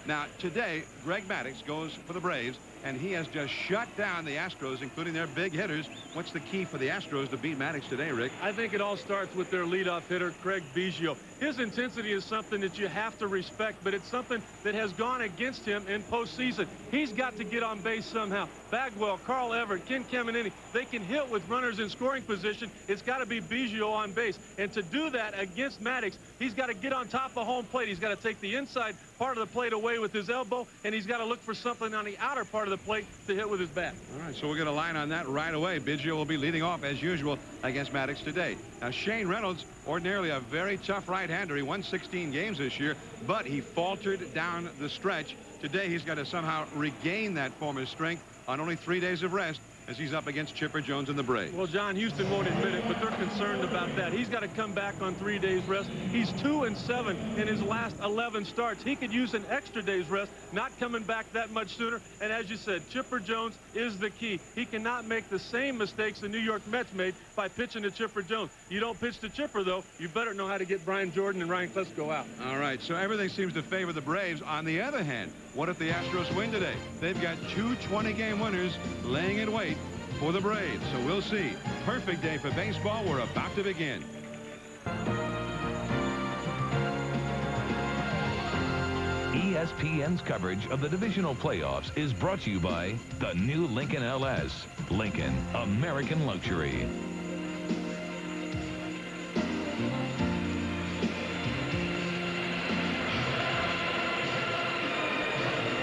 Now, today, Greg Maddux goes for the Braves, and he has just shut down the Astros, including their big hitters. What's the key for the Astros to beat Maddux today, Rick? I think it all starts with their leadoff hitter, Craig Biggio. His intensity is something that you have to respect, but it's something that has gone against him in postseason. He's got to get on base somehow. Bagwell, Carl Everett, Ken Caminiti, they can hit with runners in scoring position. It's got to be Biggio on base. And to do that against Maddux, he's got to get on top of home plate. He's got to take the inside part of the plate away with his elbow, and he's got to look for something on the outer part of the plate to hit with his bat. All right, so we're going to line on that right away. Biggio will be leading off as usual against Maddux today. Now, Shane Reynolds, ordinarily a very tough right-hander. He won 16 games this year, but he faltered down the stretch. Today, he's got to somehow regain that form of strength on only 3 days of rest as he's up against Chipper Jones and the Braves. Well, John, Houston won't admit it, but they're concerned about that. He's got to come back on 3 days rest. He's 2-7 in his last 11 starts. He could use an extra day's rest, not coming back that much sooner. And as you said, Chipper Jones is the key. He cannot make the same mistakes the New York Mets made by pitching to Chipper Jones. You don't pitch to Chipper, though, you better know how to get Brian Jordan and Ryan Klesko out. All right, so everything seems to favor the Braves. On the other hand, what if the Astros win today? They've got 2 20-game winners laying in wait for the Braves, so we'll see. Perfect day for baseball. We're about to begin. ESPN's coverage of the divisional playoffs is brought to you by the new Lincoln LS. Lincoln, American luxury.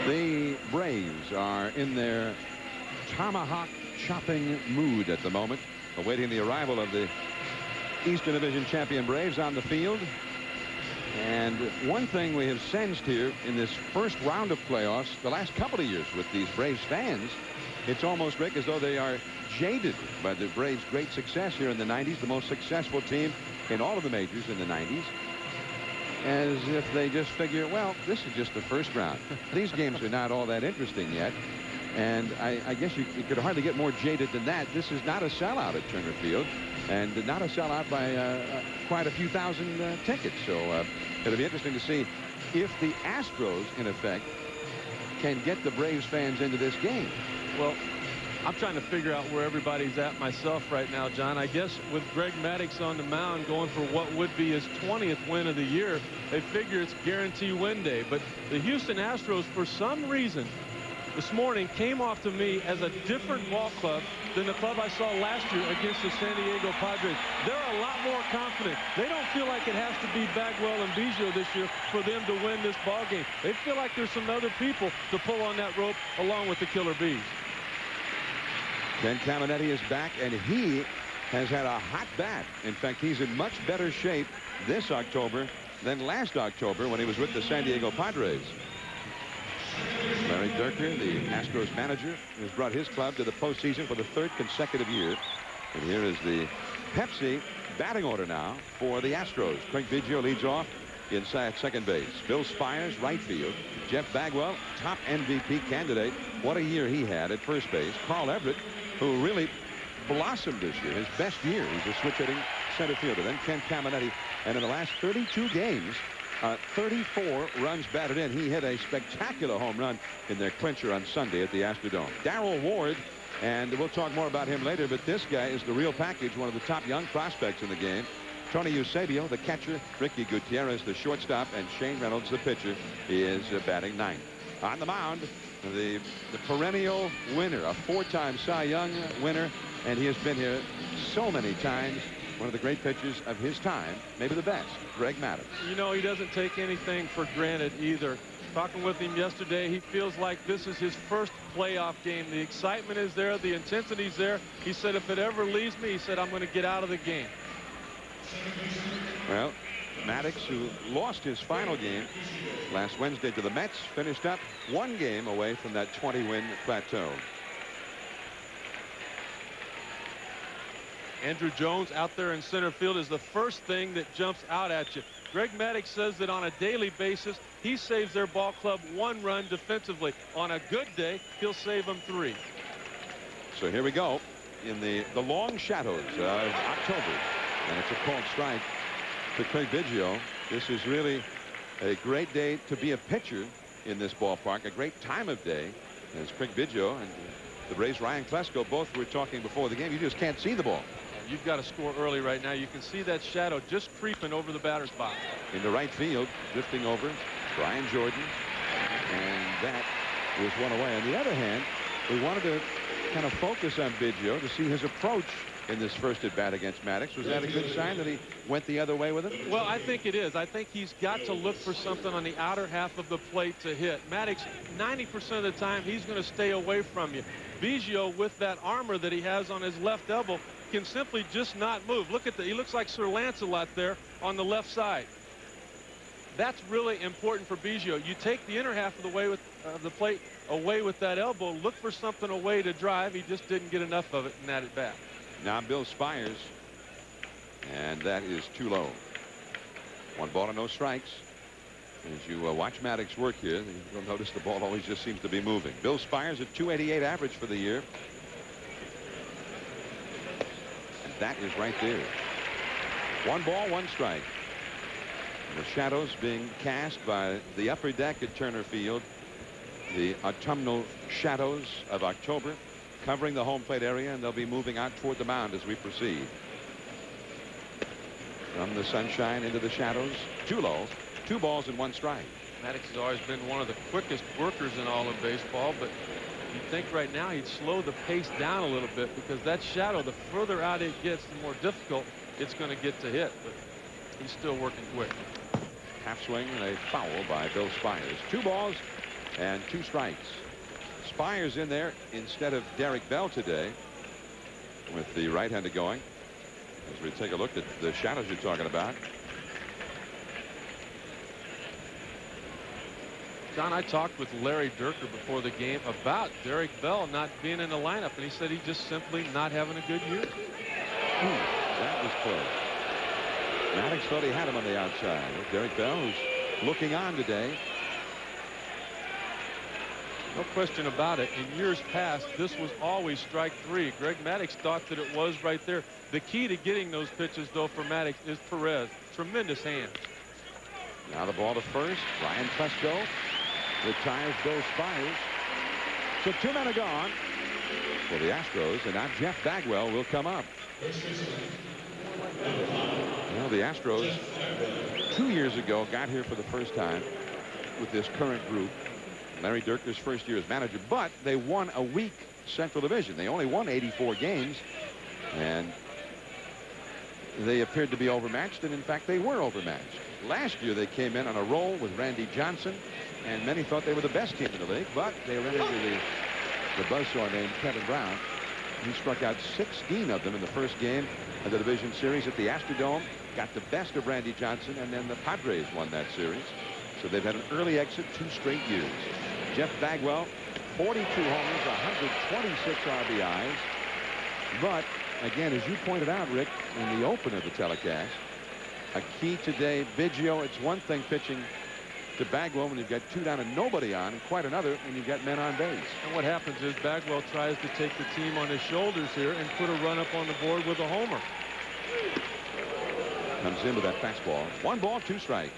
The Braves are in their tomahawk chopping mood at the moment, awaiting the arrival of the Eastern Division champion Braves on the field. And one thing we have sensed here in this first round of playoffs the last couple of years with these Braves fans, it's almost, Rick, as though they are jaded by the Braves' great success here in the 90s, the most successful team in all of the majors in the 90s. As if they just figure, well, this is just the first round. These games are not all that interesting yet. And I guess you could hardly get more jaded than that. This is not a sellout at Turner Field, and not a sellout by quite a few thousand tickets. So it'll be interesting to see if the Astros, in effect, can get the Braves fans into this game. Well, I'm trying to figure out where everybody's at myself right now, John. I guess with Greg Maddux on the mound going for what would be his 20th win of the year, they figure it's guarantee win day. But the Houston Astros, for some reason, this morning came off to me as a different ball club than the club I saw last year against the San Diego Padres. They're a lot more confident. They don't feel like it has to be Bagwell and Biggio this year for them to win this ball game. They feel like there's some other people to pull on that rope along with the Killer Bees. Ken Caminiti is back, and he has had a hot bat. In fact, he's in much better shape this October than last October when he was with the San Diego Padres. Larry Dierker, the Astros manager, has brought his club to the postseason for the 3rd consecutive year. And here is the Pepsi batting order now for the Astros. Craig Biggio leads off inside second base. Bill Spires, right field. Jeff Bagwell, top MVP candidate. What a year he had at first base. Carl Everett, who really blossomed this year, his best year. He's a switch-hitting center fielder. Then Ken Caminiti. And in the last 32 games, 34 runs batted in. He hit a spectacular home run in their clincher on Sunday at the Astrodome. Darrell Ward, and we'll talk more about him later, but this guy is the real package, one of the top young prospects in the game. Tony Eusebio, the catcher, Ricky Gutierrez, the shortstop, and Shane Reynolds, the pitcher, is batting 9th. On the mound, the perennial winner, a 4-time Cy Young winner, and he has been here so many times. One of the great pitchers of his time, maybe the best, Greg Maddux. You know, he doesn't take anything for granted either. Talking with him yesterday, he feels like this is his first playoff game. The excitement is there, the intensity's there. He said, if it ever leaves me, he said, I'm going to get out of the game. Well, Maddux, who lost his final game last Wednesday to the Mets, finished up 1 game away from that 20-win plateau. Andrew Jones out there in center field is the first thing that jumps out at you. Greg Maddux says that on a daily basis, he saves their ball club 1 run defensively. On a good day, he'll save them 3. So here we go in the long shadows of October. And it's a called strike to Craig Biggio. This is really a great day to be a pitcher in this ballpark. A great time of day as Craig Biggio and the Braves' Ryan Klesko both were talking before the game. You just can't see the ball. You've got to score early right now. You can see that shadow just creeping over the batter's box. In the right field, drifting over, Brian Jordan. And that was one away. On the other hand, we wanted to kind of focus on Biggio to see his approach in this first at bat against Maddox. Was that a good sign that he went the other way with it? Well, I think it is. I think he's got to look for something on the outer half of the plate to hit. Maddox, 90% of the time, he's going to stay away from you. Biggio, with that armor that he has on his left elbow, can simply just not move. Look at that. He looks like Sir Lancelot there on the left side. That's really important for Biggio. You take the inner half of the plate away with that elbow. Look for something away to drive. He just didn't get enough of it in that at bat. Now Bill Spires, and that is too low. 1 ball and no strikes. As you watch Maddox work here, you'll notice the ball always just seems to be moving. Bill Spires at .288 average for the year. And that is right there. 1 ball, 1 strike. And the shadows being cast by the upper deck at Turner Field. The autumnal shadows of October covering the home plate area, and they'll be moving out toward the mound as we proceed. From the sunshine into the shadows. Too low. 2 balls and 1 strike. Maddox has always been one of the quickest workers in all of baseball, but you'd think right now he'd slow the pace down a little bit, because that shadow, the further out it gets, the more difficult it's going to get to hit. But he's still working quick. Half swing and a foul by Bill Spires. 2 balls and 2 strikes. Spires in there instead of Derek Bell today, with the right-hander going. As we take a look at the shadows you're talking about. John, I talked with Larry Dierker before the game about Derek Bell not being in the lineup, and he said he's just simply not having a good year. That was close. Maddox thought he had him on the outside. Derek Bell, who's looking on today. No question about it. In years past, this was always strike 3. Greg Maddux thought that it was right there. The key to getting those pitches, though, for Maddux is Perez. Tremendous hands. Now the ball to first. Ryan Klesko retires Bill Spires. So 2 men are gone for the Astros, and now Jeff Bagwell will come up. Well, the Astros 2 years ago got here for the first time with this current group. Larry Dierker's first year as manager, but they won a weak Central Division. They only won 84 games, and they appeared to be overmatched, and in fact they were overmatched. Last year they came in on a roll with Randy Johnson, and many thought they were the best team in the league, but they ran into the buzzsaw named Kevin Brown. He struck out 16 of them in the first game of the division series at the Astrodome, got the best of Randy Johnson, and then the Padres won that series. So they've had an early exit 2 straight years. Jeff Bagwell, 42 homers, 126 RBIs. But again, as you pointed out, Rick, in the open of the telecast, a key today, Biggio. It's one thing pitching to Bagwell when you've got 2 down and nobody on, and quite another when you've got men on base. And what happens is Bagwell tries to take the team on his shoulders here and put a run up on the board with a homer. Comes in with that fastball. 1 ball, 2 strikes.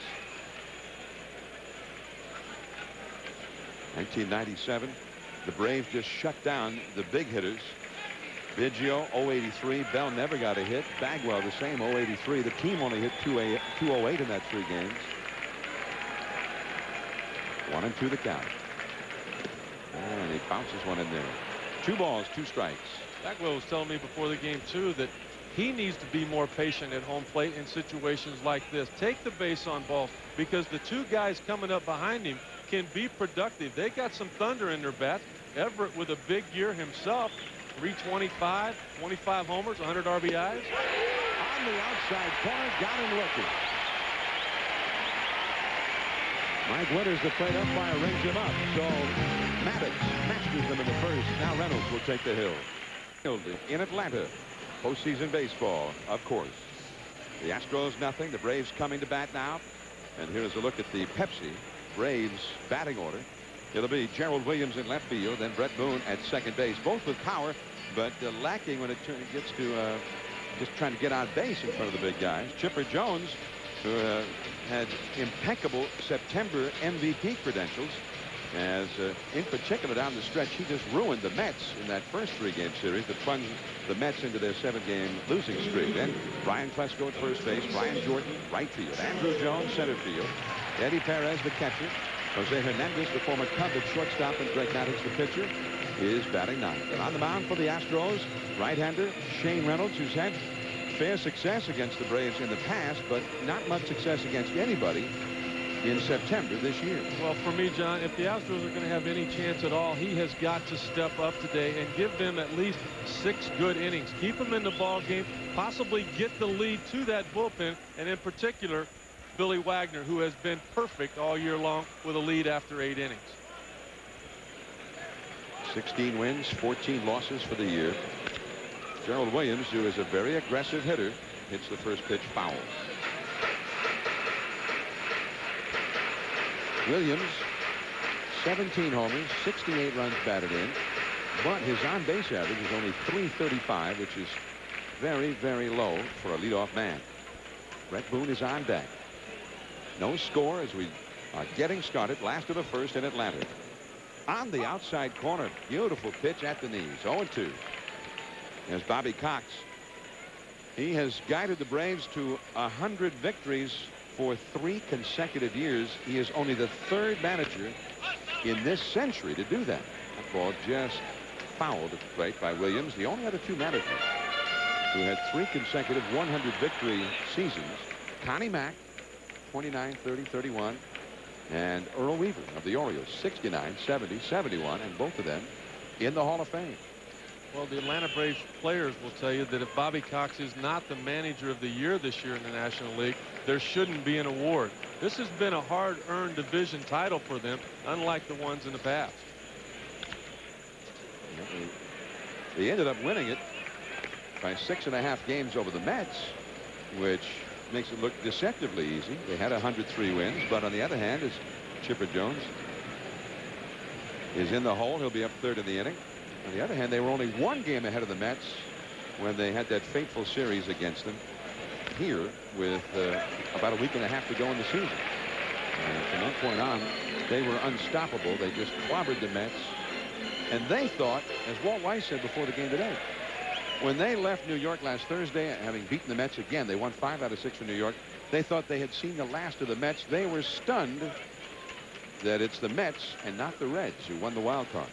1997, the Braves just shut down the big hitters. Biggio, 083. Bell never got a hit. Bagwell, the same, 083. The team only hit 208 in that 3 games. 1-2 the count. And he bounces one in there. 2 balls, 2 strikes. Bagwell was telling me before the game, too, that he needs to be more patient at home plate in situations like this. Take the base on balls, because the 2 guys coming up behind him can be productive. They got some thunder in their bats. Everett with a big year himself. 325, 25 homers, 100 RBIs. On the outside corner, got him looking. Mike Winters, the plate umpire, rings him up. So Maddox masters them in the first. Now Reynolds will take the hill. In Atlanta, postseason baseball, of course. The Astros nothing. The Braves coming to bat now. And here's a look at the Pepsi Braves batting order. It'll be Gerald Williams in left field, then Brett Boone at second base, both with power, but lacking when it gets to just trying to get on base in front of the big guys. Chipper Jones, who had impeccable September MVP credentials, as in particular down the stretch, he just ruined the Mets in that first 3-game series that plunged the Mets into their 7-game losing streak. Then Brian Klesko at first base, Brian Jordan right field, Andrew Jones center field, Eddie Perez the catcher, Jose Hernandez the former Cub at shortstop, and Greg Maddux the pitcher is batting ninth. And on the mound for the Astros, right-hander Shane Reynolds, who's had fair success against the Braves in the past, but not much success against anybody in September this year. Well, for me, John, if the Astros are going to have any chance at all, he has got to step up today and give them at least 6 good innings. Keep them in the ball game, possibly get the lead to that bullpen, and in particular, Billy Wagner, who has been perfect all year long with a lead after 8 innings. 16 wins, 14 losses for the year. Gerald Williams, who is a very aggressive hitter, hits the first pitch foul. Williams, 17 homers, 68 runs batted in, but his on-base average is only .335, which is very, very low for a leadoff man. Brett Boone is on deck. No score as we are getting started. Last of the first in Atlanta. On the outside corner, beautiful pitch at the knees. 0-2. There's Bobby Cox. He has guided the Braves to 100 victories for 3 consecutive years. He is only the 3rd manager in this century to do that. That ball just fouled at the plate by Williams. The only other 2 managers who had 3 consecutive 100 victory seasons, Connie Mack, 29, 30, 31, and Earl Weaver of the Orioles, 69, 70, 71, and both of them in the Hall of Fame. Well, the Atlanta Braves players will tell you that if Bobby Cox is not the manager of the year this year in the National League, there shouldn't be an award. This has been a hard-earned division title for them, unlike the ones in the past. They ended up winning it by 6.5 games over the Mets, which makes it look deceptively easy. They had 103 wins, but on the other hand, as Chipper Jones is in the hole, he'll be up 3rd in the inning. On the other hand, they were only 1 game ahead of the Mets when they had that fateful series against them here with about a week and a half to go in the season. And from that point on, they were unstoppable. They just clobbered the Mets. And they thought, as Walt Weiss said before the game today, when they left New York last Thursday, having beaten the Mets again, they won 5 out of 6 for New York. They thought they had seen the last of the Mets. They were stunned that it's the Mets and not the Reds who won the wild card.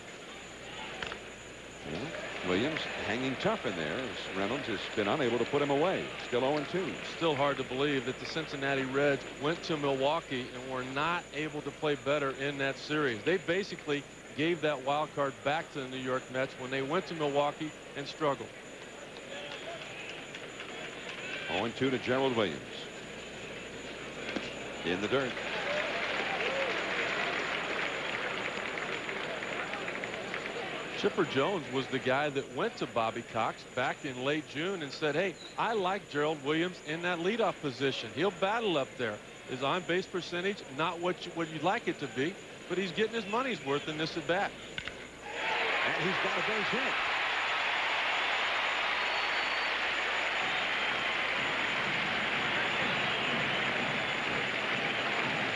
Yeah. Williams hanging tough in there as Reynolds has been unable to put him away. Still 0-2. Still hard to believe that the Cincinnati Reds went to Milwaukee and were not able to play better in that series. They basically gave that wild card back to the New York Mets when they went to Milwaukee and struggled. 0-2 to Gerald Williams. In the dirt. Chipper Jones was the guy that went to Bobby Cox back in late June and said, hey, I like Gerald Williams in that leadoff position. He'll battle up there. His on-base percentage, not what you'd like it to be, but he's getting his money's worth in this at bat. And he's got a base hit.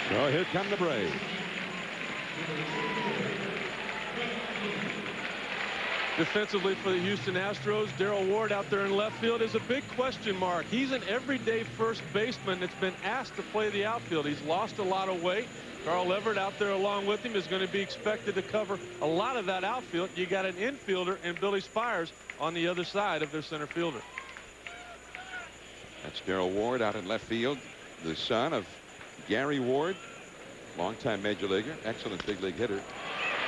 So here come the Braves. Defensively for the Houston Astros, Darrell Ward out there in left field is a big question mark. He's an everyday first baseman that's been asked to play the outfield. He's lost a lot of weight. Carl Everett out there along with him is going to be expected to cover a lot of that outfield. You got an infielder and Billy Spires on the other side of their center fielder. That's Darrell Ward out in left field, the son of Gary Ward, longtime major leaguer, excellent big league hitter.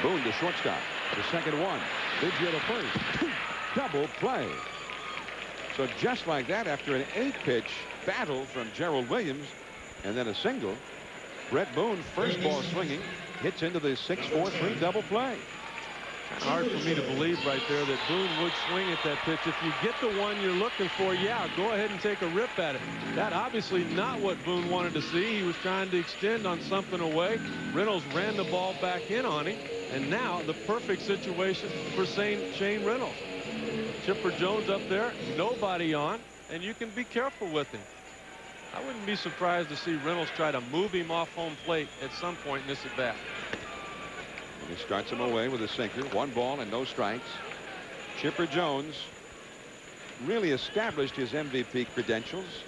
Boone to shortstop. The second one. Biggio to first. Double play. So just like that, after an 8-pitch battle from Gerald Williams and then a single, Brett Boone, first ball swinging, hits into the 6-4-3 double play. Hard for me to believe right there that Boone would swing at that pitch. If you get the one you're looking for, yeah, go ahead and take a rip at it. That obviously not what Boone wanted to see. He was trying to extend on something away. Reynolds ran the ball back in on him. And now the perfect situation for Shane Reynolds. Chipper Jones up there, nobody on, and you can be careful with him. I wouldn't be surprised to see Reynolds try to move him off home plate at some point in this at bat. He starts him away with a sinker. 1 ball and no strikes. Chipper Jones really established his MVP credentials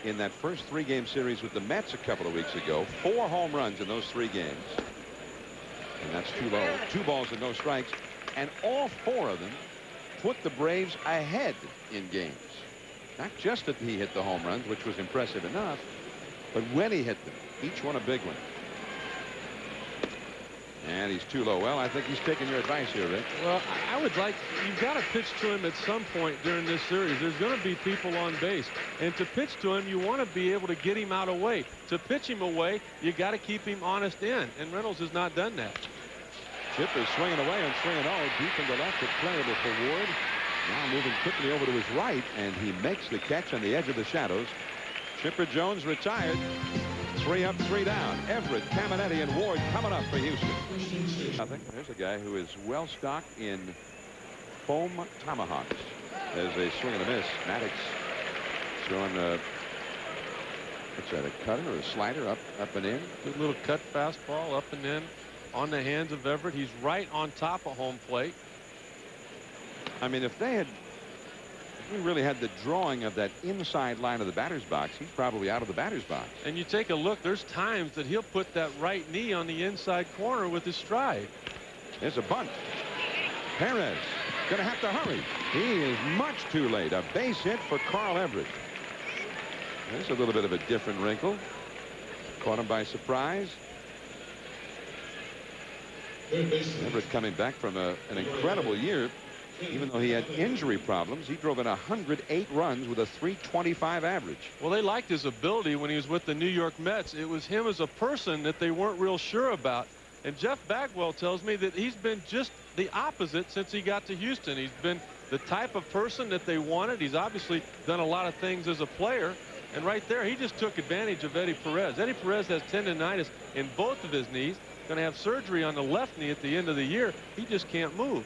in that first 3-game series with the Mets a couple of weeks ago. 4 home runs in those 3 games. And that's too low. 2 balls and no strikes. And all 4 of them put the Braves ahead in games. Not just that he hit the home runs, which was impressive enough, but when he hit them, each one a big one. And he's too low. Well, I think he's taking your advice here, Rick. Well, I would like, you've got to pitch to him at some point during this series. There's going to be people on base. And to pitch to him, you want to be able to get him out away. To pitch him away, you got to keep him honest in. And Reynolds has not done that. Chip is swinging away and swinging deep into left. It's playable for Ward. Now moving quickly over to his right, and he makes the catch on the edge of the shadows. Chipper Jones retired. 3 up, 3 down. Everett, Caminetti, and Ward coming up for Houston. Nothing. There's a guy who is well stocked in foam tomahawks. There's a swing and a miss. Maddox throwing what's that, a cutter or a slider up and in? Good little cut fastball up and in on the hands of Everett. He's right on top of home plate. I mean, if we really had the drawing of that inside line of the batter's box, he's probably out of the batter's box. And you take a look, there's times that he'll put that right knee on the inside corner with his stride. There's a bunt. Perez going to have to hurry. He is much too late. A base hit for Carl Everett. There's a little bit of a different wrinkle. Caught him by surprise. Everett coming back from an incredible year. Even though he had injury problems, he drove in 108 runs with a .325 average. Well, they liked his ability when he was with the New York Mets. It was him as a person that they weren't real sure about. And Jeff Bagwell tells me that he's been just the opposite since he got to Houston. He's been the type of person that they wanted. He's obviously done a lot of things as a player. And right there, he just took advantage of Eddie Perez. Eddie Perez has tendonitis in both of his knees. Going to have surgery on the left knee at the end of the year. He just can't move.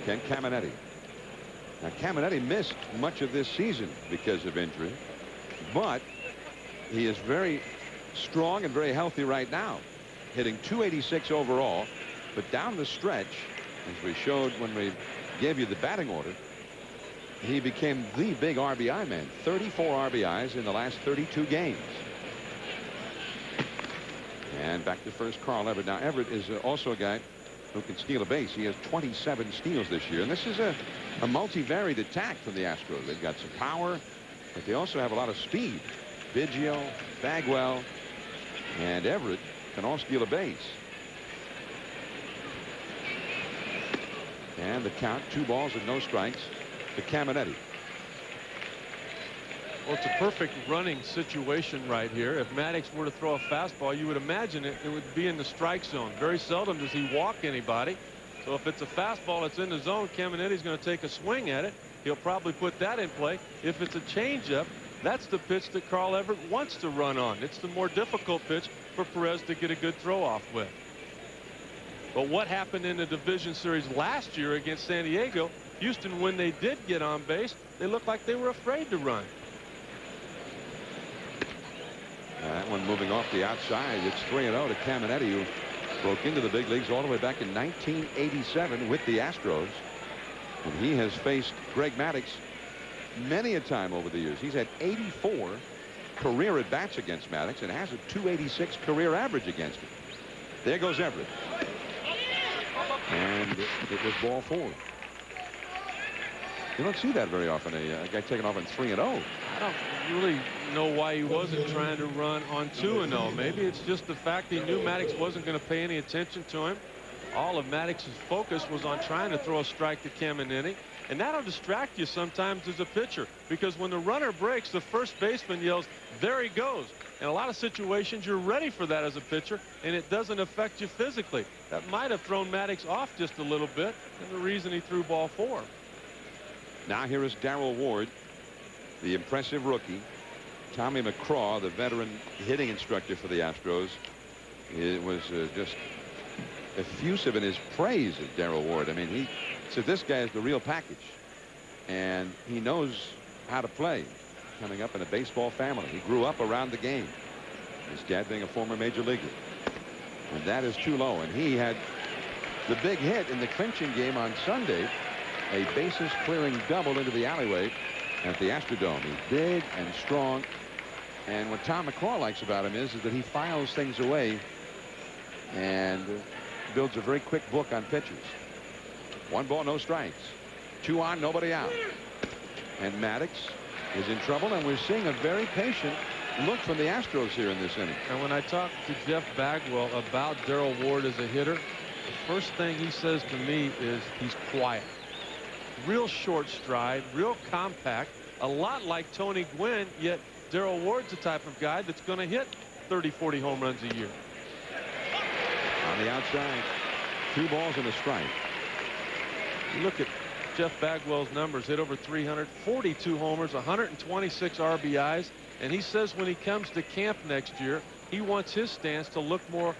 Ken Caminetti. Now, Caminetti missed much of this season because of injury, but he is very strong and very healthy right now, hitting .286 overall. But down the stretch, as we showed when we gave you the batting order, he became the big RBI man. 34 RBIs in the last 32 games. And back to first, Carl Everett. Now, Everett is also a guy who can steal a base. He has 27 steals this year. And this is a multivariate attack from the Astros. They've got some power, but they also have a lot of speed. Biggio, Bagwell, and Everett can all steal a base. And the count, 2 balls and no strikes to Caminetti. Well, it's a perfect running situation right here. If Maddox were to throw a fastball, you would imagine it would be in the strike zone. Very seldom does he walk anybody. So if it's a fastball that's in the zone, Caminetti's going to take a swing at it. He'll probably put that in play. If it's a changeup, that's the pitch that Carl Everett wants to run on. It's the more difficult pitch for Perez to get a good throw off with. But what happened in the division series last year against San Diego, Houston, when they did get on base, they looked like they were afraid to run. That one moving off the outside. It's 3-0 to Caminetti, who broke into the big leagues all the way back in 1987 with the Astros. And he has faced Greg Maddux many a time over the years. He's had 84 career at-bats against Maddux and has a .286 career average against him. There goes Everett. And it was ball 4. You don't see that very often, a guy taking off on 3-0. I don't really know why he wasn't trying to run on 2-0. Maybe it's just the fact he knew Maddux wasn't going to pay any attention to him. All of Maddox's focus was on trying to throw a strike to Caminetti. And that'll distract you sometimes as a pitcher, because when the runner breaks, the first baseman yells, "There he goes." In a lot of situations, you're ready for that as a pitcher, and it doesn't affect you physically. That might have thrown Maddux off just a little bit, and the reason he threw ball 4. Now here is Darrell Ward, the impressive rookie. Tommy McCraw, the veteran hitting instructor for the Astros, it was just effusive in his praise of Darrell Ward. I mean, he said this guy is the real package, and he knows how to play. Coming up in a baseball family, he grew up around the game, his dad being a former major leaguer. And that is too low, and he had the big hit in the clinching game on Sunday. A bases clearing double into the alleyway at the Astrodome. He's big and strong. And what Tom McCraw likes about him is that he files things away and builds a very quick book on pitches. 1 ball, no strikes. 2 on, nobody out. And Maddox is in trouble, and we're seeing a very patient look from the Astros here in this inning. And when I talked to Jeff Bagwell about Darrell Ward as a hitter, the first thing he says to me is he's quiet. Real short stride, real compact, a lot like Tony Gwynn, yet Darrell Ward's the type of guy that's going to hit 30, 40 home runs a year. On the outside, 2 balls and a strike. You look at Jeff Bagwell's numbers, hit over 300, 42 homers, 126 RBIs, and he says when he comes to camp next year, he wants his stance to look more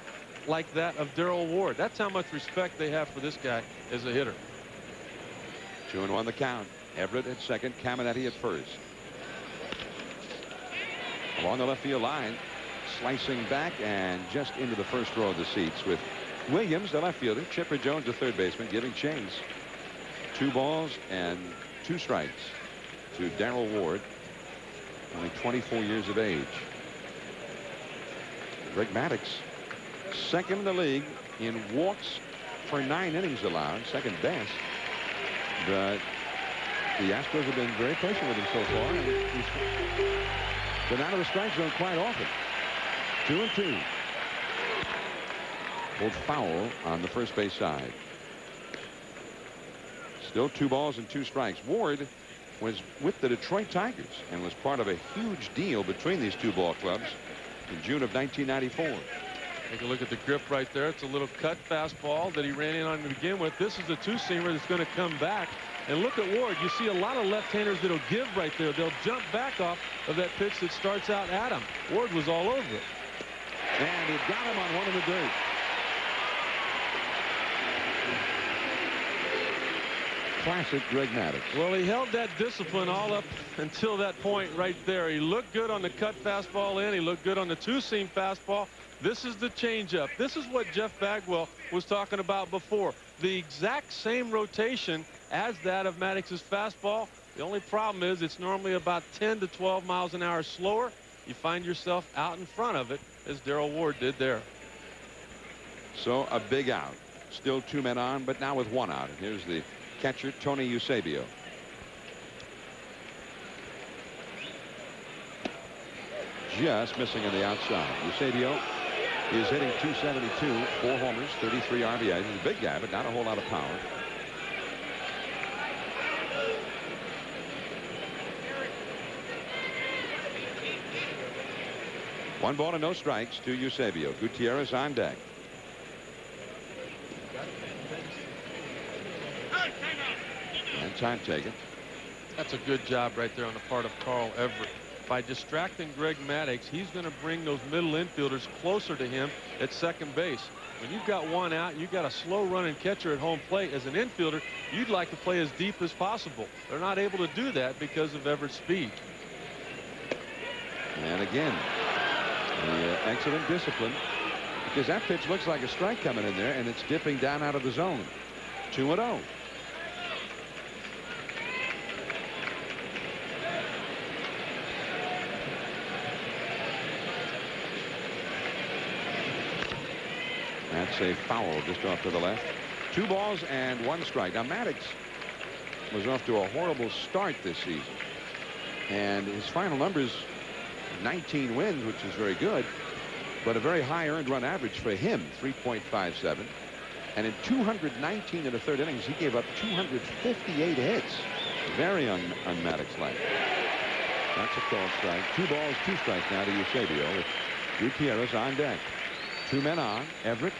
like that of Darrell Ward. That's how much respect they have for this guy as a hitter. 2-1 the count. Everett at second, Caminetti at first. Along the left field line, slicing back and just into the first row of the seats with Williams, the left fielder, Chipper Jones, the third baseman, giving chase. 2 balls and 2 strikes to Darrell Ward, only 24 years of age. Greg Maddux, second in the league in walks for 9 innings allowed, second best. But the Astros have been very patient with him so far. And he's been out of the strike zone quite often. 2-2. Pulled foul on the first base side. Still 2 balls and 2 strikes. Ward was with the Detroit Tigers and was part of a huge deal between these 2 ball clubs in June of 1994. Take a look at the grip right there. It's a little cut fastball that he ran in on to begin with. This is the 2-seamer that's going to come back. And look at Ward. You see a lot of left-handers that'll give right there. They'll jump back off of that pitch that starts out at him. Ward was all over it. And he got him on one in the dirt. Classic Greg Maddux. Well, he held that discipline all up until that point right there. He looked good on the cut fastball in. He looked good on the 2-seam fastball. This is the changeup. This is what Jeff Bagwell was talking about before. The exact same rotation as that of Maddox's fastball. The only problem is it's normally about 10 to 12 miles an hour slower. You find yourself out in front of it, as Darrell Ward did there. So a big out. Still 2 men on, but now with 1 out. Here's the catcher, Tony Eusebio. Just missing on the outside. Eusebio is hitting .272, 4 homers, 33 RBIs. He's a big guy, but not a whole lot of power. One ball and no strikes to Eusebio. Gutierrez on deck. And time taken. That's a good job right there on the part of Carl Everett. By distracting Greg Maddux, he's going to bring those middle infielders closer to him at second base. When you've got 1 out, you've got a slow running catcher at home plate. As an infielder, you'd like to play as deep as possible. They're not able to do that because of Everett's speed. And again, the excellent discipline, because that pitch looks like a strike coming in there, and it's dipping down out of the zone. 2-0. That's a foul just off to the left. 2 balls and 1 strike. Now Maddux was off to a horrible start this season, and his final numbers, 19 wins, which is very good, but a very high earned run average for him, 3.57. And in 219 in the 3rd innings, he gave up 258 hits. Very un-Maddux-like. That's a called strike. 2 balls, 2 strikes now to Eusebio with Gutierrez on deck. 2 men on. Everett,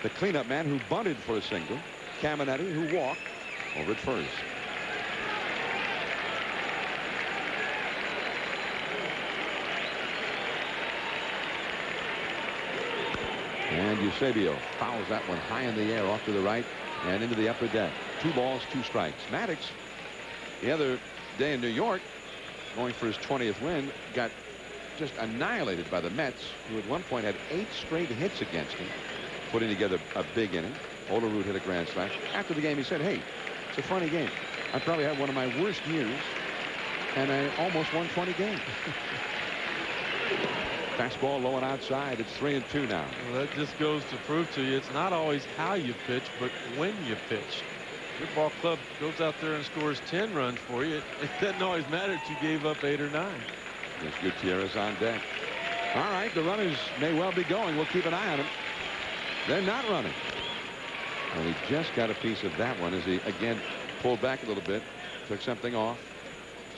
the cleanup man who bunted for a single. Caminetti, who walked over at first. And Eusebio fouls that one high in the air off to the right and into the upper deck. 2 balls, 2 strikes. Maddux, the other day in New York, going for his 20th win, got just annihilated by the Mets, who at one point had 8 straight hits against him, putting together a big inning. Olerud hit a grand slam. After the game, he said, hey, it's a funny game. I probably had one of my worst years, and I almost won 20 games. Fastball low and outside. It's 3-2 now. Well, that just goes to prove to you it's not always how you pitch, but when you pitch. Your ball club goes out there and scores 10 runs for you. It doesn't always matter if you gave up 8 or 9. There's Gutierrez on deck. All right, the runners may well be going. We'll keep an eye on them. They're not running. And he just got a piece of that one as he again pulled back a little bit, took something off.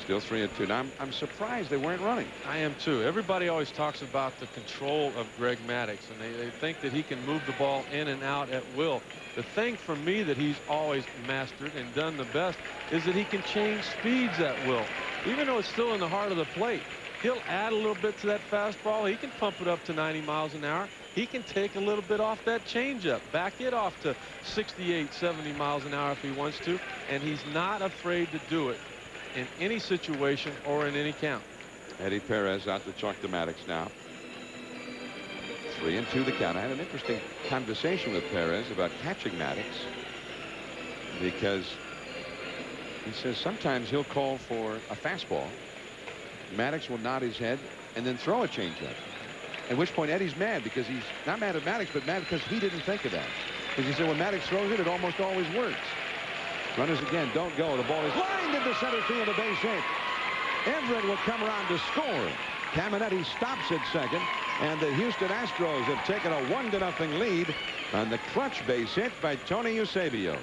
Still 3-2. Now I'm surprised they weren't running. I am too. Everybody always talks about the control of Greg Maddux, and they think that he can move the ball in and out at will. The thing for me that he's always mastered and done the best is that he can change speeds at will. Even though it's still in the heart of the plate, he'll add a little bit to that fastball. He can pump it up to 90 miles an hour. He can take a little bit off that changeup, back it off to 68, 70 miles an hour if he wants to, and he's not afraid to do it in any situation or in any count. Eddie Perez out to chalk the Maddux now. 3-2 the count. I had an interesting conversation with Perez about catching Maddux, because he says sometimes he'll call for a fastball. Maddux will nod his head and then throw a changeup. At which point Eddie's mad, because he's not mad at Maddux, but mad because he didn't think of that. Because he said when Maddux throws it, it almost always works. Runners again don't go. The ball is lined into center field, a base hit. Everett will come around to score. Caminetti stops at second, and the Houston Astros have taken a 1-0 lead on the clutch base hit by Tony Eusebio.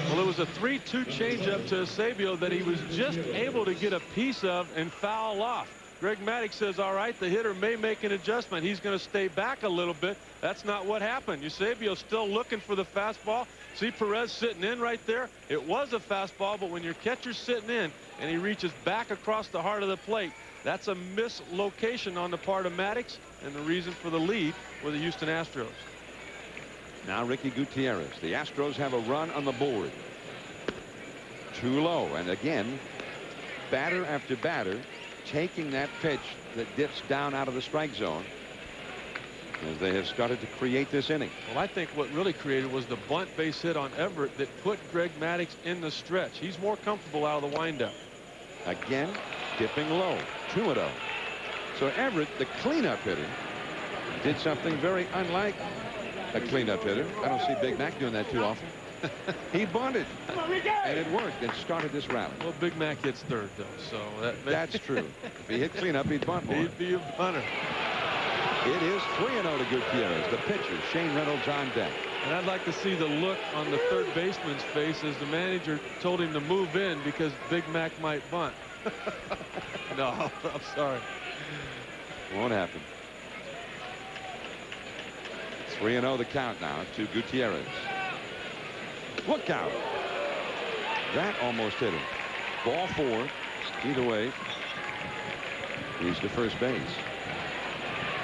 Well, it was a 3-2 changeup to Eusebio that he was just able to get a piece of and foul off. Greg Maddux says, all right, the hitter may make an adjustment. He's going to stay back a little bit. That's not what happened. Eusebio's still looking for the fastball. See Perez sitting in right there. It was a fastball, but when your catcher's sitting in and he reaches back across the heart of the plate, that's a mislocation on the part of Maddux and the reason for the lead with the Houston Astros. Now Ricky Gutierrez. The Astros have a run on the board. Too low. And again, batter after batter taking that pitch that dips down out of the strike zone as they have started to create this inning. Well, I think what really created was the bunt base hit on Everett that put Greg Maddux in the stretch. He's more comfortable out of the windup. Again, dipping low. 2-0. So Everett, the cleanup hitter, did something very unlike a cleanup hitter. I don't see Big Mac doing that too often. He bunted, and it worked and started this rally. Well, Big Mac hits third, though, so that's true. If he hit cleanup, he'd bunt more. He'd be a bunter. It is 3-0 to Gutierrez. The pitcher, Shane Reynolds, on deck. And I'd like to see the look on the third baseman's face as the manager told him to move in because Big Mac might bunt. No, I'm sorry. Won't happen. 3-0 the count now to Gutierrez. Look out. That almost hit him. Ball 4. Either way, he's to first base.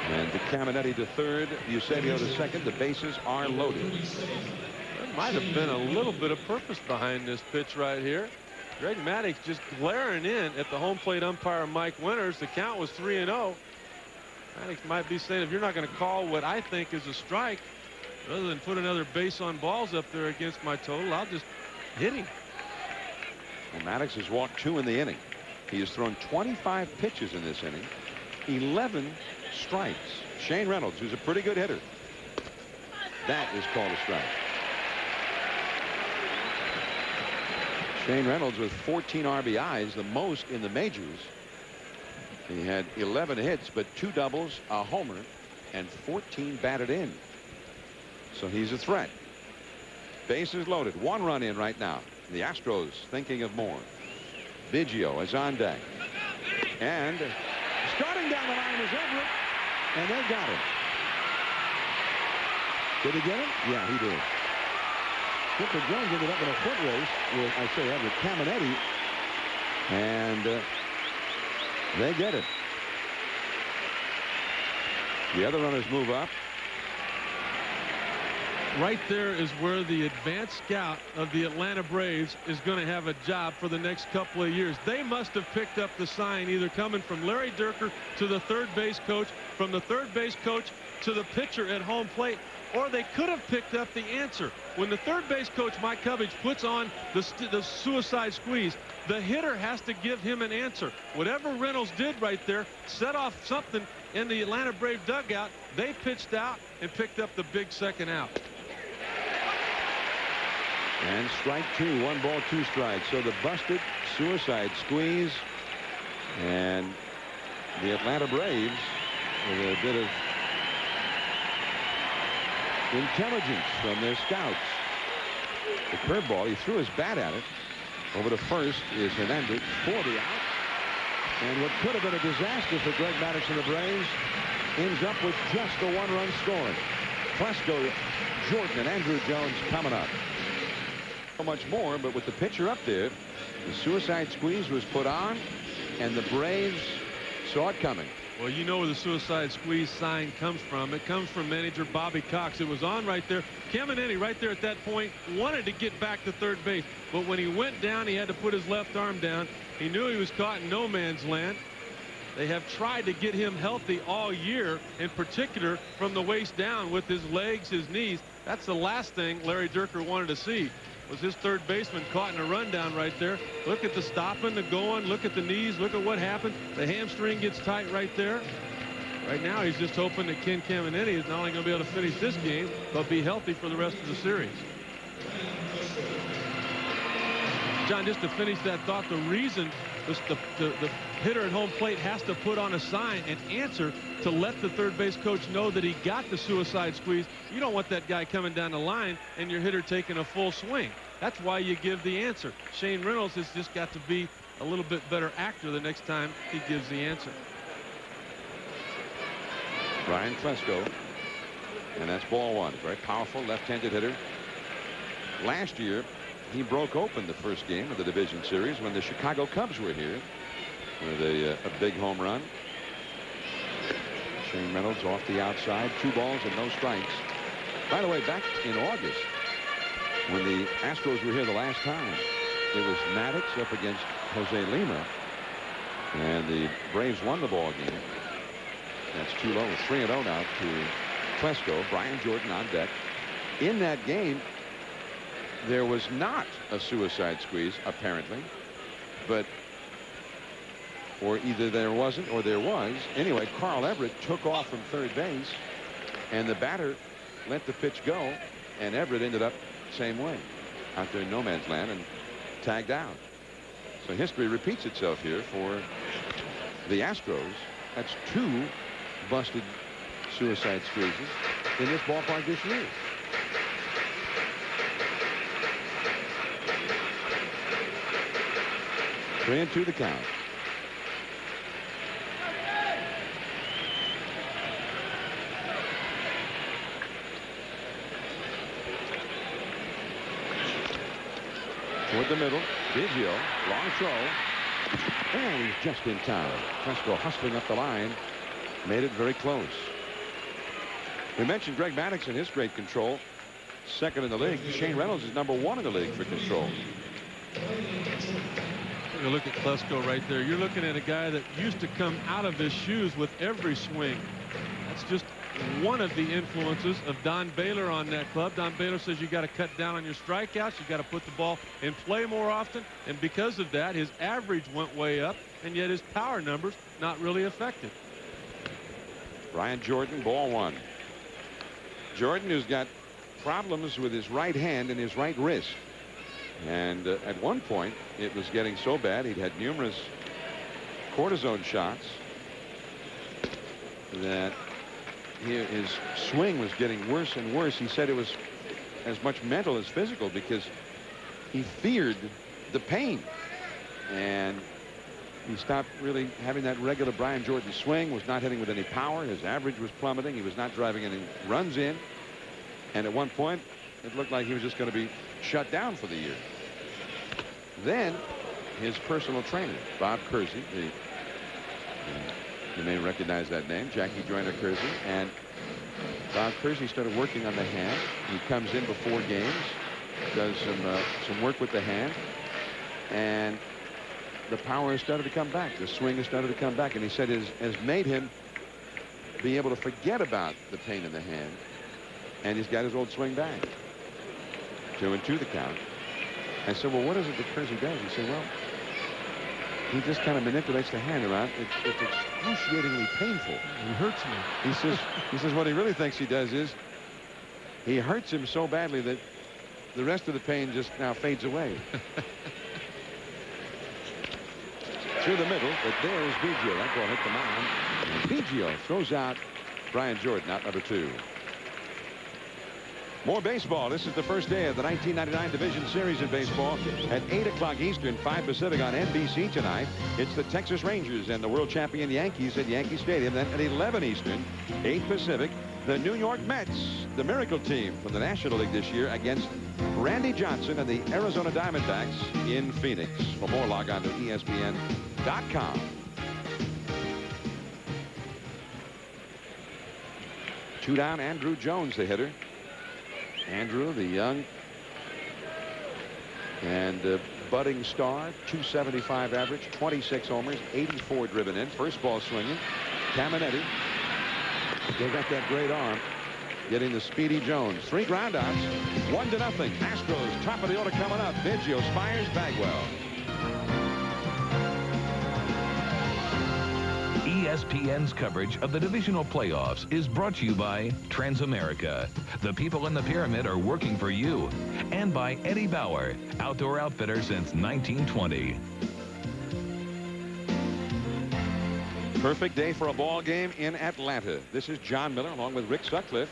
And to Caminetti to third, Eusebio to second. The bases are loaded. There might have been a little bit of purpose behind this pitch right here. Greg Maddux just glaring in at the home plate umpire Mike Winters. The count was 3-0. Maddux might be saying, if you're not going to call what I think is a strike, rather than put another base on balls up there against my total, I'll just hit him. Well, Maddux has walked 2 in the inning. He has thrown 25 pitches in this inning. 11 strikes. Shane Reynolds, who's a pretty good hitter. That is called a strike. Shane Reynolds with 14 RBIs, the most in the majors. He had 11 hits, but 2 doubles, a homer, and 14 batted in. So he's a threat. Bases loaded. 1 run in right now. The Astros thinking of more. Biggio is on deck. And starting down the line is Everett. And they got him. Did he get him? Yeah, he did. Chipper Jones ended up in a foot race with, I say, Everett Caminetti. And they get it. The other runners move up. Right there is where the advanced scout of the Atlanta Braves is going to have a job for the next couple of years. They must have picked up the sign either coming from Larry Dierker to the third base coach, from the third base coach to the pitcher at home plate. or they could have picked up the answer. When the third base coach, Mike Cubbage, puts on the suicide squeeze, the hitter has to give him an answer. Whatever Reynolds did right there set off something in the Atlanta Brave dugout. They pitched out and picked up the big second out. And strike two. 1 ball, 2 strikes. So the busted suicide squeeze, and the Atlanta Braves with a bit of intelligence from their scouts. The curveball, he threw his bat at it. Over to first is Hernandez for the out. And what could have been a disaster for Greg Maddux and the Braves ends up with just a 1-run score. Klesko, Jordan, and Andrew Jones coming up. So much more, but with the pitcher up there, the suicide squeeze was put on, and the Braves saw it coming. Well, you know where the suicide squeeze sign comes from. It comes from manager Bobby Cox. It was on right there. Caminiti right there at that point wanted to get back to third base, but when he went down, he had to put his left arm down. He knew he was caught in no man's land. They have tried to get him healthy all year, in particular from the waist down with his legs, his knees. That's the last thing Larry Dierker wanted to see, was his third baseman caught in a rundown right there. Look at the stopping, the going, look at the knees, look at what happened. The hamstring gets tight right there. Right now he's just hoping that Ken Caminiti is not only going to be able to finish this game, but be healthy for the rest of the series. John, just to finish that thought, the reason the hitter at home plate has to put on a sign and answer to let the third base coach know that he got the suicide squeeze. You don't want that guy coming down the line and your hitter taking a full swing. That's why you give the answer. Shane Reynolds has just got to be a little bit better actor the next time he gives the answer. Brian Klesko, and that's ball 1. Very powerful left-handed hitter. Last year, he broke open the first game of the division series when the Chicago Cubs were here with a big home run. Shane Reynolds off the outside, 2 balls and no strikes. By the way, back in August, when the Astros were here the last time, it was Maddux up against Jose Lima, and the Braves won the ball game. That's 2-0, 3-0 now to Klesko. Brian Jordan on deck. In that game, there was not a suicide squeeze, apparently, but or either there wasn't or there was. Anyway, Carl Everett took off from third base, and the batter let the pitch go, and Everett ended up same way, out there in no man's land and tagged out. So history repeats itself here for the Astros. That's 2 busted suicide squeezes in this ballpark this year. Three and 2 the count. Toward the middle, Biggio, long throw, and he's just in time. Klesko hustling up the line, made it very close. We mentioned Greg Maddux and his great control, 2nd in the league. Shane Reynolds is number 1 in the league for control. Take a look at Klesko right there. You're looking at a guy that used to come out of his shoes with every swing. That's just one of the influences of Don Baylor on that club. Don Baylor says you got to cut down on your strikeouts. You got to put the ball in play more often. And because of that, his average went way up, and yet his power numbers not really affected. Brian Jordan, ball 1. Jordan, who's got problems with his right hand and his right wrist. And at one point, it was getting so bad, he'd had numerous cortisone shots, that his swing was getting worse and worse. He said it was as much mental as physical because he feared the pain. And he stopped really having that regular Brian Jordan swing, was not hitting with any power. His average was plummeting. He was not driving any runs in. And at one point, it looked like he was just going to be shut down for the year. Then his personal trainer, Bob Kersey, you may recognize that name, Jackie Joyner Kersey, and Bob Kersey started working on the hand. He comes in before games, does some work with the hand, and the power has started to come back. The swing has started to come back, and he said it has made him be able to forget about the pain in the hand And he's got his old swing back. 2-2 the count. I said, well, what is it that Kersey does? He said, well, he just kind of manipulates the hand around. It's excruciatingly painful. It hurts me. He says what he really thinks he does is he hurts him so badly that the rest of the pain just now fades away. Through the middle, but there is Biggio. That ball hit the mound. And Biggio throws out Brian Jordan, out number 2. More baseball. This is the first day of the 1999 Division Series in baseball at 8 o'clock Eastern, 5 Pacific on NBC tonight. It's the Texas Rangers and the world champion Yankees at Yankee Stadium. Then at 11 Eastern, 8 Pacific, the New York Mets, the miracle team from the National League this year, against Randy Johnson and the Arizona Diamondbacks in Phoenix. For more, log on to ESPN.com. 2 down, Andrew Jones, the hitter. Andrew, the young and budding star, 275 average, 26 homers, 84 driven in. First ball swinging. Caminetti. They got that great arm. Getting the speedy Jones. 3 groundouts. 1-0. Astros, top of the order coming up. Biggio, Spires, Bagwell. ESPN's coverage of the divisional playoffs is brought to you by Transamerica. The people in the pyramid are working for you. And by Eddie Bauer, outdoor outfitter since 1920. Perfect day for a ball game in Atlanta. This is John Miller along with Rick Sutcliffe.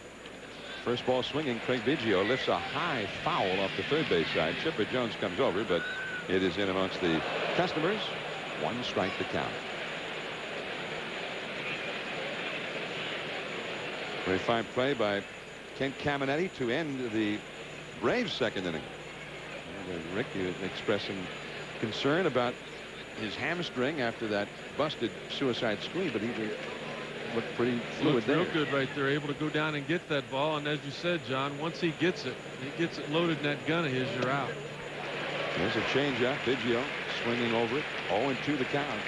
First ball swinging, Craig Biggio lifts a high foul off the third base side. Chipper Jones comes over, but it is in amongst the customers. 1 strike to count. Very fine play by Kent Caminetti to end the Braves' second inning. And Rick expressing concern about his hamstring after that busted suicide screen, but he looked pretty fluid there. Real good right there, able to go down and get that ball. And as you said, John, once he gets it loaded in that gun of his, you're out. There's a changeup. Biggio swinging over it. 0-2 the count.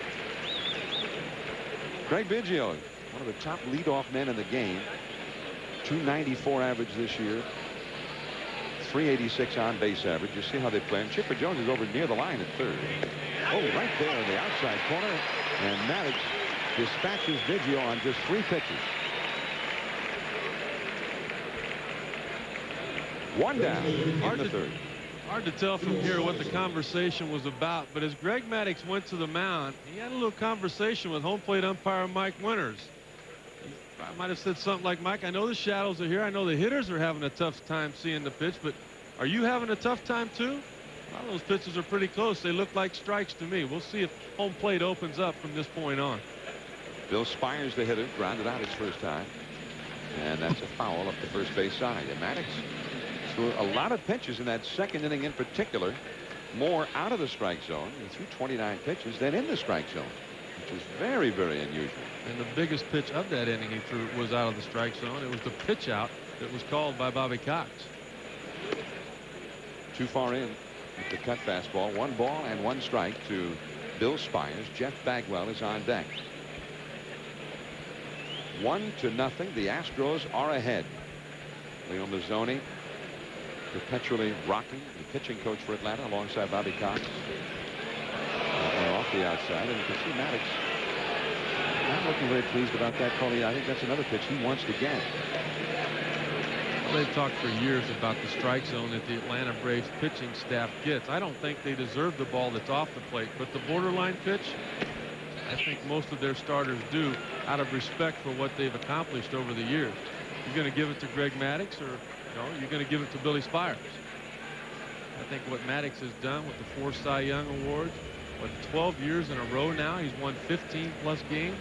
Craig Biggio, one of the top leadoff men in the game. 294 average this year. 386 on base average. You see how they play him. Chipper Jones is over near the line at third. Oh, right there in the outside corner. And Maddox dispatches Biggio on just 3 pitches. 1 down in the third. Hard to tell from here what the conversation was about, but as Greg Maddux went to the mound, he had a little conversation with home plate umpire Mike Winters. I might have said something like, Mike, I know the shadows are here. I know the hitters are having a tough time seeing the pitch, but are you having a tough time too? A lot of those pitches are pretty close. They look like strikes to me. We'll see if home plate opens up from this point on. Bill Spires, the hitter, grounded out his first time. And that's a foul up the first base side. And Maddox threw a lot of pitches in that second inning in particular. More out of the strike zone. He threw 29 pitches than in the strike zone, which is very, very unusual. And the biggest pitch of that inning he threw was out of the strike zone. It was the pitch out that was called by Bobby Cox. Too far in with the cut fastball. 1 ball and 1 strike to Bill Spires. Jeff Bagwell is on deck. 1-0. The Astros are ahead. Leo Mazzoni perpetually rocking, the pitching coach for Atlanta, alongside Bobby Cox. Off the outside, and you can see Maddox not looking very pleased about that call. I think that's another pitch he wants to get. Well, they've talked for years about the strike zone that the Atlanta Braves pitching staff gets. I don't think they deserve the ball that's off the plate, but the borderline pitch, I think most of their starters do, out of respect for what they've accomplished over the years. You're going to give it to Greg Maddux, or you're going to give it to Billy Spires. I think what Maddux has done with the 4 Cy Young awards, 12 years in a row now, he's won 15+ games.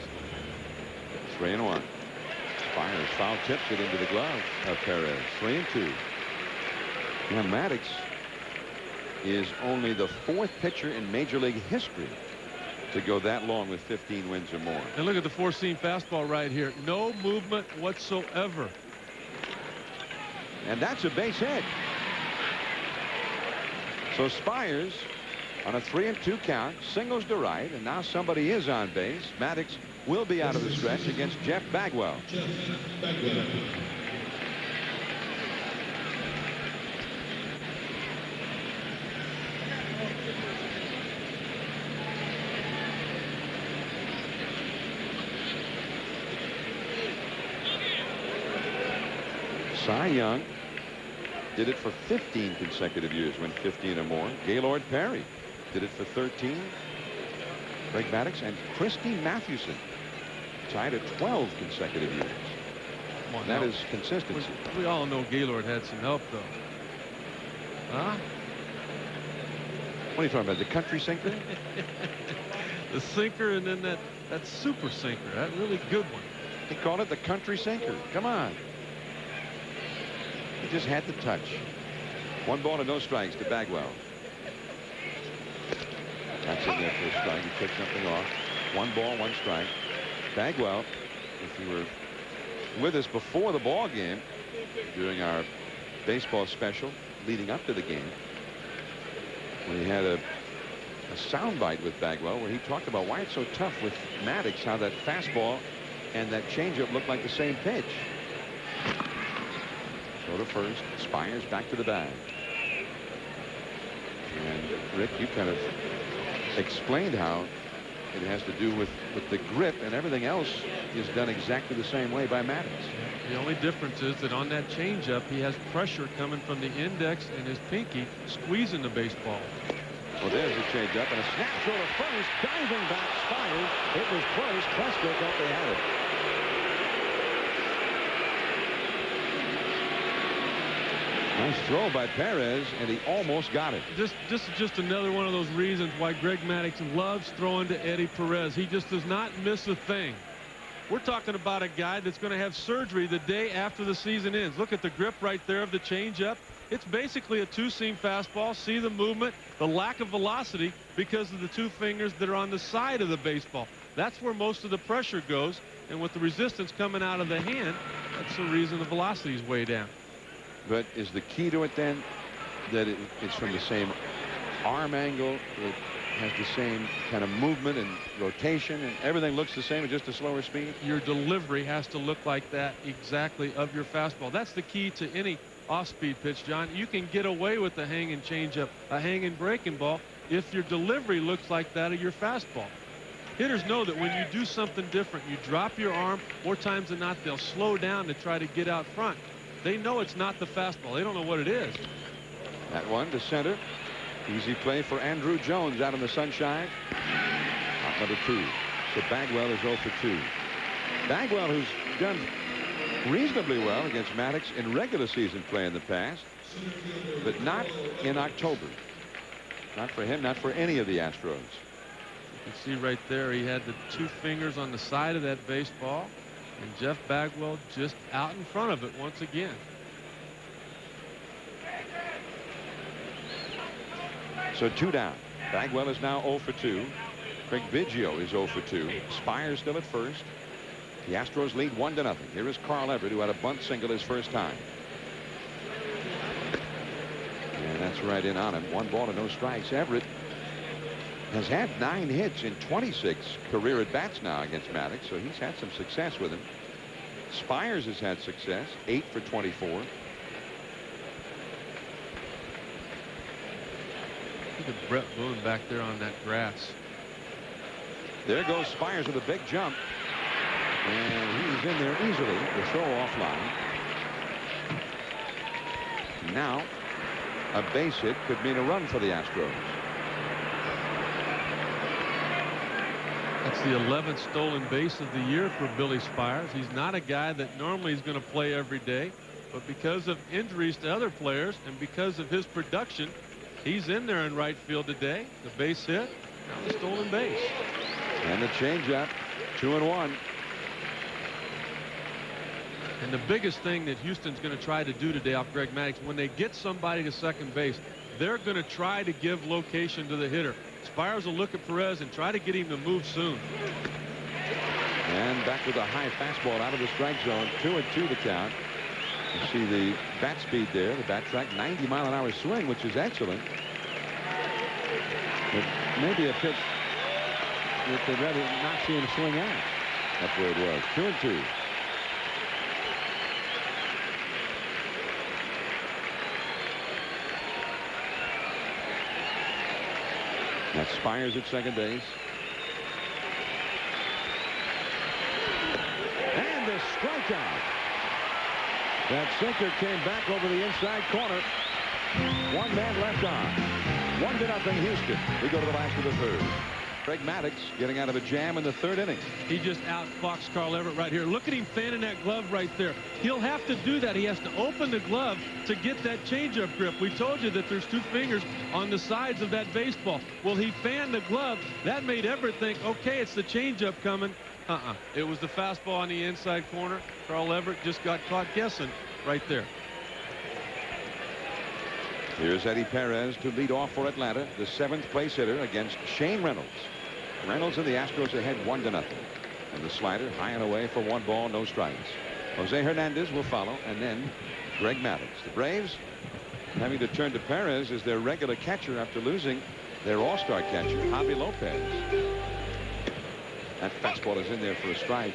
3-1. Spires foul tips it into the glove of Perez. 3-2. Now Maddox is only the 4th pitcher in Major League history to go that long with 15 wins or more. And look at the 4-seam fastball right here. No movement whatsoever. And that's a base hit. So Spires on a 3-2 count singles to right, and now somebody is on base. Maddox will be out of the stretch against Jeff Bagwell. Cy Young did it for 15 consecutive years, win 15 or more. Gaylord Perry did it for 13. Greg Maddux and Christy Mathewson tied at 12 consecutive years. And that is consistency. We all know Gaylord had some help, though. Huh? What are you talking about? The country sinker? The sinker, and then that super sinker, that really good one. He called it the country sinker. Come on. He just had the touch. 1 ball and no strikes to Bagwell. That's in there for a strike. He took something off. 1 ball, 1 strike. Bagwell, if you were with us before the ball game during our baseball special leading up to the game, we had a soundbite with Bagwell where he talked about why it's so tough with Maddux, how that fastball and that changeup look like the same pitch. Go to first. Spires back to the bag. And Rick, you kind of explained how it has to do with the grip, and everything else is done exactly the same way by Maddux. The only difference is that on that changeup, he has pressure coming from the index and his pinky squeezing the baseball. Well, there's the changeup and a snap short of first. Diving back, Spires. It was close. Prescott thought they had it. Nice throw by Perez, and he almost got it. This is just another one of those reasons why Greg Maddux loves throwing to Eddie Perez. He just does not miss a thing. We're talking about a guy that's going to have surgery the day after the season ends. Look at the grip right there of the changeup. It's basically a 2-seam fastball. See the movement, the lack of velocity because of the 2 fingers that are on the side of the baseball. That's where most of the pressure goes. And with the resistance coming out of the hand, that's the reason the velocity is way down. But is the key to it then that it's from the same arm angle, it has the same kind of movement and rotation, and everything looks the same at just a slower speed? Your delivery has to look like that exactly of your fastball. That's the key to any off-speed pitch, John. You can get away with a hanging changeup, a hanging breaking ball, if your delivery looks like that of your fastball. Hitters know that when you do something different, you drop your arm, more times than not, they'll slow down to try to get out front. They know it's not the fastball. They don't know what it is. That one to center. Easy play for Andrew Jones out in the sunshine. Out number 2. So Bagwell is 0 for 2. Bagwell, who's done reasonably well against Maddux in regular season play in the past, but not in October. Not for him, not for any of the Astros. You can see right there he had the 2 fingers on the side of that baseball, and Jeff Bagwell just out in front of it once again. So 2 down. Bagwell is now 0 for 2. Craig Biggio is 0 for 2. Spires still at first. The Astros lead 1-0. Here is Carl Everett, who had a bunt single his first time. And that's right in on him. 1 ball and no strikes. Everett has had 9 hits in 26 career at-bats now against Maddux, so he's had some success with him. Spires has had success, 8 for 24. Look at Brett Boone back there on that grass. There goes Spires with a big jump. And he's in there easily. The throw offline. Now, a base hit could mean a run for the Astros. That's the 11th stolen base of the year for Billy Spires. He's not a guy that normally is going to play every day, but because of injuries to other players and because of his production, he's in there in right field today. The base hit, now the stolen base. And the changeup, 2-1. And the biggest thing that Houston's going to try to do today off Greg Maddux, when they get somebody to second base, they're going to try to give location to the hitter. Spires will look at Perez and try to get him to move soon. And back with a high fastball out of the strike zone. 2-2 the count. You see the bat speed there, the bat track, 90-mile-an-hour swing, which is excellent. But maybe a pitch that they'd rather not see him swing at. That's where it was. 2-2. That's Spires at second base. And the strikeout. That sinker came back over the inside corner. One man left on. 1-0 Houston. We go to the last of the third. Greg Maddux getting out of a jam in the third inning. He just outfoxed Carl Everett right here. Look at him fanning that glove right there. He'll have to do that. He has to open the glove to get that changeup grip. We told you that there's 2 fingers on the sides of that baseball. Well, he fanned the glove. That made Everett think, okay, it's the changeup coming. It was the fastball on the inside corner. Carl Everett just got caught guessing right there. Here's Eddie Perez to lead off for Atlanta, the 7th place hitter against Shane Reynolds. Reynolds and the Astros ahead 1-0. And the slider high and away for 1 ball, no strikes. Jose Hernandez will follow, and then Greg Maddux. The Braves having to turn to Perez as their regular catcher after losing their all-star catcher, Javi Lopez. That fastball is in there for a strike.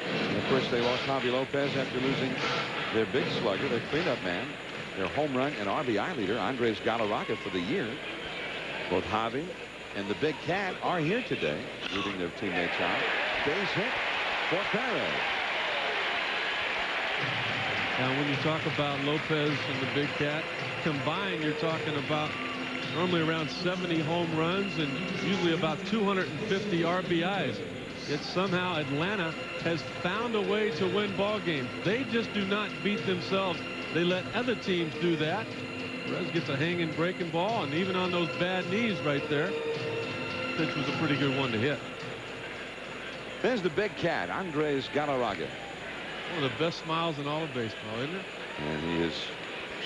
And of course, they lost Javi Lopez after losing their big slugger, their cleanup man, their home run and RBI leader, Andres Galarraga, for the year. Both Javi and the Big Cat are here today, rooting their teammates out. Base hit for Perez. Now, when you talk about Lopez and the Big Cat combined, you're talking about normally around 70 home runs and usually about 250 RBIs. Yet somehow Atlanta has found a way to win ball games. They just do not beat themselves. They let other teams do that. Perez gets a hanging breaking ball, and even on those bad knees right there, pitch was a pretty good one to hit. There's the Big Cat, Andres Galarraga. One of the best smiles in all of baseball, isn't it? And he has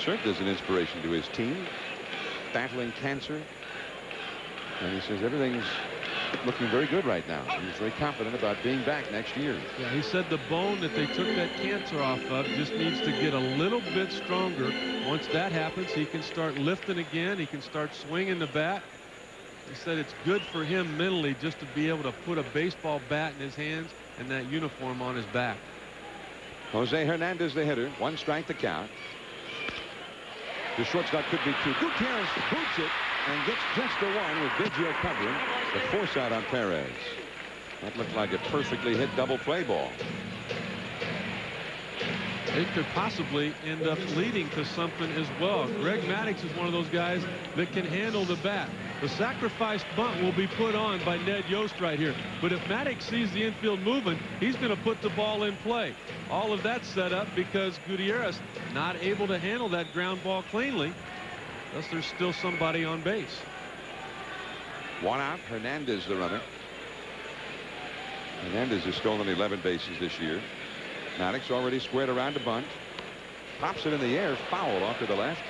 served as an inspiration to his team, battling cancer. And he says everything's looking very good right now. He's very confident about being back next year. Yeah, he said the bone that they took that cancer off of just needs to get a little bit stronger. Once that happens, he can start lifting again. He can start swinging the bat. He said it's good for him mentally just to be able to put a baseball bat in his hands and that uniform on his back. Jose Hernandez, the hitter. 1 strike to count. The shortstop could be 2. Gutierrez boots it and gets just the one with Biggio covering. The force out on Perez. That looked like a perfectly hit double play ball. It could possibly end up leading to something as well. Greg Maddux is one of those guys that can handle the bat. The sacrifice bunt will be put on by Ned Yost right here. But if Maddux sees the infield moving, he's going to put the ball in play. All of that set up because Gutierrez not able to handle that ground ball cleanly. Thus, there's still somebody on base. 1 out. Hernandez the runner. Hernandez has stolen 11 bases this year. Maddux already squared around to bunt. Pops it in the air, foul off to the left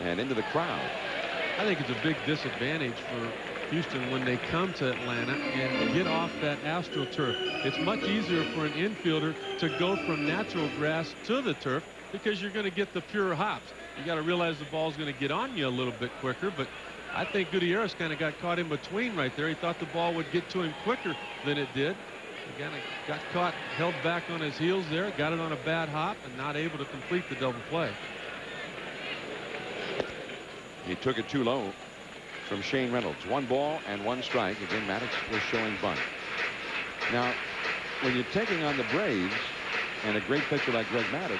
and into the crowd. I think it's a big disadvantage for Houston when they come to Atlanta and get off that AstroTurf. It's much easier for an infielder to go from natural grass to the turf because you're going to get the pure hops. You got to realize the ball's going to get on you a little bit quicker, but I think Gutierrez kind of got caught in between right there. He thought the ball would get to him quicker than it did. He kind of got caught, held back on his heels there, got it on a bad hop, and not able to complete the double play. He took it too low from Shane Reynolds. 1 ball and 1 strike. Again, Maddux was showing bunt. Now, when you're taking on the Braves and a great pitcher like Greg Maddux,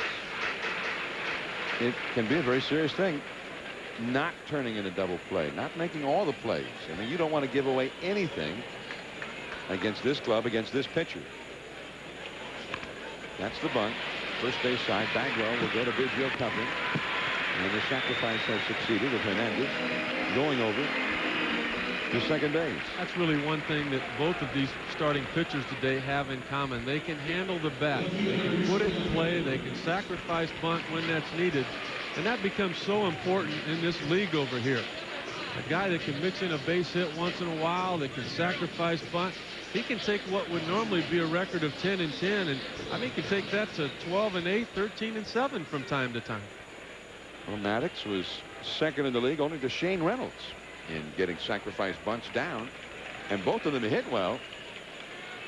it can be a very serious thing not turning in a double play, not making all the plays. I mean, you don't want to give away anything against this club, against this pitcher. That's the bunt. First base side. Bagwell will go to Biggio covering. And the sacrifice has succeeded with Hernandez going over to second base. That's really one thing that both of these starting pitchers today have in common. They can handle the bat. They can put it in play. They can sacrifice bunt when that's needed. And that becomes so important in this league over here. A guy that can mix in a base hit once in a while, that can sacrifice bunt. He can take what would normally be a record of 10-10, and I think he can take that to 12-8, 13-7 from time to time. Well, Maddux was second in the league only to Shane Reynolds in getting sacrifice bunts down, and both of them hit well.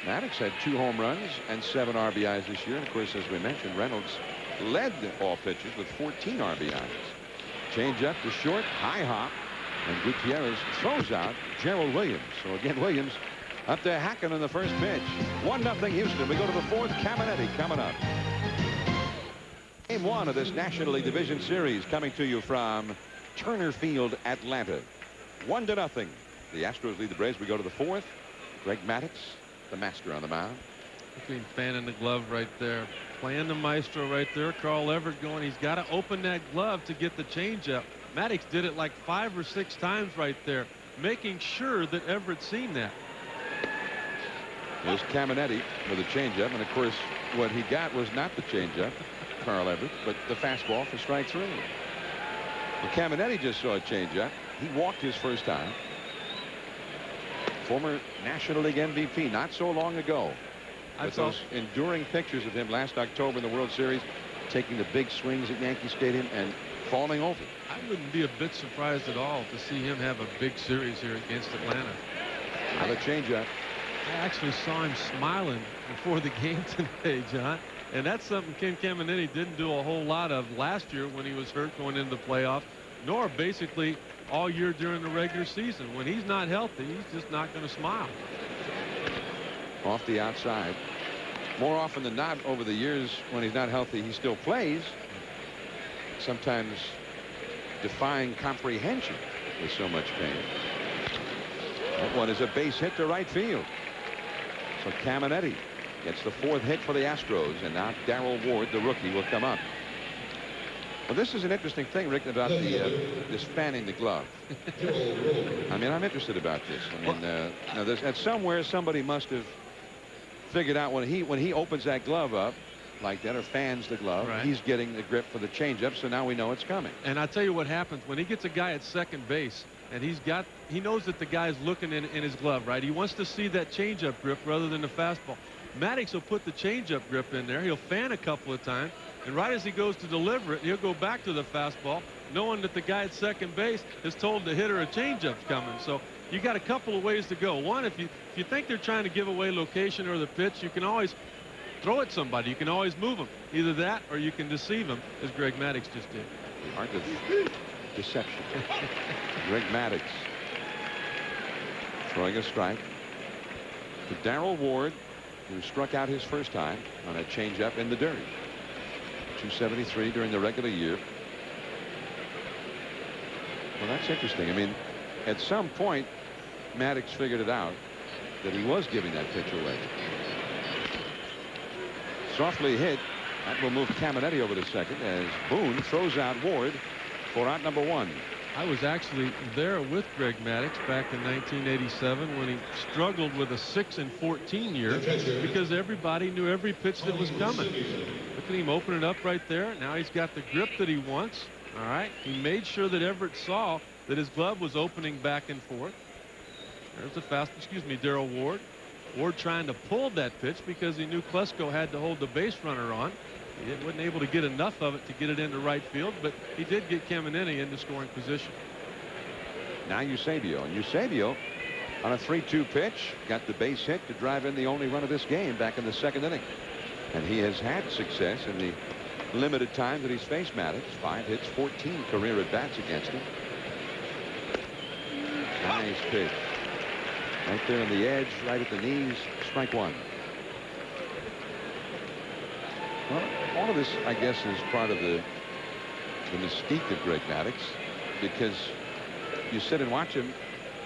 Maddux had 2 home runs and 7 RBIs this year, and of course, as we mentioned, Reynolds led all pitchers with 14 RBIs. Change up to short, high hop, and Gutierrez throws out Gerald Williams. So again, Williams up there hacking in the first pitch. 1-0 Houston. We go to the 4th. Caminetti coming up. Game 1 of this National League Division Series coming to you from Turner Field, Atlanta. 1-0. The Astros lead the Braves. We go to the 4th. Greg Maddux, the master on the mound. Between fan and the glove right there. Playing the maestro right there. Carl Everett going. He's got to open that glove to get the changeup. Maddux did it like 5 or 6 times right there, making sure that Everett's seen that. There's Caminetti with a changeup, and of course what he got was not the changeup, Carl Everett, but the fastball for strike 3. Well, Caminetti just saw a changeup. He walked his first time. Former National League MVP not so long ago. With those enduring pictures of him last October in the World Series, taking the big swings at Yankee Stadium and falling over. I wouldn't be a bit surprised at all to see him have a big series here against Atlanta. Now the changeup. I actually saw him smiling before the game today, John. And that's something Ken Caminetti didn't do a whole lot of last year when he was hurt going into the playoffs, nor basically all year during the regular season. When he's not healthy, he's just not going to smile. Off the outside. More often than not over the years when he's not healthy, he still plays. Sometimes defying comprehension with so much pain. That one is a base hit to right field. So Caminetti gets the 4th hit for the Astros, and now Darrell Ward, the rookie, will come up. Well, this is an interesting thing, Rick, about this fanning the glove. I mean, I'm interested about this. I mean, now there's somewhere somebody must have figured out when he opens that glove up like that or fans the glove, right, he's getting the grip for the changeup, so now we know it's coming. And I tell you what happens when he gets a guy at second base and he knows that the guy's looking in his glove, right? He wants to see that changeup grip rather than the fastball. Maddux will put the changeup grip in there. He'll fan a couple of times, and right as he goes to deliver it, he'll go back to the fastball, knowing that the guy at second base has told the hitter a changeup's coming. So you got a couple of ways to go. One, if you think they're trying to give away location or the pitch, you can always throw at somebody. You can always move them. Either that or you can deceive them, as Greg Maddux just did. Art of deception. Greg Maddux throwing a strike to Darrell Ward, who struck out his first time on a changeup in the dirt. 273 during the regular year. Well, that's interesting. I mean, at some point, Maddux figured it out that he was giving that pitch away. Softly hit. That will move Caminetti over to second as Boone throws out Ward for out number 1. I was actually there with Greg Maddux back in 1987 when he struggled with a 6-14 year because everybody knew every pitch that was coming. Look at him open it up right there. Now he's got the grip that he wants. All right. He made sure that Everett saw that his glove was opening back and forth. There's the Darrell Ward. Ward trying to pull that pitch because he knew Klesko had to hold the base runner on. He wasn't able to get enough of it to get it into right field, but he did get Caminetti into scoring position. Now Eusebio, and Eusebio on a 3-2 pitch got the base hit to drive in the only run of this game back in the 2nd inning. And he has had success in the limited time that he's faced Maddux. 5 hits, 14 career at bats against him. Nice pitch. Right there on the edge, right at the knees. Strike 1. Well, all of this, I guess, is part of the mystique of Greg Maddux, because you sit and watch him.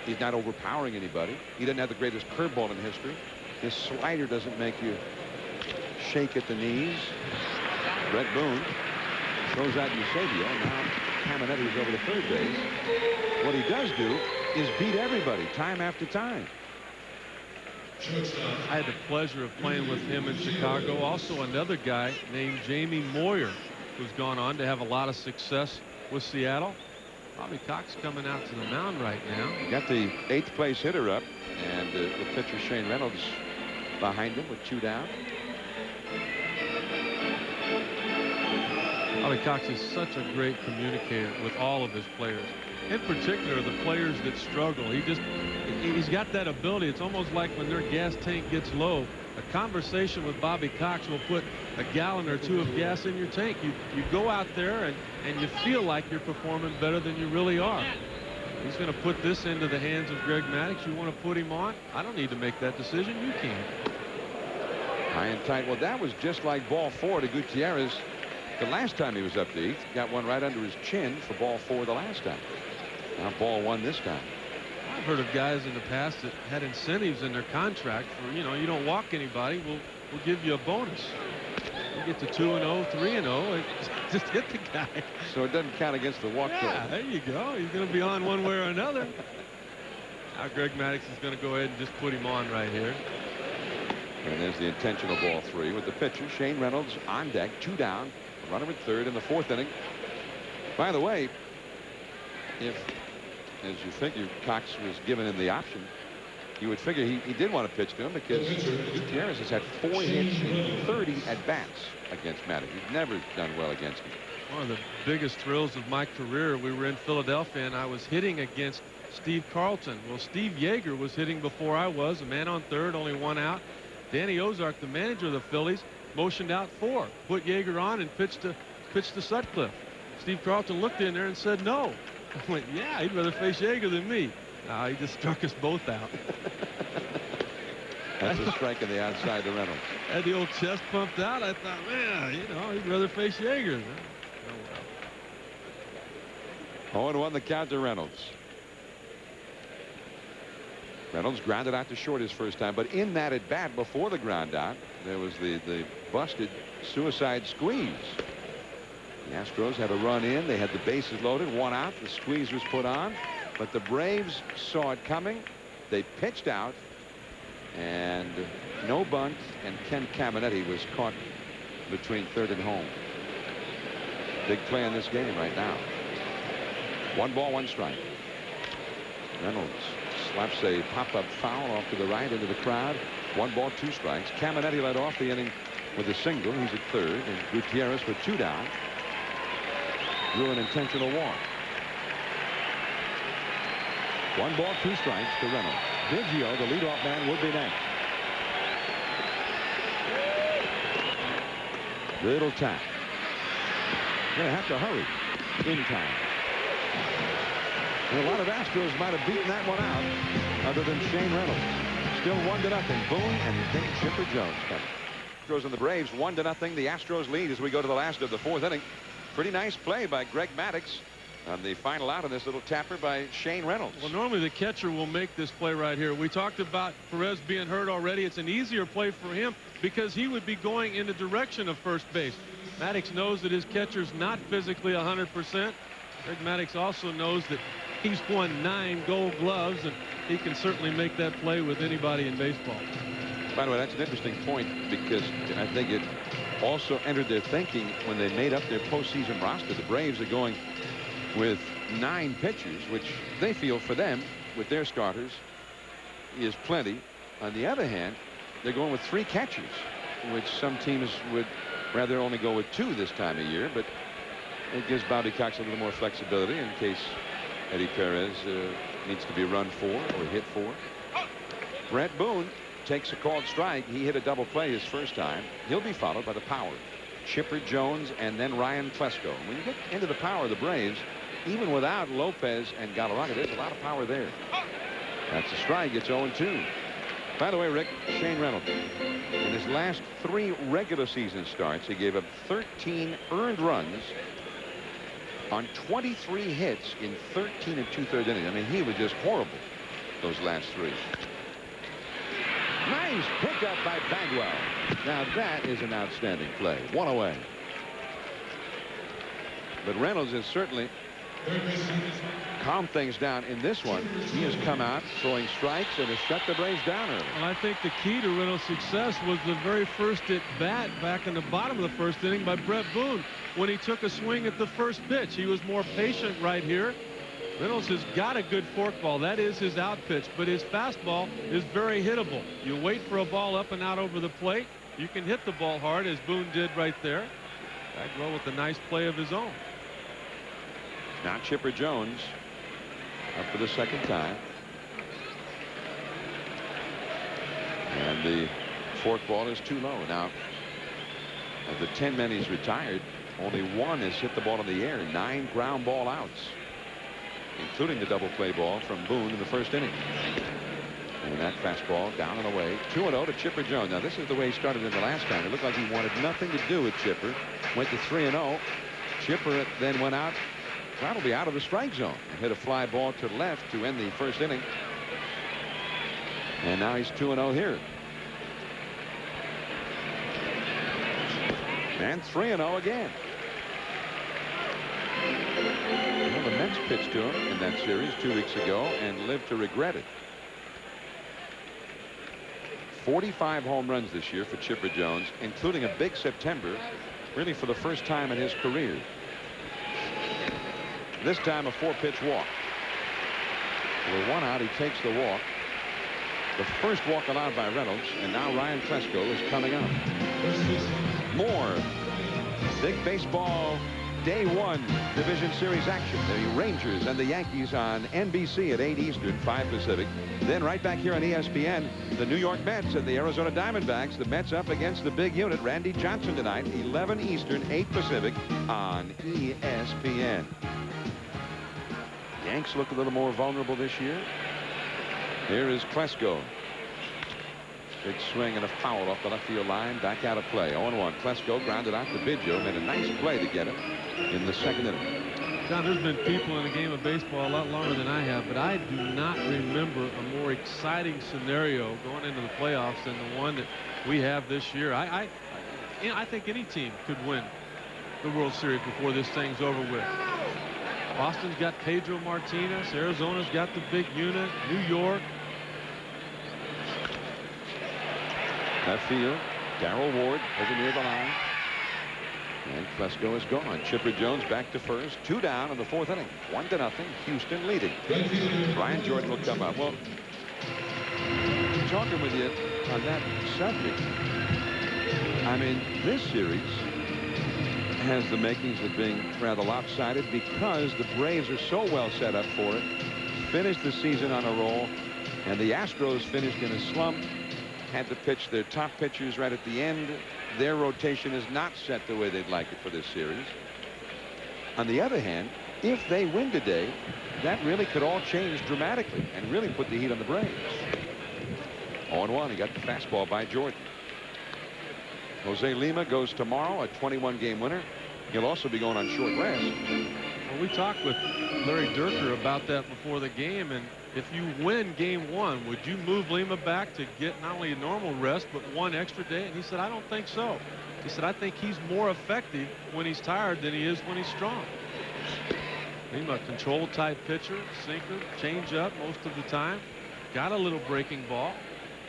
He's not overpowering anybody. He doesn't have the greatest curveball in history. His slider doesn't make you shake at the knees. Brett Boone throws out Eusebio. Now Caminetti's over to third base. What he does do is beat everybody time after time. I had the pleasure of playing with him in Chicago. Also another guy named Jamie Moyer, who's gone on to have a lot of success with Seattle. Bobby Cox coming out to the mound right now. Got the 8th place hitter up, and the pitcher Shane Reynolds behind him with 2 down. Bobby Cox is such a great communicator with all of his players. In particular, the players that struggle. He's got that ability. It's almost like when their gas tank gets low, a conversation with Bobby Cox will put a gallon or 2 of gas in your tank. You go out there and you feel like you're performing better than you really are. He's going to put this into the hands of Greg Maddux. You want to put him on? I don't need to make that decision. You can. High and tight. Well, that was just like ball 4 to Gutierrez The last time he was up to eat, got one right under his chin for ball 4 the last time. Now ball 1 this time. I've heard of guys in the past that had incentives in their contract for, you know, you don't walk anybody, we'll give you a bonus. You get to 2-0, 3-0, just hit the guy. So it doesn't count against the walk. Yeah, there you go. He's going to be on one way or another. Now Greg Maddux is going to go ahead and just put him on right here. And there's the intentional ball 3 with the pitcher Shane Reynolds on deck, 2 down, runner at third in the 4th inning. By the way, if, as you figure, Cox was given him the option, you would figure he did want to pitch to him because Gutierrez has had 4 hits in 30 at-bats against Maddux. He's never done well against him. One of the biggest thrills of my career, we were in Philadelphia and I was hitting against Steve Carlton. Well, Steve Yeager was hitting before I was, a man on third, only 1 out. Danny Ozark, the manager of the Phillies, motioned out 4, put Yeager on and pitched to Sutcliffe. Steve Carlton looked in there and said no. I went, yeah, he'd rather face Yeager than me. He just struck us both out. That's a strike on the outside to Reynolds. Had the old chest pumped out. I thought, man, you know, he'd rather face Yeager. Oh, well. 0-1 the count to Reynolds. Reynolds grounded out to short his first time, but in that at bat before the ground out, there was the busted suicide squeeze. The Astros had a run in. They had the bases loaded, 1 out. The squeeze was put on, but the Braves saw it coming. They pitched out, and no bunt, and Ken Caminetti was caught between third and home. Big play in this game right now. 1 ball, 1 strike. Reynolds slaps a pop-up foul off to the right into the crowd. 1 ball, 2 strikes. Caminetti led off the inning with a single. He's at third, and Gutierrez with 2 down drew an intentional walk. 1 ball, 2 strikes to Reynolds. Biggio, the leadoff man, would be next. Little tap. Gonna have to hurry in time. And a lot of Astros might have beaten that one out, other than Shane Reynolds. Still 1-0. Boone and then Chipper Jones coming. Astros and the Braves 1-0. The Astros lead as we go to the last of the 4th inning. Pretty nice play by Greg Maddux on the final out of this little tapper by Shane Reynolds. Well, normally the catcher will make this play right here. We talked about Perez being hurt already. It's an easier play for him because he would be going in the direction of first base. Maddux knows that his catcher's not physically 100%. Greg Maddux also knows that he's won 9 Gold Gloves, and he can certainly make that play with anybody in baseball. By the way, that's an interesting point because I think it also entered their thinking when they made up their postseason roster. The Braves are going with 9 pitchers, which they feel for them with their starters is plenty. On the other hand, they're going with 3 catchers, which some teams would rather only go with 2 this time of year, but it gives Bobby Cox a little more flexibility in case Eddie Perez needs to be run for or hit for. Brett Boone takes a called strike. He hit a double play his first time. He'll be followed by the power, Chipper Jones, and then Ryan Klesko. When you get into the power of the Braves, even without Lopez and Galarraga, there's a lot of power there. That's a strike. It's 0-2. By the way, Rick, Shane Reynolds, in his last 3 regular season starts, he gave up 13 earned runs on 23 hits in 13 2/3 innings. I mean, he was just horrible those last 3. Nice pickup by Bagwell. Now that is an outstanding play. 1 away. But Reynolds has certainly calmed things down in this one. He has come out throwing strikes and has shut the Braves down early. Well, I think the key to Reynolds' success was the very first at bat back in the bottom of the first inning by Brett Boone when he took a swing at the first pitch. He was more patient right here. Reynolds has got a good forkball. That is his out pitch, but his fastball is very hittable. You wait for a ball up and out over the plate. You can hit the ball hard, as Boone did right there. Bagwell with a nice play of his own. Now Chipper Jones up for the second time. And the forkball is too low. Now, of the 10 men he's retired, only 1 has hit the ball in the air. 9 ground ball outs, including the double play ball from Boone in the first inning. And that fastball down and away. 2-0 to Chipper Jones. Now this is the way he started in the last time. It looked like he wanted nothing to do with Chipper. Went to 3-0. Chipper then went out, probably out of the strike zone, and hit a fly ball to left to end the first inning. And now he's 2-0 here. And 3-0 again. Well, the Mets pitched to him in that series 2 weeks ago and lived to regret it. 45 home runs this year for Chipper Jones, including a big September, really for the first time in his career. This time a 4-pitch walk. With 1 out, he takes the walk. The first walk allowed by Reynolds, and now Ryan Klesko is coming up. More big baseball Day 1 Division Series action. The Rangers and the Yankees on NBC at 8 Eastern, 5 Pacific. Then right back here on ESPN, the New York Mets and the Arizona Diamondbacks. The Mets up against the big unit, Randy Johnson, tonight, 11 Eastern, 8 Pacific on ESPN. Yanks look a little more vulnerable this year. Here is Klesko. Big swing and a foul off the left field line. Back out of play. 0-1. Klesko grounded out to Biggio. Made a nice play to get him in the second inning. John, there's been people in the game of baseball a lot longer than I have, but I do not remember a more exciting scenario going into the playoffs than the one that we have this year. I think any team could win the World Series before this thing's over with. Boston's got Pedro Martinez. Arizona's got the big unit. New York. Left field. Darrell Ward over near the line. And Klesko is gone. Chipper Jones back to first. 2 down in the 4th inning. 1-0. Houston leading. Brian Jordan will come up. Well, talking with you on that subject, I mean, this series has the makings of being rather lopsided because the Braves are so well set up for it. Finished the season on a roll, and the Astros finished in a slump. Had to pitch their top pitchers right at the end. Their rotation is not set the way they'd like it for this series. On the other hand, if they win today, that really could all change dramatically and really put the heat on the Braves. 0-1. He got the fastball by Jordan. Jose Lima goes tomorrow, a 21-game winner. He'll also be going on short rest. Well, we talked with Larry Dierker about that before the game, and if you win game 1, would you move Lima back to get not only a normal rest but 1 extra day? And he said, I don't think so. He said, I think he's more effective when he's tired than he is when he's strong. Lima, control type pitcher, sinker, change up most of the time. Got a little breaking ball.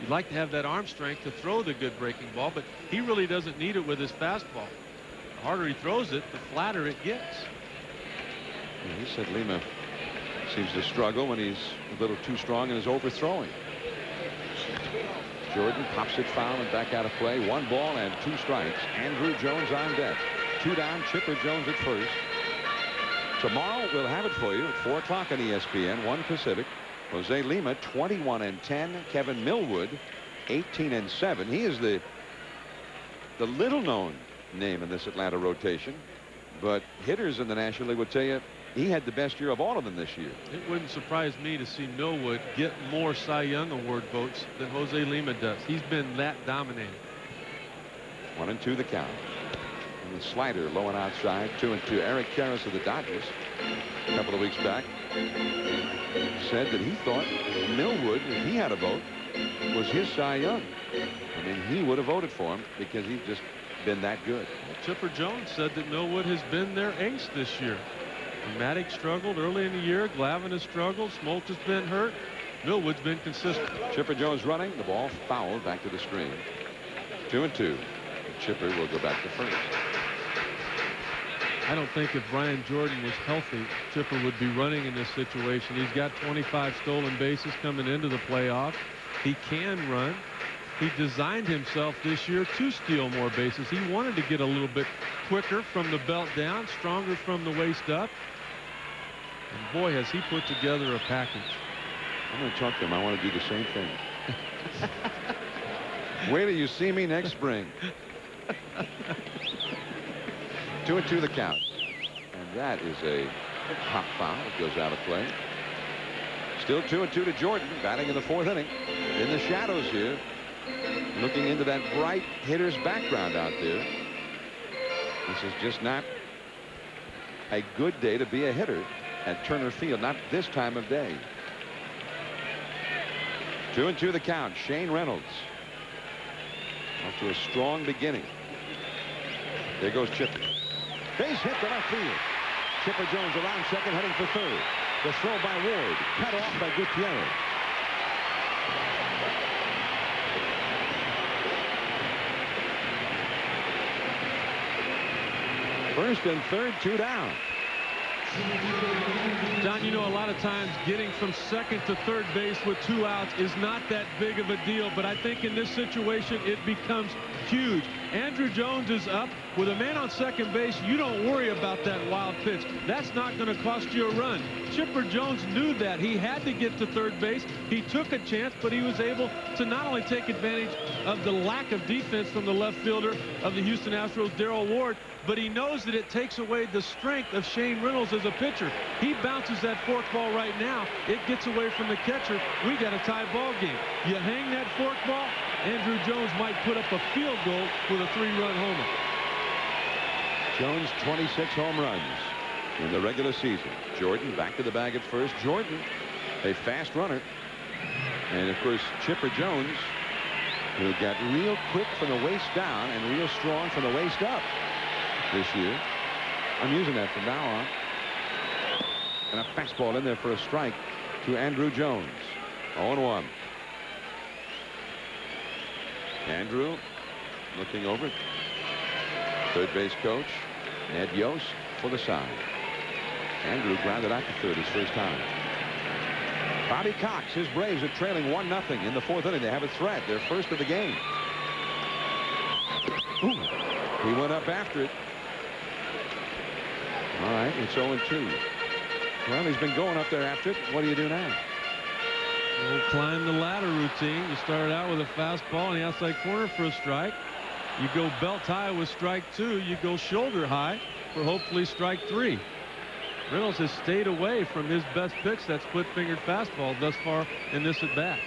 You'd like to have that arm strength to throw the good breaking ball, but he really doesn't need it with his fastball. The harder he throws it, the flatter it gets. Yeah, he said Lima seems to struggle when he's a little too strong and is overthrowing. Jordan pops it foul and back out of play. 1 ball and 2 strikes. Andrew Jones on deck. 2 down. Chipper Jones at first. Tomorrow we'll have it for you at 4 o'clock on ESPN, 1 Pacific. Jose Lima 21-10. Kevin Millwood 18-7. He is the little known name in this Atlanta rotation, but hitters in the National League would tell you he had the best year of all of them this year. It wouldn't surprise me to see Millwood get more Cy Young Award votes than Jose Lima does. He's been that dominating. 1-2 the count. And the slider low and outside. 2-2. Eric Karras of the Dodgers a couple of weeks back said that he thought Millwood, if he had a vote, was his Cy Young. I mean, he would have voted for him because he's just been that good. Well, Chipper Jones said that Millwood has been their ace this year. Maddox struggled early in the year. Glavine has struggled. Smoltz has been hurt. Millwood's been consistent. Chipper Jones running. The ball fouled back to the screen. 2-2. Chipper will go back to first. I don't think if Brian Jordan was healthy, Chipper would be running in this situation. He's got 25 stolen bases coming into the playoffs. He can run. He designed himself this year to steal more bases. He wanted to get a little bit quicker from the belt down, stronger from the waist up. And boy, has he put together a package. I'm going to talk to him. I want to do the same thing. Wait till you see me next spring. 2-2 the count. And that is a pop foul. It goes out of play. Still 2-2 to Jordan, batting in the 4th inning. In the shadows here, looking into that bright hitter's background out there. This is just not a good day to be a hitter at Turner Field, not this time of day. 2-2 the count. Shane Reynolds off to a strong beginning. There goes Chipper. Base hit to left field. Chipper Jones around second, heading for third. The throw by Ward, cut off by Gutierrez. First and third, 2 down. John, you know, a lot of times getting from second to third base with 2 outs is not that big of a deal, but I think in this situation it becomes huge. Andrew Jones is up with a man on second base. You don't worry about that wild pitch. That's not going to cost you a run. Chipper Jones knew that. He had to get to third base. He took a chance, but he was able to not only take advantage of the lack of defense from the left fielder of the Houston Astros, Darrell Ward, but he knows that it takes away the strength of Shane Reynolds as a pitcher. He bounces that forkball right now. It gets away from the catcher. We got a tie ball game. You hang that forkball, Andrew Jones might put up a field goal with a 3-run homer. Jones 26 home runs in the regular season. Jordan back to the bag at first. Jordan, a fast runner. And of course, Chipper Jones, who got real quick from the waist down and real strong from the waist up this year. I'm using that from now on. And a fastball in there for a strike to Andrew Jones. 0-1. Andrew looking over. Third base coach Ed Yost for the side. Andrew grounded out to third his first time. Bobby Cox, his Braves are trailing 1-0 in the 4th inning. They have a threat. They're first of the game. Ooh, he went up after it. All right, it's 0-2. Well, he's been going up there after it. What do you do now? We'll climb the ladder routine. You start out with a fastball in the outside corner for a strike. You go belt high with strike 2. You go shoulder high for hopefully strike 3. Reynolds has stayed away from his best pitch, that split-fingered fastball, thus far in this at bat.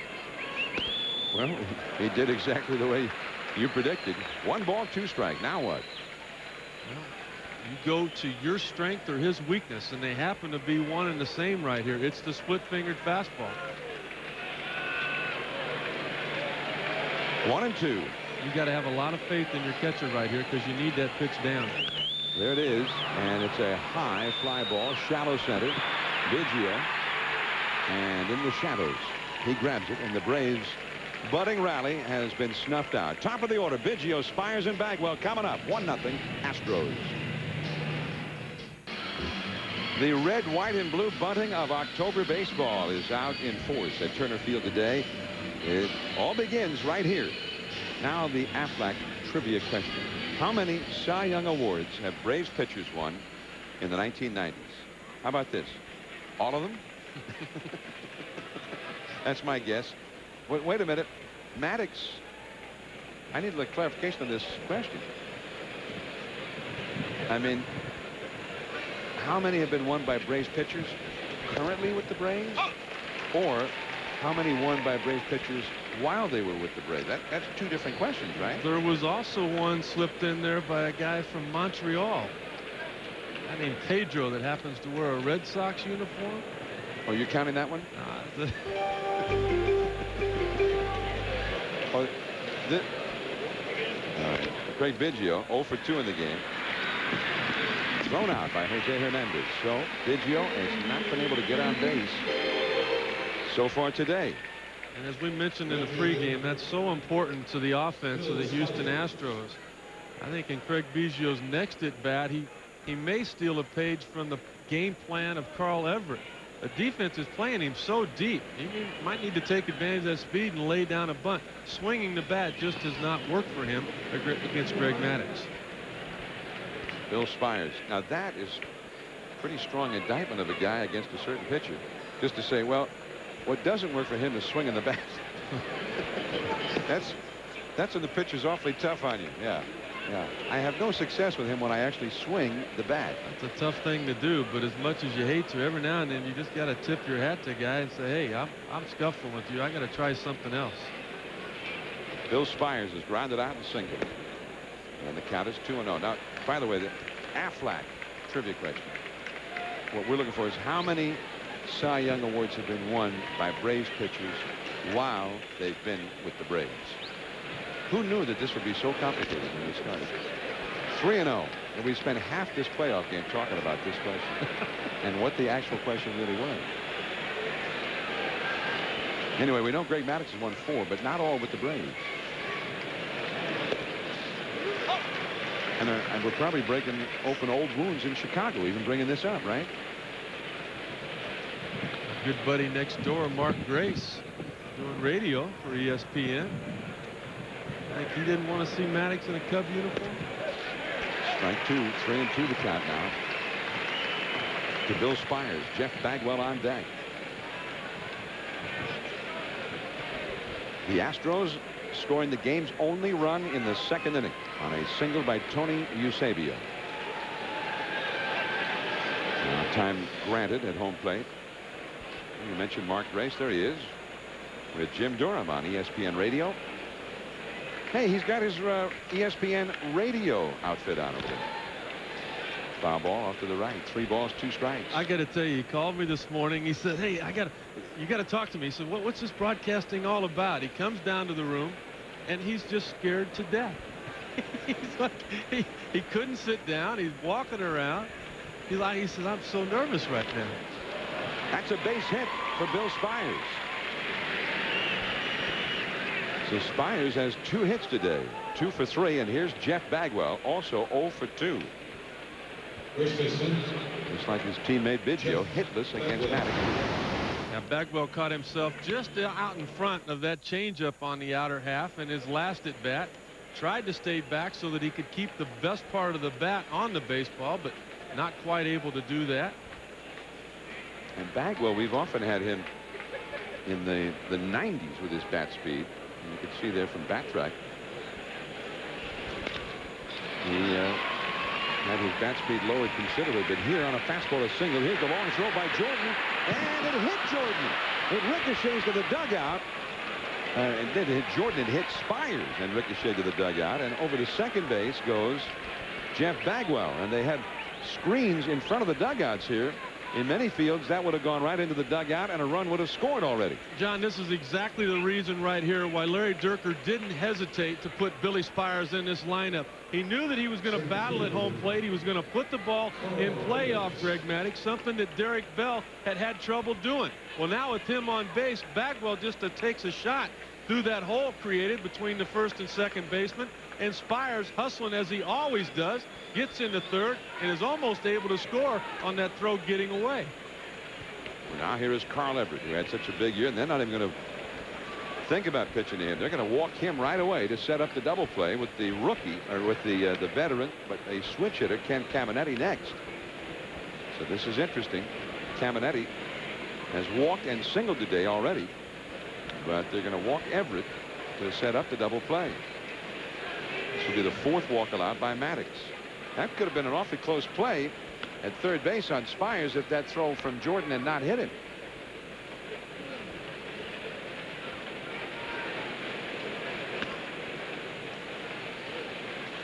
Well, he did exactly the way you predicted. 1 ball, 2 strike. Now what? Well, you go to your strength or his weakness, and they happen to be one and the same right here. It's the split-fingered fastball. 1-2. You got to have a lot of faith in your catcher right here because you need that pitch down. There it is, and it's a high fly ball, shallow center. Biggio, and in the shadows, he grabs it, and the Braves' budding rally has been snuffed out. Top of the order, Biggio, Spires, and Bagwell coming up. 1-0 Astros. The red, white, and blue bunting of October baseball is out in force at Turner Field today. It all begins right here. Now the Aflac trivia question. How many Cy Young Awards have Braves pitchers won in the 1990s? How about this? All of them? That's my guess. Wait a minute. Maddox, I need a little clarification on this question. I mean, how many have been won by Braves pitchers currently with the Braves? Or how many won by Braves pitchers while they were with the Braves? That's 2 different questions, right? There was also one slipped in there by a guy from Montreal. A guy named Pedro that happens to wear a Red Sox uniform. Oh, you're counting that one? All right. Craig Biggio, 0 for 2 in the game. Thrown out by Jose Hernandez. So Biggio has not been able to get on base so far today. And as we mentioned in the pregame, that's so important to the offense of the Houston Astros. I think in Craig Biggio's next at bat, he may steal a page from the game plan of Carl Everett. The defense is playing him so deep. He might need to take advantage of that speed and lay down a bunt. Swinging the bat just does not work for him against Greg Maddux. Bill Spires. Now that is pretty strong indictment of a guy against a certain pitcher. Just to say, well, what doesn't work for him is swinging the bat. That's when the pitcher's awfully tough on you. Yeah. Yeah, I have no success with him when I actually swing the bat. It's a tough thing to do, but as much as you hate to, every now and then you just got to tip your hat to a guy and say, hey, I'm scuffling with you. I got to try something else. Bill Spires has grounded out and single. And the count is 2-0. Now, by the way, the Aflac trivia question. What we're looking for is how many Cy Young awards have been won by Braves pitchers while they've been with the Braves. Who knew that this would be so complicated when we started? 3-0. And we spent half this playoff game talking about this question and what the actual question really was. Anyway, we know Greg Maddux has won 4, but not all with the Braves. And we're probably breaking open old wounds in Chicago, even bringing this up, right? Good buddy next door, Mark Grace, doing radio for ESPN. I think he didn't want to see Maddux in a Cub uniform. Strike 2, 3-2 the count now. To Bill Spires, Jeff Bagwell on deck. The Astros scoring the game's only run in the 2nd inning on a single by Tony Eusebio. Now, time granted at home plate. You mentioned Mark Grace. There he is with Jim Durham on ESPN radio. Hey, he's got his ESPN radio outfit on over there. Foul ball off to the right. 3 balls, 2 strikes. I got to tell you, he called me this morning. He said, hey, you got to talk to me. He said, what's this broadcasting all about? He comes down to the room and he's just scared to death. He's like, he couldn't sit down. He's walking around. He says, I'm so nervous right now. That's a base hit for Bill Spires. So Spires has 2 hits today, 2 for 3, and here's Jeff Bagwell, also 0 for 2. Just like his teammate Biggio, hitless against Maddux. Now Bagwell caught himself just out in front of that changeup on the outer half in his last at bat. Tried to stay back so that he could keep the best part of the bat on the baseball, but not quite able to do that. And Bagwell, we've often had him in the 90s with his bat speed. And you can see there from Backtrack. He had his bat speed lowered considerably, but here on a fastball a single. Here's the long throw by Jordan, and it hit Jordan. It ricochets to the dugout. It did hit Jordan. It hit Spires and ricocheted to the dugout, and over to second base goes Jeff Bagwell. And they had screens in front of the dugouts here. In many fields, that would have gone right into the dugout, and a run would have scored already. John, this is exactly the reason right here why Larry Dierker didn't hesitate to put Billy Spires in this lineup. He knew that he was going to battle at home plate. He was going to put the ball in play off Greg Maddux, something that Derek Bell had trouble doing. Well, now with him on base, Bagwell just takes a shot through that hole created between the first and second baseman, and Spires, hustling as he always does, gets into third and is almost able to score on that throw getting away. Well, now here is Carl Everett, who had such a big year, and they're not even going to think about pitching to him. They're going to walk him right away to set up the double play with the rookie, or with the veteran, but a switch hitter, Ken Caminetti, next. So this is interesting. Caminetti has walked and singled today already, but they're going to walk Everett to set up the double play. This will be the 4th walk allowed by Maddux. That could have been an awfully close play at third base on Spires if that throw from Jordan had not hit him.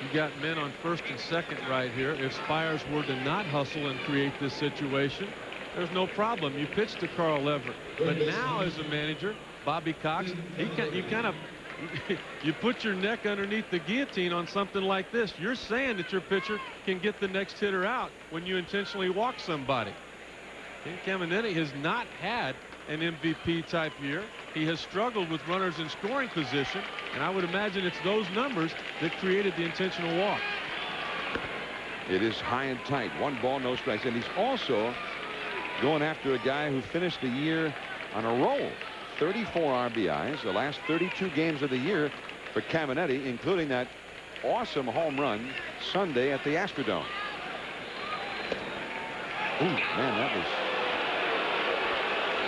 You got men on first and second right here. If Spires were to not hustle and create this situation, there's no problem. You pitch to Carl Everett. But now as a manager, Bobby Cox, you put your neck underneath the guillotine on something like this. You're saying that your pitcher can get the next hitter out when you intentionally walk somebody. Ken Caminetti has not had an MVP type year. He has struggled with runners in scoring position, and I would imagine it's those numbers that created the intentional walk. It is high and tight. 1 ball, no strikes. And he's also going after a guy who finished the year on a roll. 34 RBIs, the last 32 games of the year for Caminetti, including that awesome home run Sunday at the Astrodome. Ooh, man,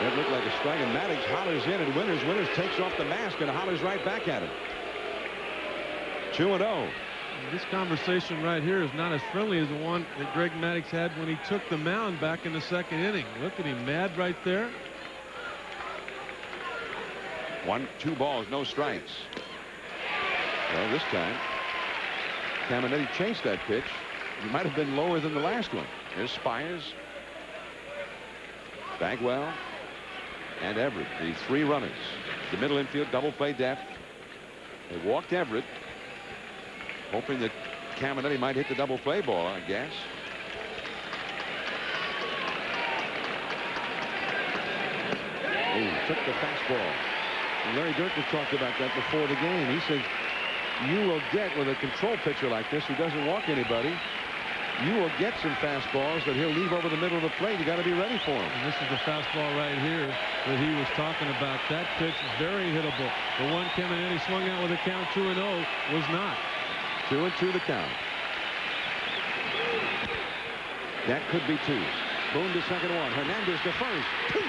that looked like a strike, and Maddux hollers in, and Winters takes off the mask and hollers right back at him. 2-0. This conversation right here is not as friendly as the one that Greg Maddux had when he took the mound back in the second inning. Look at him, mad right there. 1-2 balls, no strikes. Well, this time Caminiti chased that pitch. He might have been lower than the last one. Here's Spires, Bagwell, and Everett, the 3 runners. The middle infield double play depth. They walked Everett, hoping that Caminiti might hit the double play ball, I guess. He took the fastball. And Larry Dirkis talked about that before the game. He said, you will get with a control pitcher like this who doesn't walk anybody, you will get some fastballs that he'll leave over the middle of the plate. You got to be ready for him. And this is the fastball right here that he was talking about. That pitch very hittable. The one Caminiti swung out with a count 2-0 was not. 2-2 the count. That could be 2. Boone to second 1. Hernandez to first. 2.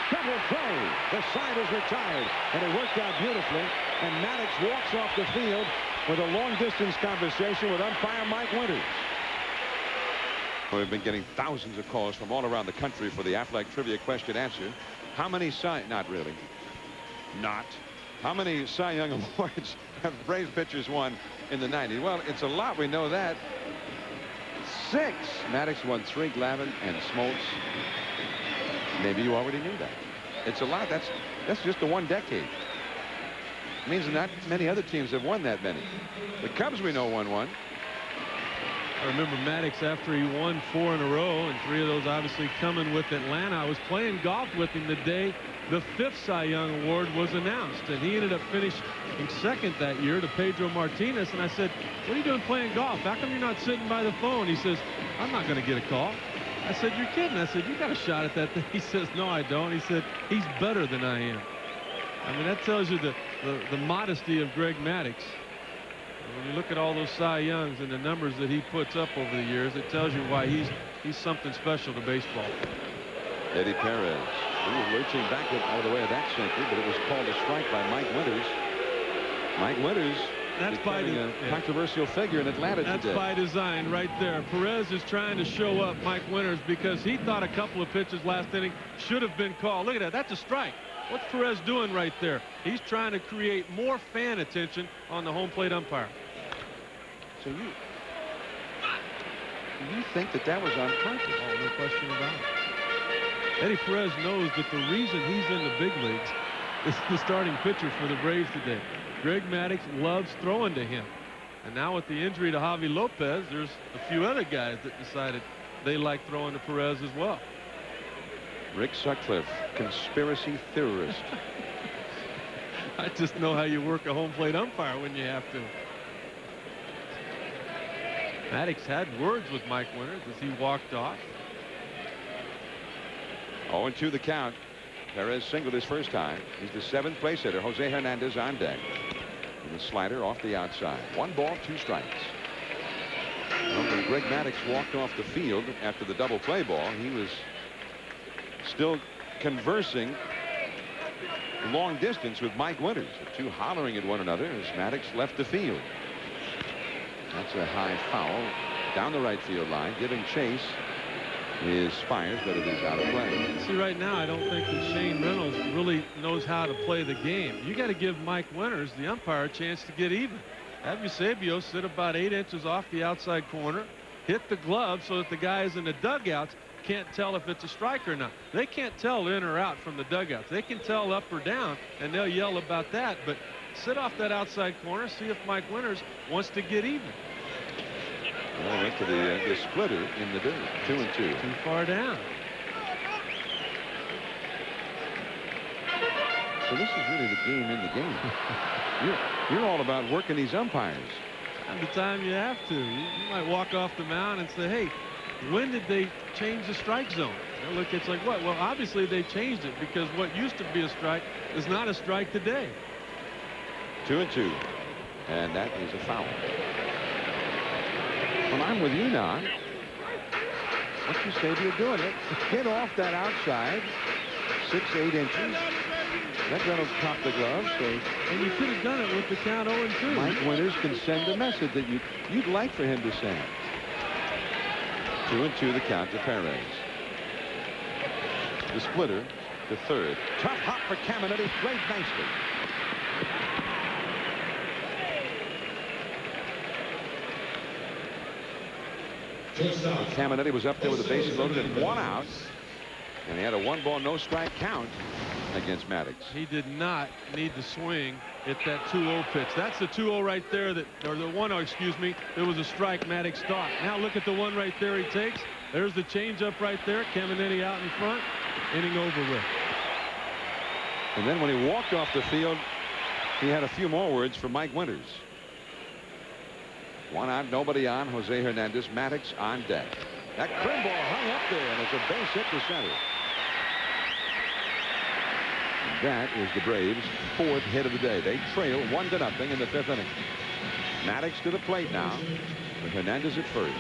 Double play. The side is retired, and it worked out beautifully. And Maddux walks off the field with a long-distance conversation with umpire Mike Winters. Well, we've been getting thousands of calls from all around the country for the Aflac Trivia question answer. How many not really. Not. How many Cy Young awards have Braves pitchers won in the 90s? Well, it's a lot. We know that. 6. Maddux won 3. Glavine and Smoltz. Maybe you already knew that. It's a lot. That's just the one decade. It means not many other teams have won that many. The Cubs, we know, won 1. I remember Maddux after he won 4 in a row, and 3 of those obviously coming with Atlanta. I was playing golf with him the day the 5th Cy Young Award was announced, and he ended up finishing second that year to Pedro Martinez. And I said, what are you doing playing golf? How come you're not sitting by the phone? He says, I'm not going to get a call. I said, you're kidding. I said, you got a shot at that thing. He says, no, I don't. He said, he's better than I am. I mean, that tells you the modesty of Greg Maddux. When you look at all those Cy Youngs and the numbers that he puts up over the years, it tells you why he's something special to baseball. Eddie Perez. He was lurching back out of the way of that sinker, but it was called a strike by Mike Winters. Mike Winters, that's becoming a controversial figure in Atlanta today. That's by design right there. Perez is trying to show up Mike Winters because he thought a couple of pitches last inning should have been called. Look at that. That's a strike. What's Perez doing right there? He's trying to create more fan attention on the home plate umpire. So you think that was on purpose? Oh, no question about it. Eddie Perez knows that the reason he's in the big leagues is the starting pitcher for the Braves today. Greg Maddux loves throwing to him. And now with the injury to Javi Lopez, there's a few other guys that decided they like throwing to Perez as well. Rick Sutcliffe, conspiracy theorist. I just know how you work a home plate umpire when you have to. Maddux had words with Mike Winters as he walked off. 0-2 the count. Perez singled his first time. He's the 7th place hitter. Jose Hernandez on deck. And the slider off the outside. 1 ball, 2 strikes. Well, when Greg Maddux walked off the field after the double play ball, he was still conversing long distance with Mike Winters. The 2 hollering at one another as Maddux left the field. That's a high foul down the right field line. Giving chase is Spires, but it is out of play. See, right now, I don't think that Shane Reynolds really knows how to play the game. You got to give Mike Winters, the umpire, a chance to get even. Have Eusebio sit about 8 inches off the outside corner, hit the glove so that the guys in the dugouts can't tell if it's a strike or not. They can't tell in or out from the dugouts. They can tell up or down, and they'll yell about that. But sit off that outside corner, see if Mike Winters wants to get even. Well, went to the splitter in the dirt. 2-2. Too far down. So this is really the game in the game. You're all about working these umpires. At the time you have to. You might walk off the mound and say, hey, when did they change the strike zone? You know, look, it's like, what? Well, obviously they changed it because what used to be a strike is not a strike today. 2-2. And that is a foul. Well, I'm with you now. What you say you're doing it? Hit off that outside, 6-8 inches. Let Reynolds pop the glove. So, and you could have done it with the count 0-2. Mike Winters can send a message that you'd like for him to send. 2-2 the count to Perez. The splitter to third. Tough hop for Caminiti. Played nicely. Caminiti was up there with the bases loaded and 1 out. And he had a 1-ball, no strike count against Maddox. He did not need to swing at that 2-0 pitch. That's the 2-0 right there, or the 1-0, excuse me. There was a strike Maddox thought. Now look at the one right there he takes. There's the changeup right there. Caminiti out in front. Inning over with. And then when he walked off the field, he had a few more words for Mike Winters. 1 out, nobody on. Jose Hernandez. Maddox on deck. That curveball hung up there, and it's a base hit to center. And that is the Braves' 4th hit of the day. They trail 1-0 in the 5th inning. Maddox to the plate now, with Hernandez at first.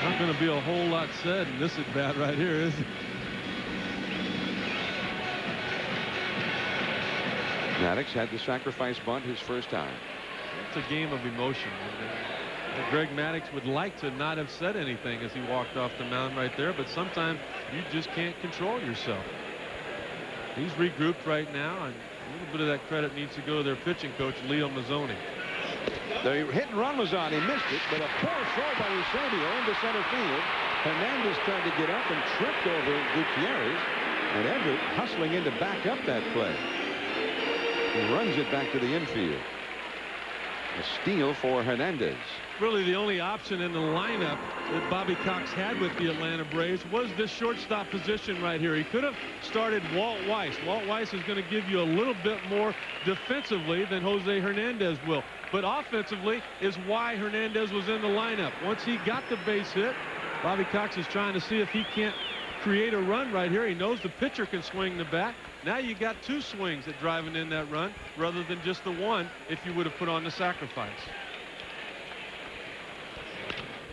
Not going to be a whole lot said in this at bat right here, is it? Maddox had the sacrifice bunt his first time. It's a game of emotion. Greg Maddux would like to not have said anything as he walked off the mound right there, but sometimes you just can't control yourself. He's regrouped right now, and a little bit of that credit needs to go to their pitching coach, Leo Mazzoni. The hit and run was on. He missed it, but a poor throw by Eusebio into center field. Hernandez tried to get up and tripped over Gutierrez, and Everett hustling in to back up that play. He runs it back to the infield. A steal for Hernandez. Really the only option in the lineup that Bobby Cox had with the Atlanta Braves was this shortstop position right here. He could have started Walt Weiss. Walt Weiss is going to give you a little bit more defensively than Jose Hernandez will. But offensively is why Hernandez was in the lineup. Once he got the base hit, Bobby Cox is trying to see if he can't create a run right here. He knows the pitcher can swing the bat. Now you got 2 swings at driving in that run rather than just the one if you would have put on the sacrifice.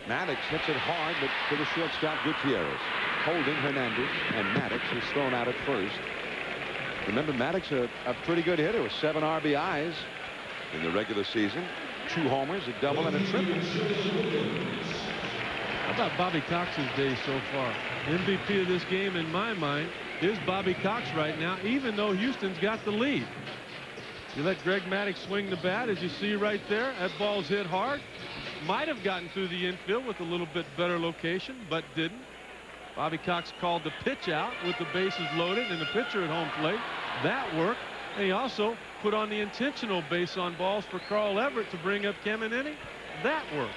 Maddox hits it hard, but to the shortstop Gutierrez. Holding Hernandez, and Maddox is thrown out at first. Remember, Maddox a pretty good hitter with 7 RBIs in the regular season. 2 homers, a double, and a triple. How about Bobby Cox's day so far? MVP of this game in my mind is Bobby Cox right now, even though Houston's got the lead. You let Greg Maddux swing the bat, as you see right there. That ball's hit hard. Might have gotten through the infield with a little bit better location, but didn't. Bobby Cox called the pitch out with the bases loaded and the pitcher at home plate. That worked. And he also put on the intentional base on balls for Carl Everett to bring up Caminiti. That worked.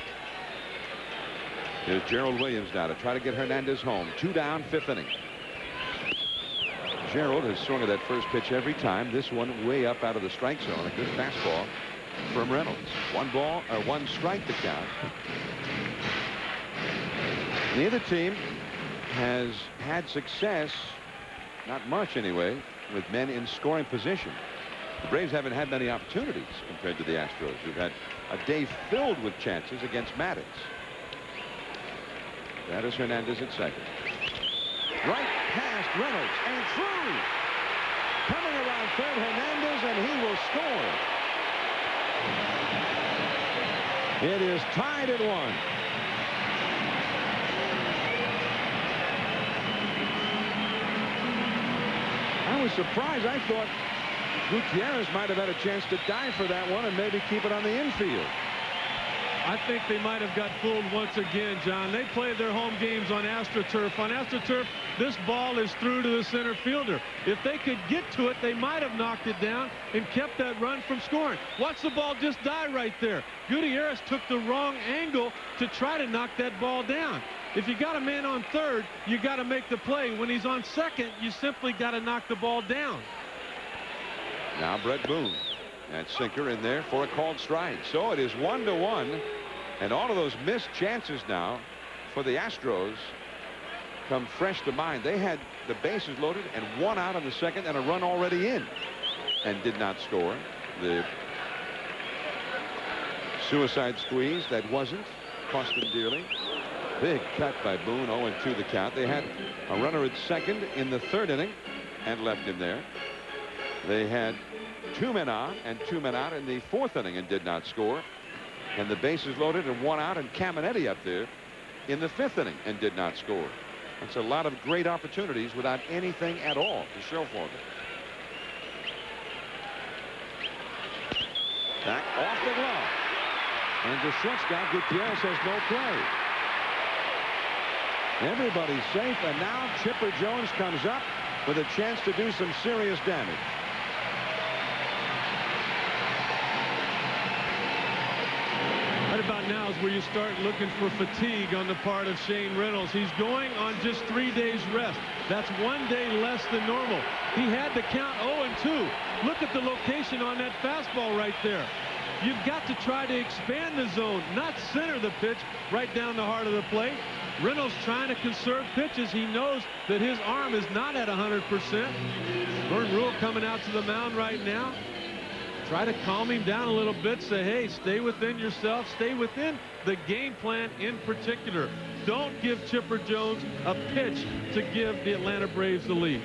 Here's Gerald Williams now to try to get Hernandez home. 2 down, 5th inning. Gerald has swung at that first pitch every time. This one way up out of the strike zone. A good fastball from Reynolds. 1 strike to count. Neither team has had success, not much anyway, with men in scoring position. The Braves haven't had many opportunities compared to the Astros, who've had a day filled with chances against Maddox. That is Hernandez at second. Right past Reynolds and through. Coming around third, Hernandez, and he will score. It is tied at 1. I was surprised. I thought Gutierrez might have had a chance to dive for that one and maybe keep it on the infield. I think they might have got fooled once again, John. They played their home games on AstroTurf. On AstroTurf, this ball is through to the center fielder. If they could get to it, they might have knocked it down and kept that run from scoring. Watch the ball just die right there. Gutierrez took the wrong angle to try to knock that ball down. If you got a man on third, you got to make the play. When he's on second, you simply got to knock the ball down. Now Brett Boone. That sinker in there for a called strike. So it is 1-1. And all of those missed chances now for the Astros come fresh to mind. They had the bases loaded and 1 out in the second and a run already in and did not score. The suicide squeeze that wasn't cost them dearly. Big cut by Boone. 0-2 the count. They had a runner at second in the 3rd inning. and left him there. They had 2 men on and 2 men out in the 4th inning and did not score. And the bases loaded and 1 out, and Caminetti up there in the 5th inning and did not score. That's a lot of great opportunities without anything at all to show for them. Back off the glove. And the shortstop Gutierrez says no play. Everybody's safe, and now Chipper Jones comes up with a chance to do some serious damage. Right about now is where you start looking for fatigue on the part of Shane Reynolds. He's going on just 3 days rest. That's 1 day less than normal. He had to count 0-2. Look at the location on that fastball right there. You've got to try to expand the zone, not center the pitch right down the heart of the plate. Reynolds trying to conserve pitches. He knows that his arm is not at 100%. Vern Rule coming out to the mound right now. Try to calm him down a little bit. Say, hey, stay within yourself. Stay within the game plan in particular. Don't give Chipper Jones a pitch to give the Atlanta Braves the lead.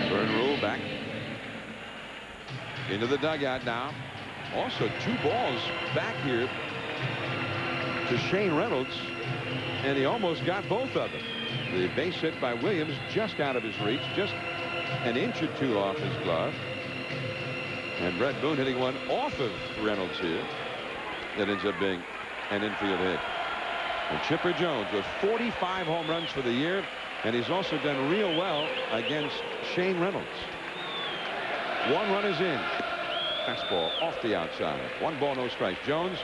Vern Rule back into the dugout now. Also 2 balls back here to Shane Reynolds, and he almost got both of them. The base hit by Williams just out of his reach, just an inch or 2 off his glove. And Brett Boone hitting one off of Reynolds here that ends up being an infield hit. And Chipper Jones with 45 home runs for the year, and he's also done real well against Shane Reynolds. 1 run is in. Fastball off the outside. 1 ball, no strikes. Jones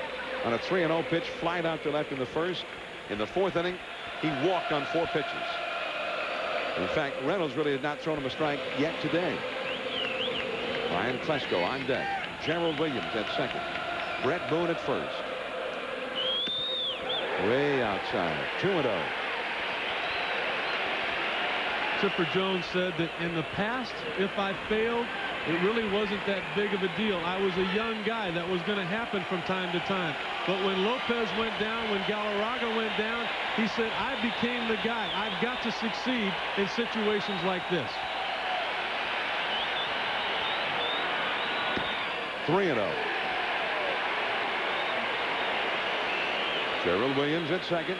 on a 3-0 pitch, flied out to left in the 1st. In the 4th inning, he walked on 4 pitches. In fact, Reynolds really had not thrown him a strike yet today. Ryan Klesko on deck. Gerald Williams at second. Brett Boone at first. Way outside. 2-0. Chipper Jones said that in the past, if I failed, it really wasn't that big of a deal. I was a young guy. That was going to happen from time to time. But when Lopez went down, when Galarraga went down, he said, I became the guy. I've got to succeed in situations like this. 3-0. Gerald Williams at second.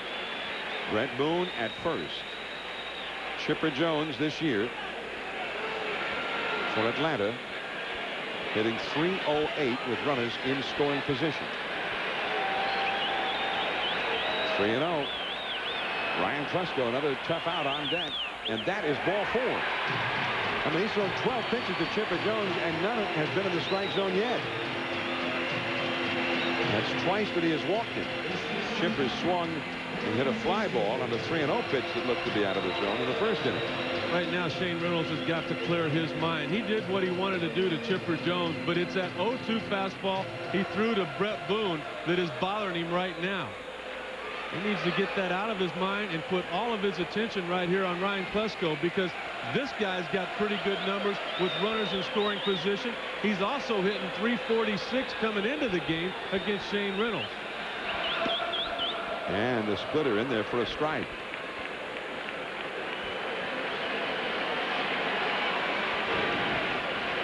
Brett Boone at first. Chipper Jones this year for Atlanta hitting .308 with runners in scoring position. 3-0. Ryan Klesko, another tough out on deck, and that is ball 4. I mean, he's thrown 12 pitches to Chipper Jones, and none has been in the strike zone yet. That's twice that he has walked him. Chipper swung and hit a fly ball on the 3-0 pitch that looked to be out of the zone in the 1st inning. Right now, Shane Reynolds has got to clear his mind. He did what he wanted to do to Chipper Jones, but it's that 0-2 fastball he threw to Brett Boone that is bothering him right now. He needs to get that out of his mind and put all of his attention right here on Ryan Klesko, because this guy's got pretty good numbers with runners in scoring position. He's also hitting .346 coming into the game against Shane Reynolds. And the splitter in there for a strike.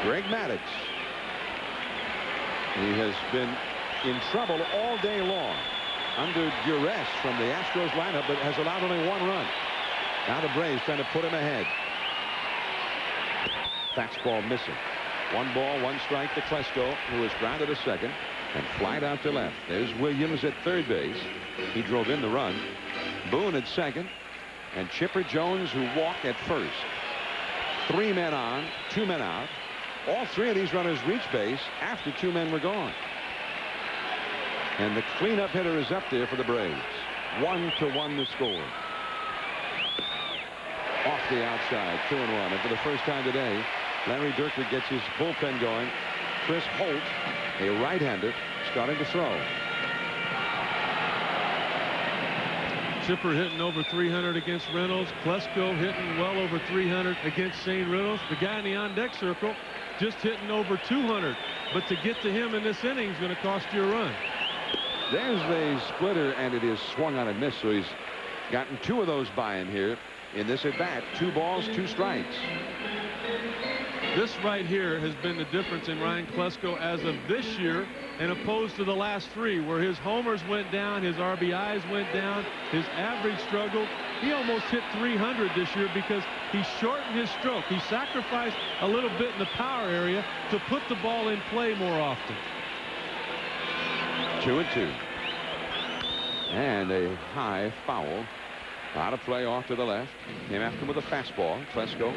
Greg Maddux. He has been in trouble all day long under duress from the Astros lineup, but has allowed only 1 run. Now the Braves trying to put him ahead. Fastball missing. 1 ball, 1 strike to Klesko, who was grounded to second and flied out to left. There's Williams at third base. He drove in the run. Boone at second, and Chipper Jones, who walked at first. 3 men on, 2 men out. All 3 of these runners reached base after 2 men were gone. And the cleanup hitter is up there for the Braves. 1-1 the score. Off the outside, 2-1. And for the first time today, Larry Dierker gets his bullpen going. Chris Holt, a right-hander, starting to throw. Chipper hitting over 300 against Reynolds. Klesko hitting well over 300 against Shane Reynolds. The guy in the on-deck circle just hitting over 200. But to get to him in this inning is going to cost you a run. There's the splitter, and it is swung on and missed, so he's gotten 2 of those by him here in this at bat. 2 balls, 2 strikes. This right here has been the difference in Ryan Klesko as of this year, and opposed to the last 3, where his homers went down, his RBIs went down, his average struggled. He almost hit 300 this year because he shortened his stroke. He sacrificed a little bit in the power area to put the ball in play more often. 2-2. And a high foul. Out of play off to the left. Came after him with a fastball. Klesko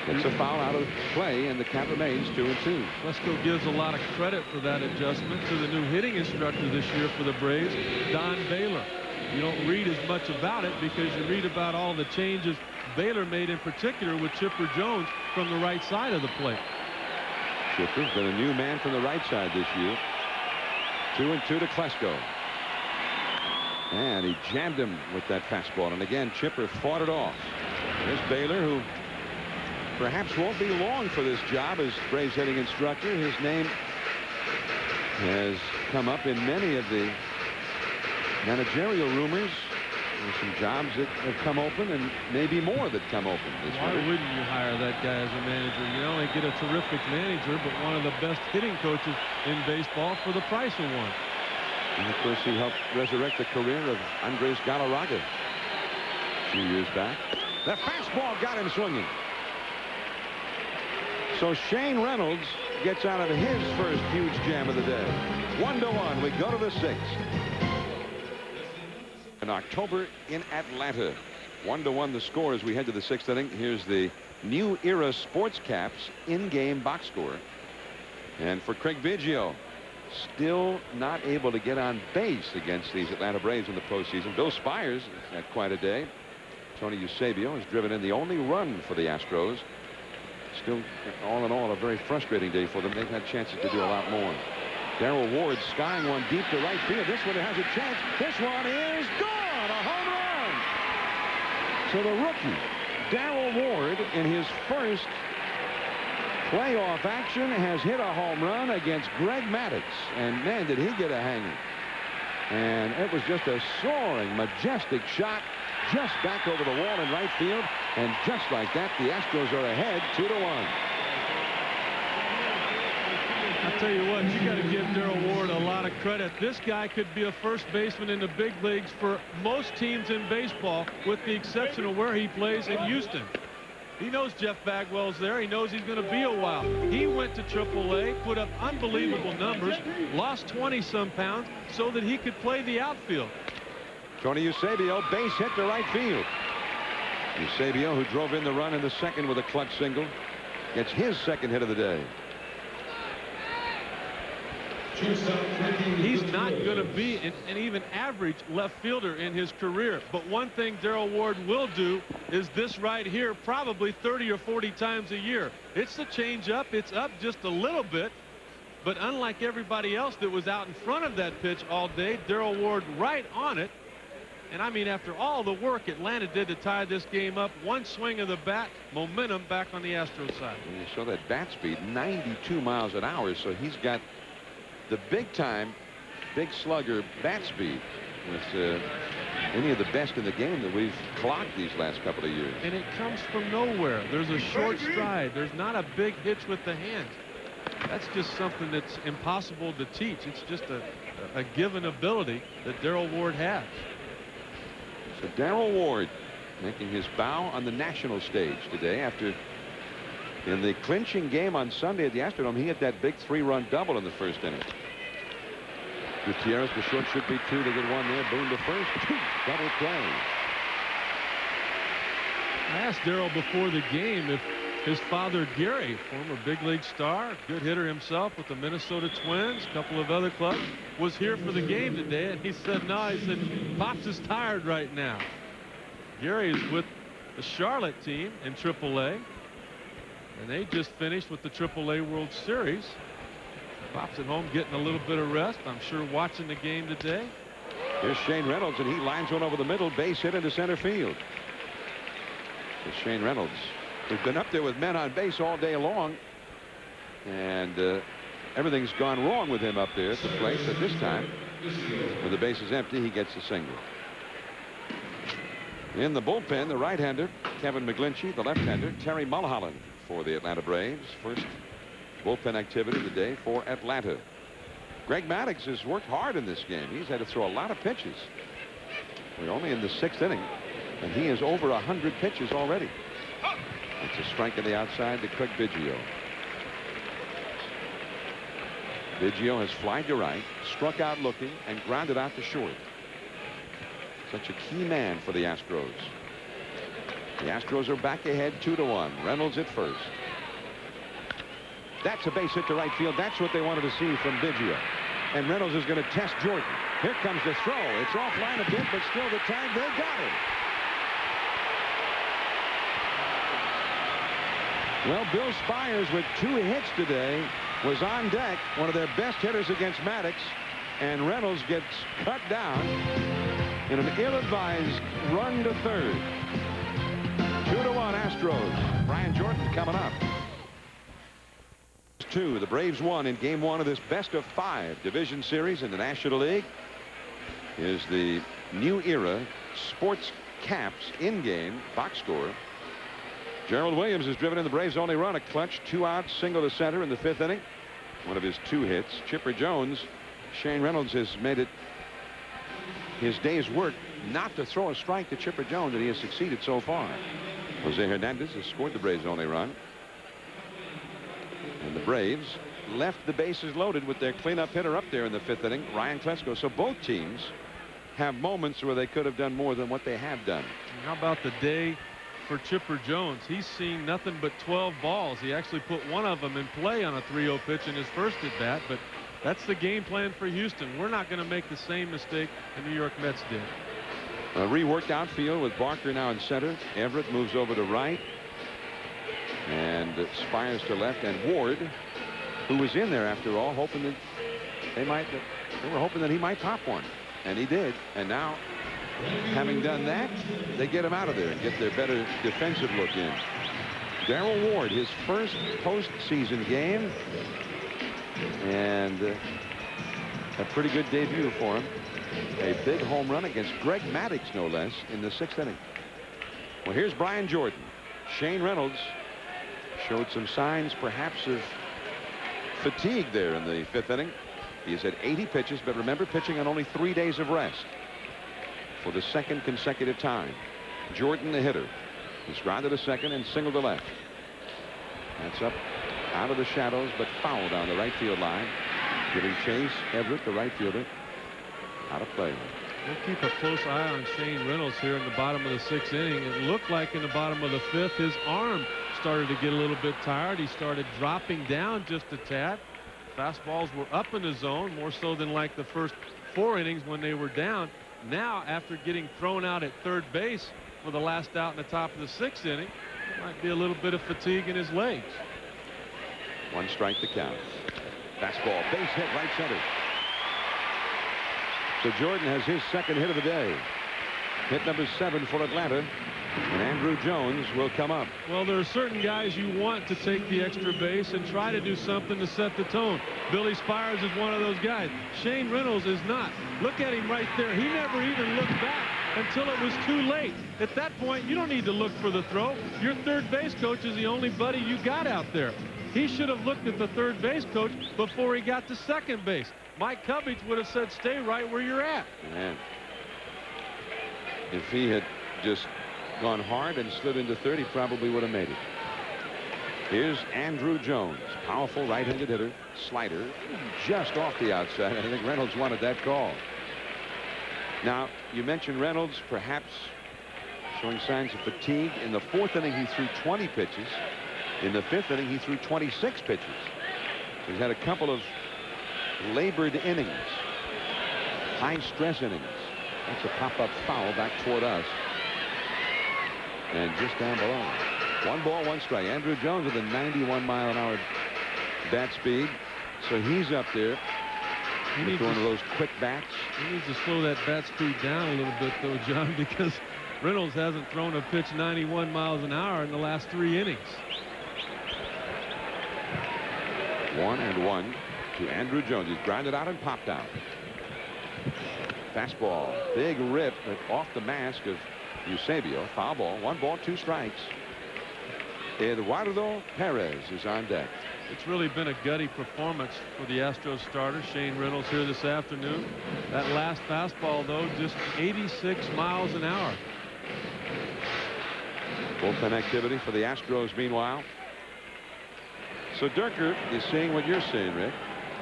gets a foul out of play, and the count remains 2-2. Klesko gives a lot of credit for that adjustment to the new hitting instructor this year for the Braves, Don Baylor. You don't read as much about it because you read about all the changes Baylor made, in particular with Chipper Jones from the right side of the plate. Chipper's been a new man from the right side this year. 2-2 to Klesko. And he jammed him with that fastball. And again, Chipper fought it off. There's Baylor, who perhaps won't be long for this job as Braves hitting instructor. His name has come up in many of the managerial rumors. There's some jobs that have come open, and maybe more that come open this Why winter. wouldn't you hire that guy as a manager? You not only get a terrific manager, but one of the best hitting coaches in baseball for the price of one. And of course, he helped resurrect the career of Andres Galarraga a few years back. The fastball got him swinging. So Shane Reynolds gets out of his first huge jam of the day. 1-1. We go to the 6th. In October in Atlanta. 1-1 the score as we head to the 6th inning. Here's the New Era Sports Caps in-game box score. And for Craig Biggio, still not able to get on base against these Atlanta Braves in the postseason. Bill Spires had quite a day. Tony Eusebio has driven in the only run for the Astros. Still, all in all, a very frustrating day for them. They've had chances to do a lot more. Darrell Ward skying one deep to right field. This one has a chance. This one is gone. A home run. So the rookie, Darrell Ward, in his first playoff action, has hit a home run against Greg Maddux. And man, did he get a hanger. And it was just a soaring, majestic shot just back over the wall in right field. And just like that, the Astros are ahead 2-1. I'll tell you what, you got to give Darrell Ward a lot of credit. This guy could be a first baseman in the big leagues for most teams in baseball, with the exception of where he plays in Houston. He knows Jeff Bagwell's there. He knows he's going to be a while. He went to AAA, put up unbelievable numbers, lost 20-some pounds so that he could play the outfield. Tony Eusebio, base hit to right field. Eusebio, who drove in the run in the 2nd with a clutch single, gets his 2nd hit of the day. He's not going to be an even average left fielder in his career. But one thing Darrell Ward will do is this right here, probably 30 or 40 times a year. It's the changeup. It's up just a little bit. But unlike everybody else that was out in front of that pitch all day, Darrell Ward right on it. And I mean, after all the work Atlanta did to tie this game up, one swing of the bat, momentum back on the Astros side. And you saw that bat speed, 92 miles an hour. So he's got the big-time, big slugger bat speed with any of the best in the game that we've clocked these last couple of years. And it comes from nowhere. There's a short stride. There's not a big hitch with the hands. That's just something that's impossible to teach. It's just a given ability that Darrell Ward has. So Darrell Ward making his bow on the national stage today after, in the clinching game on Sunday at the Astrodome, he hit that big 3-run double in the first inning. Gutierrez, the short, should be 2. They get 1 there. Boone to first. Double play. I asked Darrell before the game if his father, Gary, former big league star, good hitter himself with the Minnesota Twins, a couple of other clubs, was here for the game today. And he said, no, he said, Pops is tired right now. Gary is with the Charlotte team in AAA. And they just finished with the AAA World Series. Pops at home getting a little bit of rest. I'm sure watching the game today. Here's Shane Reynolds, and he lines one over the middle, base hit into center field. Here's Shane Reynolds, who's been up there with men on base all day long. And everything's gone wrong with him up there at the plate. But this time, when the base is empty, he gets a single. In the bullpen, the right-hander Kevin McGlinchey, the left-hander Terry Mulholland for the Atlanta Braves. First bullpen activity of the day for Atlanta. Greg Maddux has worked hard in this game. He's had to throw a lot of pitches. We're only in the 6th inning, and he is over 100 pitches already. It's a strike on the outside to Craig Biggio. Biggio has flied to right, struck out looking, and grounded out to short. Such a key man for the Astros. The Astros are back ahead 2-1. Reynolds at first. That's a base hit to right field. That's what they wanted to see from Biggio. And Reynolds is going to test Jordan. Here comes the throw. It's offline a bit, but still the tag. They got it. Well, Bill Spires with 2 hits today was on deck. One of their best hitters against Maddux. And Reynolds gets cut down in an ill-advised run to third. 2-1 Astros. Brian Jordan coming up. The Braves won in game 1 of this best-of-5 division series in the National League. Is the new era sports caps in-game box score. Gerald Williams has driven in the Braves' only run, a clutch 2-out single to center in the 5th inning. One of his 2 hits. Chipper Jones, Shane Reynolds has made it his day's work not to throw a strike to Chipper Jones, and he has succeeded so far. Jose Hernandez has scored the Braves' only run. And the Braves left the bases loaded with their cleanup hitter up there in the 5th inning, Ryan Klesko. So both teams have moments where they could have done more than what they have done. How about the day for Chipper Jones? He's seen nothing but 12 balls. He actually put one of them in play on a 3-0 pitch in his first at bat, but that's the game plan for Houston. We're not going to make the same mistake the New York Mets did. A reworked outfield with Barker now in center. Everett moves over to right. And Spires to left, and Ward, who was in there after all, hoping that they were hoping that he might pop one, and he did. And now, having done that, they get him out of there and get their better defensive look in. Darrell Ward, his first postseason game, and a pretty good debut for him. A big home run against Greg Maddux, no less, in the 6th inning. Well, here's Brian Jordan. Shane Reynolds showed some signs perhaps of fatigue there in the 5th inning. He's had 80 pitches, but remember, pitching on only 3 days of rest for the 2nd consecutive time. Jordan, the hitter, he's grounded to second and singled to left. That's up out of the shadows, but foul down the right field line, giving Chase Everett, the right fielder, out of play. We'll keep a close eye on Shane Reynolds here in the bottom of the 6th inning. It looked like in the bottom of the 5th, his arm started to get a little bit tired. He started dropping down just a tad. Fastballs were up in the zone, more so than like the first 4 innings when they were down. Now, after getting thrown out at third base for the last out in the top of the 6th inning, there might be a little bit of fatigue in his legs. 1 strike to count. Fastball, base hit, right center. So Jordan has his 2nd hit of the day. Hit number 7 for Atlanta. And Andrew Jones will come up. Well, there are certain guys you want to take the extra base and try to do something to set the tone. Billy Spires is one of those guys. Shane Reynolds is not. Look at him right there. He never even looked back until it was too late. At that point, you don't need to look for the throw. Your third base coach is the only buddy you got out there. He should have looked at the third base coach before he got to second base. Mike Cubbage would have said, stay right where you're at. Man, if he had just gone hard and slid into third, he probably would have made it. Here's Andrew Jones, powerful right-handed hitter, slider, just off the outside. I think Reynolds wanted that call. Now, you mentioned Reynolds perhaps showing signs of fatigue. In the 4th inning, he threw 20 pitches. In the 5th inning, he threw 26 pitches. He's had a couple of labored innings, high-stress innings. That's a pop-up foul back toward us. And just down below. 1 ball, 1 strike. Andrew Jones with a 91-mile-an-hour bat speed. So he's up there. He's one of those quick bats. He needs to slow that bat speed down a little bit, though, John, because Reynolds hasn't thrown a pitch 91 miles an hour in the last 3 innings. 1-1 to Andrew Jones. He's grounded out and popped out. Fastball. Big rip, but off the mask of Eusebio. Foul ball. 1 ball, 2 strikes. Eduardo Perez is on deck. It's really been a gutty performance for the Astros starter Shane Reynolds here this afternoon. That last fastball, though, just 86 miles an hour. Bullpen activity for the Astros meanwhile. So Durker is seeing what you're seeing, Rick.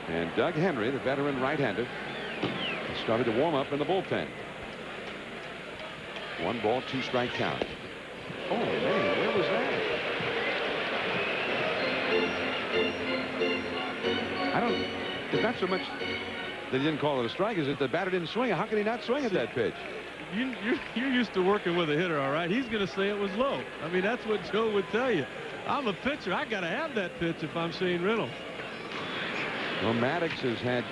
And Doug Henry, the veteran right-hander, has started to warm up in the bullpen. 1 ball, 2 strike count. Oh, man, where was that? It's not so much that he didn't call it a strike, is that the batter didn't swing. How could he not swing at that pitch? You're used to working with a hitter, all right? He's going to say it was low. I mean, that's what Joe would tell you. I'm a pitcher. I got to have that pitch if I'm Shane Reynolds. Well, Maddox has had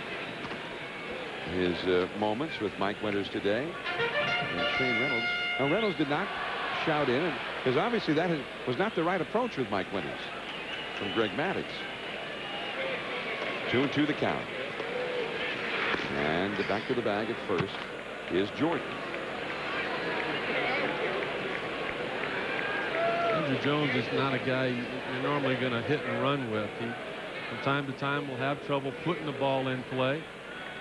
his moments with Mike Winters today. And Shane Reynolds. Now, Reynolds did not shout in, because obviously that was not the right approach with Mike Winters from Greg Maddox. 2-2 the count. And back to the bag at first is Jordan. Andrew Jones is not a guy you're normally going to hit and run with. He, from time to time, will have trouble putting the ball in play.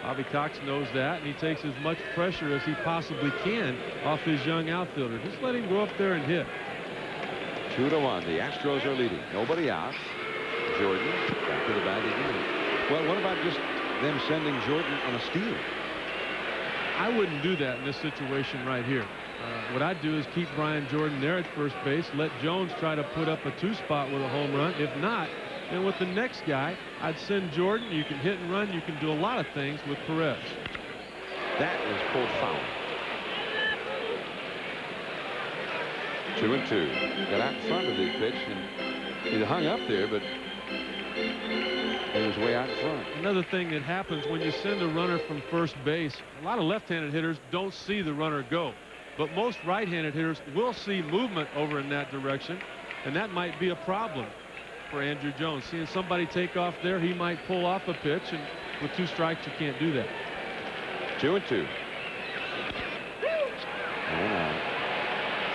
Bobby Cox knows that, and he takes as much pressure as he possibly can off his young outfielder. Just let him go up there and hit. 2-1. The Astros are leading. Nobody out. Jordan back to the bag again. Well, what about just them sending Jordan on a steal? I wouldn't do that in this situation right here. What I'd do is keep Brian Jordan there at first base, let Jones try to put up a 2-spot with a home run. If not, then with the next guy, I'd send Jordan. You can hit and run. You can do a lot of things with Perez. That is pulled foul. 2-2. Got out in front of the pitch, and he hung up there, but he was way out in front. Another thing that happens when you send a runner from first base, a lot of left-handed hitters don't see the runner go. But most right-handed hitters will see movement over in that direction, and that might be a problem for Andrew Jones. Seeing somebody take off there, he might pull off a pitch, and with 2 strikes, you can't do that. 2-2. And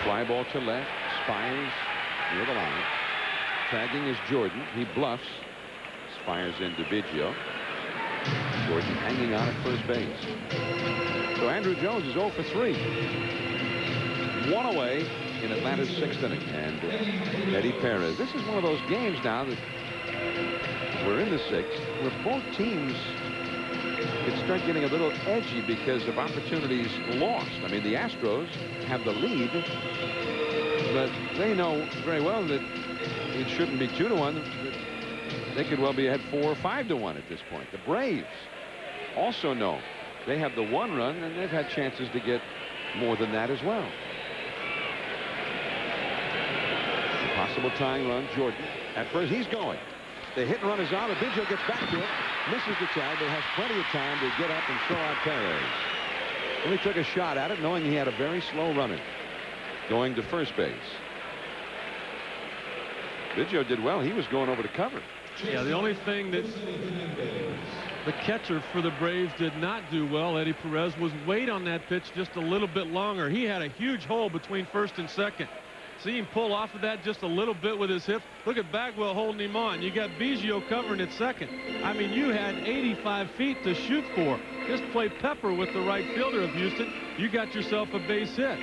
fly ball to left. Spires near the line. Tagging is Jordan. He bluffs. Spires into Biggio. Jordan hanging on at first base. So Andrew Jones is 0 for 3. 1 away in Atlanta's 6th inning. And Eddie Perez. This is one of those games now that we're in the 6th where both teams could start getting a little edgy because of opportunities lost. I mean, the Astros have the lead, but they know very well that it shouldn't be 2-1. They could well be ahead 4 or 5-1 at this point. The Braves also know they have the 1 run, and they've had chances to get more than that as well. A possible tying run. Jordan at first. He's going. The hit and run is on. Biggio gets back to it. Misses the tag, but has plenty of time to get up and throw out Perez. Only took a shot at it, knowing he had a very slow runner going to first base. Biggio did well. He was going over to cover. Yeah, the only thing that the catcher for the Braves did not do well, Eddie Perez, was wait on that pitch just a little bit longer. He had a huge hole between first and second. See him pull off of that just a little bit with his hip. Look at Bagwell holding him on. You got Biggio covering at second. I mean, you had 85 feet to shoot for. Just play pepper with the right fielder of Houston. You got yourself a base hit.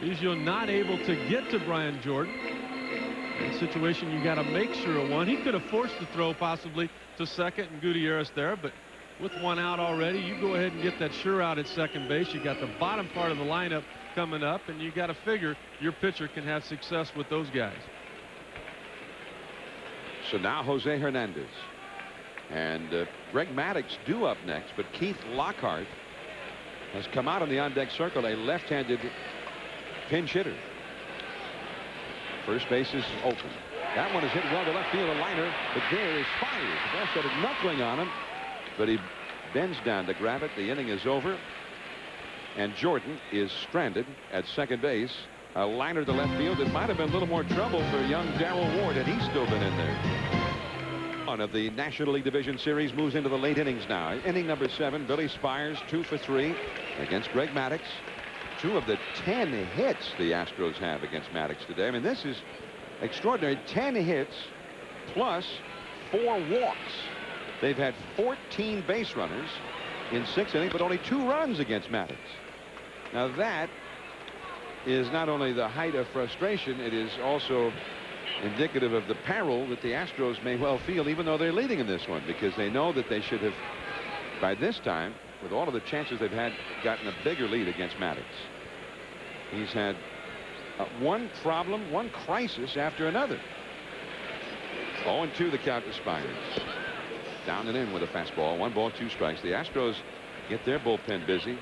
Biggio not able to get to Brian Jordan. In a situation you got to make sure of one. He could have forced the throw possibly to second and Gutierrez there, but with 1 out already, you go ahead and get that sure out at second base. You got the bottom part of the lineup coming up, and you got to figure your pitcher can have success with those guys. So now Jose Hernandez and Greg Maddox due up next, but Keith Lockhart has come out in the on-deck circle, a left-handed pinch hitter. First base is open. That one is hit well to left field, a liner, but there is Spires. The ball started knuckling on him, but he bends down to grab it. The inning is over, and Jordan is stranded at second base. A liner to left field. It might have been a little more trouble for young Darrell Ward had he still been in there. One of the National League Division Series moves into the late innings now. Inning number 7. Billy Spires 2 for 3 against Greg Maddox. 2 of the 10 hits the Astros have against Maddox today. I mean, this is extraordinary. 10 hits plus 4 walks. They've had 14 base runners in 6 innings, but only 2 runs against Maddox. Now that is not only the height of frustration, it is also indicative of the peril that the Astros may well feel, even though they're leading in this one, because they know that they should have, by this time, with all of the chances they've had, gotten a bigger lead against Maddox. He's had one problem, one crisis after another. 0-2 the count to Spires. Down and in with a fastball. 1 ball, 2 strikes. The Astros get their bullpen busy.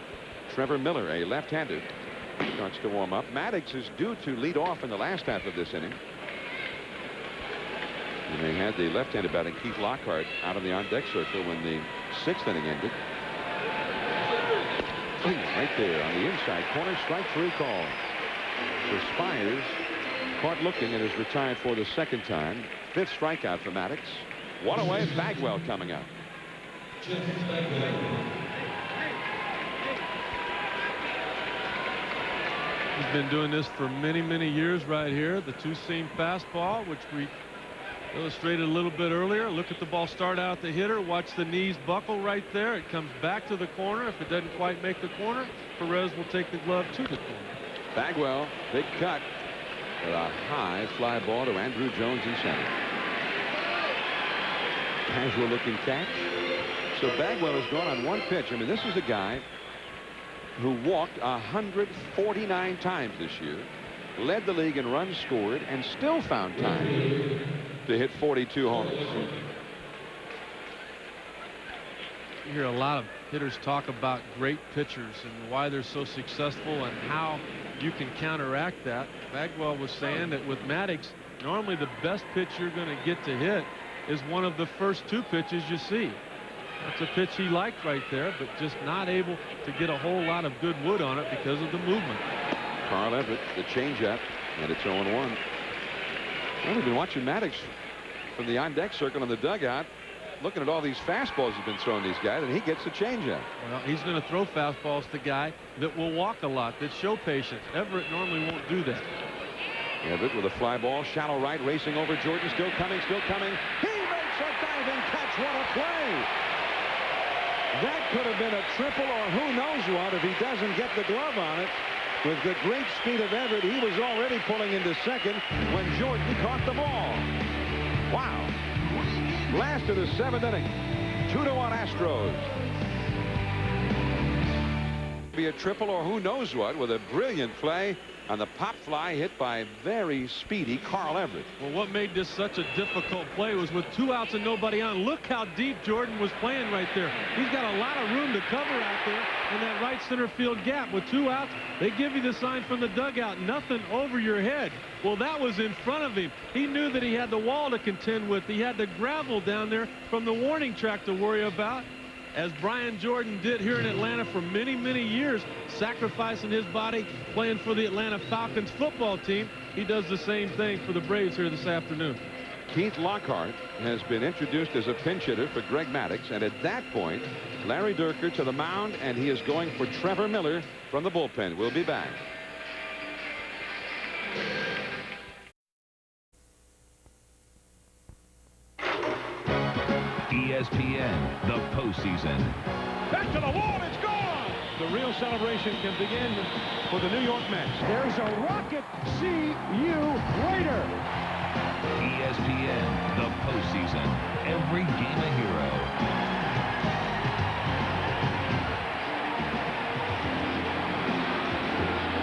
Trevor Miller, a left-hander, starts to warm up. Maddox is due to lead off in the last half of this inning. And they had the left-handed batting Keith Lockhart out of the on-deck circle when the 6th inning ended. Right there on the inside corner, strike 3 call. So Spires caught looking and is retired for the 2nd time. 5th strikeout for Maddox. 1 away. Bagwell coming up. He's been doing this for many years right here. The 2-seam fastball, which we illustrated a little bit earlier. Look at the ball start out the hitter. Watch the knees buckle right there. It comes back to the corner. If it doesn't quite make the corner, Perez will take the glove to the corner. Bagwell, big cut. With a high fly ball to Andrew Jones in center. Casual looking catch. So Bagwell has gone on 1 pitch. I mean, this is a guy who walked 149 times this year, led the league in runs scored, and still found time to hit 42 homers. You hear a lot of hitters talk about great pitchers and why they're so successful and how you can counteract that. Bagwell was saying that with Maddox, normally the best pitch you're going to get to hit is one of the first 2 pitches you see. That's a pitch he liked right there, but just not able to get a whole lot of good wood on it because of the movement. Carl Everett, the changeup, and it's 0-1. Well, we've been watching Maddox from the on-deck circle in the dugout, looking at all these fastballs he's been throwing these guys, and he gets the changeup. Well, he's going to throw fastballs to guy that will walk a lot, that show patience. Everett normally won't do that. Everett with a fly ball, shallow right, racing over Jordan, still coming, still coming. He makes a diving catch. What a play! That could have been a triple or who knows what if he doesn't get the glove on it. With the great speed of Everett, he was already pulling into second when Jordan caught the ball. Wow. Last of the 7th inning. 2-1 Astros. Be a triple or who knows what with a brilliant play on the pop fly hit by very speedy Carl Everett. Well, what made this such a difficult play was with 2 outs and nobody on. Look how deep Jordan was playing right there. He's got a lot of room to cover out there in that right center field gap. With 2 outs, they give you the sign from the dugout, nothing over your head. Well, that was in front of him. He knew that he had the wall to contend with. He had the gravel down there from the warning track to worry about, as Brian Jordan did here in Atlanta for many years, sacrificing his body, playing for the Atlanta Falcons football team. He does the same thing for the Braves here this afternoon. Keith Lockhart has been introduced as a pinch hitter for Greg Maddox, and at that point, Larry Dierker to the mound, and he is going for Trevor Miller from the bullpen. We'll be back. ESPN, the postseason. Back to the wall, it's gone! The real celebration can begin for the New York Mets. There's a rocket. See you later. ESPN, the postseason. Every game a hero.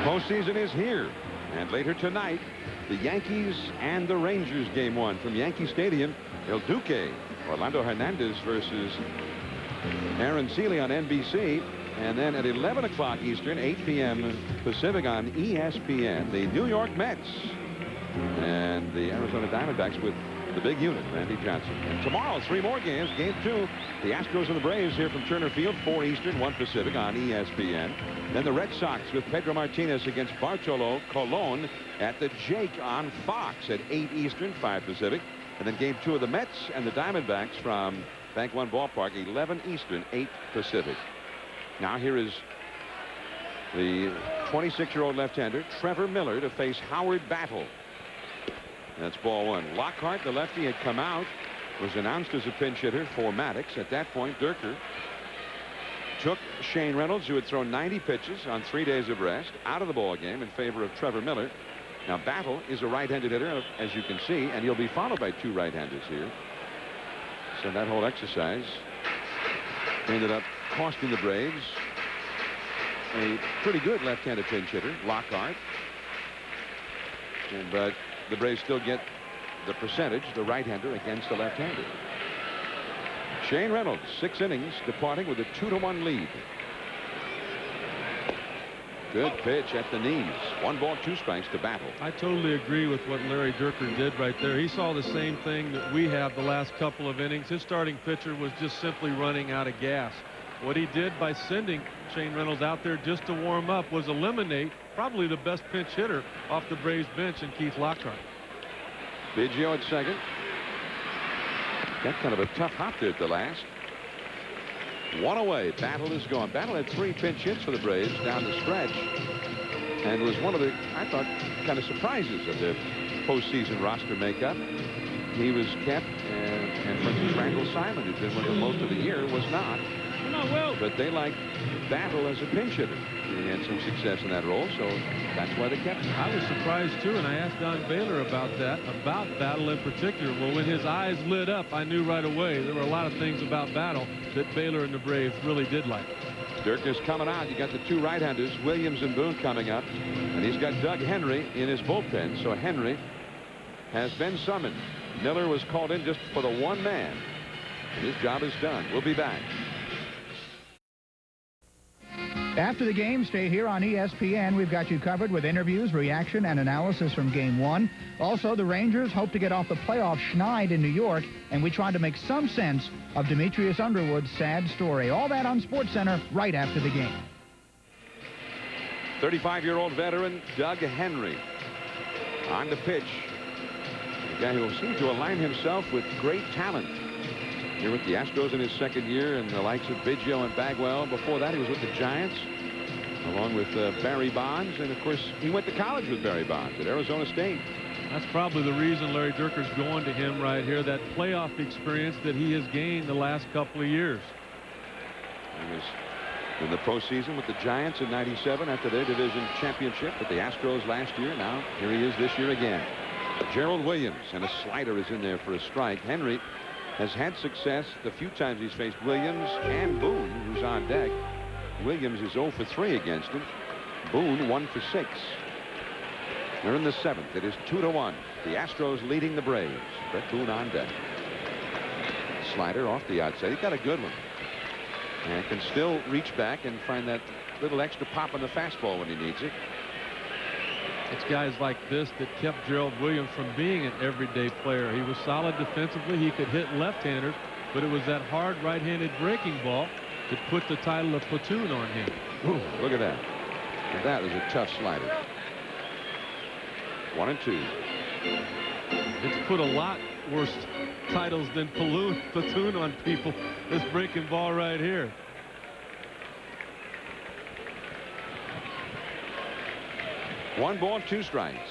Postseason is here, and later tonight, the Yankees and the Rangers game 1 from Yankee Stadium. El Duque, Orlando Hernandez versus Aaron Seeley on NBC. And then at 11 o'clock Eastern, 8 p.m. Pacific on ESPN, the New York Mets and the Arizona Diamondbacks with the big unit, Randy Johnson. And tomorrow, 3 more games. Game 2, the Astros and the Braves here from Turner Field, 4 Eastern, 1 Pacific on ESPN. Then the Red Sox with Pedro Martinez against Bartolo Colon at the Jake on Fox at 8 Eastern, 5 Pacific. And then game 2 of the Mets and the Diamondbacks from Bank One Ballpark, 11 Eastern, 8 Pacific. Now here is the 26-year-old left-hander Trevor Miller to face Howard Battle. That's ball one. Lockhart, the lefty, had come out, was announced as a pinch hitter for Maddox. At that point, Durker took Shane Reynolds, who had thrown 90 pitches on 3 days of rest, out of the ball game in favor of Trevor Miller. Now Battle is a right-handed hitter, as you can see, and he'll be followed by 2 right-handers here. So that whole exercise ended up costing the Braves a pretty good left-handed pinch hitter, Lockhart. But the Braves still get the percentage, the right-hander against the left-hander. Shane Reynolds, 6 innings, departing with a 2-1 lead. Good pitch at the knees. 1 ball, 2 strikes to Battle. I totally agree with what Larry Durker did right there. He saw the same thing that we have the last couple of innings. His starting pitcher was just simply running out of gas. What he did by sending Shane Reynolds out there just to warm up was eliminate probably the best pinch hitter off the Braves bench in Keith Lockhart. Biggio at second. Got kind of a tough hop there at the last. 1 away. Battle is gone. Battle had 3 pinch hits for the Braves down the stretch, and was one of the, I thought, kind of surprises of their postseason roster makeup. He was kept, and for instance, Randall Simon, who's been with them most of the year, was not. But they liked Battle as a pinch hitter. He had some success in that role, so that's why they kept him. I was surprised too, and I asked Don Baylor about that, about Battle in particular. Well, when his eyes lit up, I knew right away there were a lot of things about Battle that Baylor and the Braves really did like. Durker's coming out. You got the 2 right-handers, Williams and Boone, coming up, and he's got Doug Henry in his bullpen. So Henry has been summoned. Miller was called in just for the 1 man, and his job is done. We'll be back. After the game, stay here on ESPN. We've got you covered with interviews, reaction, and analysis from Game 1. Also, the Rangers hope to get off the playoff schneid in New York, and we try to make some sense of Demetrius Underwood's sad story. All that on SportsCenter right after the game. 35-year-old veteran Doug Henry on the pitch. The guy who seemed to align himself with great talent here with the Astros in his 2nd year, and the likes of Biggio and Bagwell. Before that, he was with the Giants, along with Barry Bonds. And, of course, he went to college with Barry Bonds at Arizona State. That's probably the reason Larry Durker's going to him right here, that playoff experience that he has gained the last couple of years. He was in the postseason with the Giants in '97 after their division championship with the Astros last year. Now, here he is this year again. Gerald Williams, and a slider is in there for a strike. Henry has had success the few times he's faced Williams and Boone, who's on deck. Williams is 0 for 3 against him. Boone 1 for 6. They're in the 7th. It is 2-1. The Astros leading the Braves. Brett Boone on deck. Slider off the outside. He got a good one, and can still reach back and find that little extra pop on the fastball when he needs it. It's guys like this that kept Gerald Williams from being an everyday player. He was solid defensively. He could hit left-handers, but it was that hard right-handed breaking ball that put the title of platoon on him. Ooh, look at that. And that is a tough slider. 1-2. It's put a lot worse titles than platoon on people. This breaking ball right here. One ball, 2 strikes.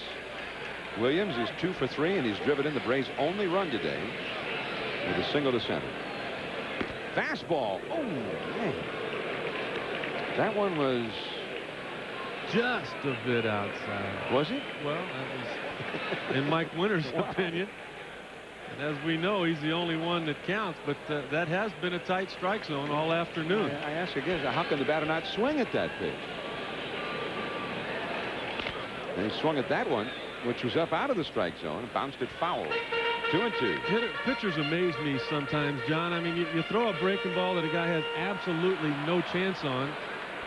Williams is 2 for 3, and he's driven in the Braves' only run today with a single to center. Fastball. Oh, man. That one was just a bit outside. Was it? Well, that was in Mike Winter's opinion. And as we know, he's the only one that counts, but that has been a tight strike zone all afternoon. I ask again, how can the batter not swing at that pitch? And he swung at that one, which was up out of the strike zone, and bounced it foul. 2-2. Pitchers amaze me sometimes, John. I mean, you throw a breaking ball that a guy has absolutely no chance on,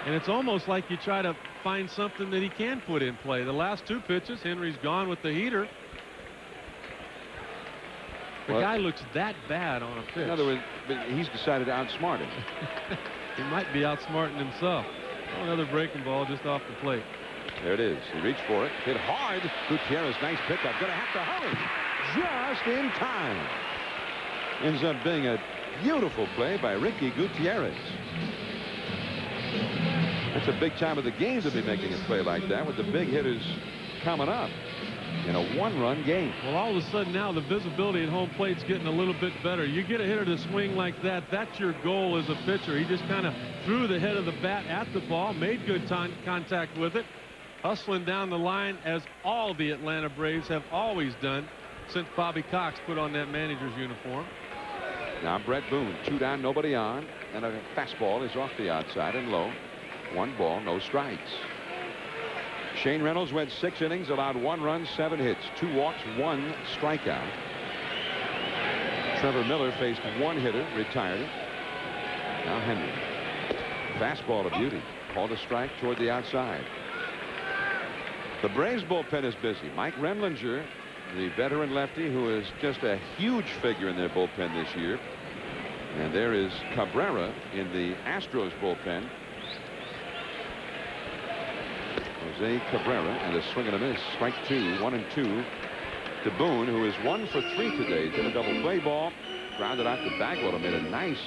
and it's almost like you try to find something that he can put in play. The last 2 pitches, Henry's gone with the heater. The guy looks that bad on a pitch. In other words, he's decided to outsmart him. He might be outsmarting himself. Oh, another breaking ball just off the plate. There it is. He reached for it. Hit hard. Gutierrez, nice pickup. Going to have to hurry. Just in time. Ends up being a beautiful play by Ricky Gutierrez. That's a big time of the game to be making a play like that with the big hitters coming up in a 1-run game. Well, all of a sudden now the visibility at home plate's getting a little bit better. You get a hitter to swing like that, that's your goal as a pitcher. He just kind of threw the head of the bat at the ball, made good contact with it, hustling down the line as all the Atlanta Braves have always done since Bobby Cox put on that manager's uniform. Now Brett Boone, 2 down, nobody on, and a fastball is off the outside and low. 1 ball, no strikes. Shane Reynolds went 6 innings, allowed 1 run, 7 hits, 2 walks, 1 strikeout. Trevor Miller faced 1 hitter, retired it. Now Henry. Fastball to beauty, called a strike toward the outside. The Braves bullpen is busy. Mike Remlinger, the veteran lefty, who is just a huge figure in their bullpen this year. And there is Cabrera in the Astros bullpen. Jose Cabrera, and a swing and a miss. Strike 2, 1-2 to Boone, who is 1 for 3 today. Did a double play ball, grounded out to Bagwell, made a nice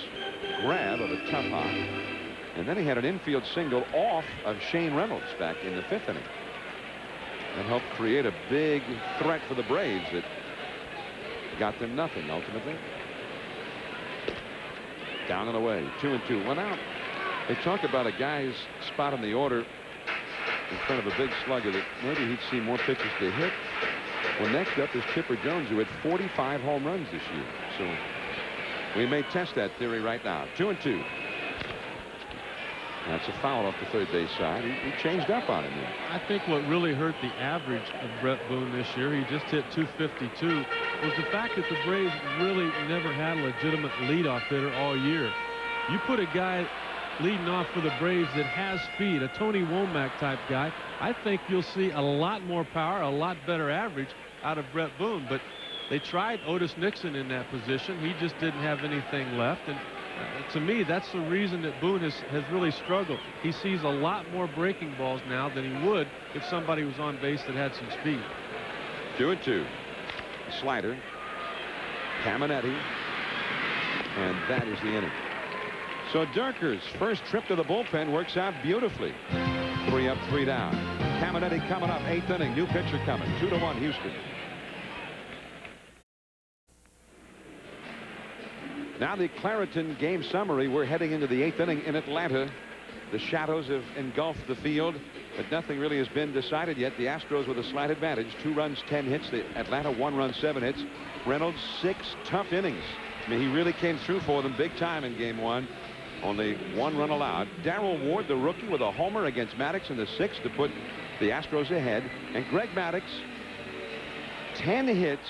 grab of a tough hop, and then he had an infield single off of Shane Reynolds back in the 5th inning. And helped create a big threat for the Braves that got them nothing ultimately. Down and away, 2-2. Well, now they talk about a guy's spot in the order in front of a big slugger that maybe he'd see more pitches to hit. Well, next up is Chipper Jones, who had 45 home runs this year. So we may test that theory right now. 2-2. That's a foul off the third base side. He changed up on him there. I think what really hurt the average of Brett Boone this year, he just hit 252, was the fact that the Braves really never had a legitimate leadoff hitter all year. You put a guy leading off for the Braves that has speed, a Tony Womack type guy, I think you'll see a lot more power, a lot better average out of Brett Boone. But they tried Otis Nixon in that position. He just didn't have anything left. And to me, that's the reason that Boone has really struggled. He sees a lot more breaking balls now than he would if somebody was on base that had some speed. 2-2. Slider. Caminetti. And that is the inning. So Durker's first trip to the bullpen works out beautifully. 3 up, 3 down. Caminetti coming up, 8th inning. New pitcher coming. 2-1 Houston. Now the Claritin game summary. We're heading into the 8th inning in Atlanta. The shadows have engulfed the field, but nothing really has been decided yet. The Astros with a slight advantage. 2 runs, 10 hits. The Atlanta 1 run, 7 hits. Reynolds 6 tough innings. I mean, he really came through for them big time in game 1. Only 1 run allowed. Darrell Ward, the rookie, with a homer against Maddox in the 6th to put the Astros ahead. And Greg Maddox, 10 hits,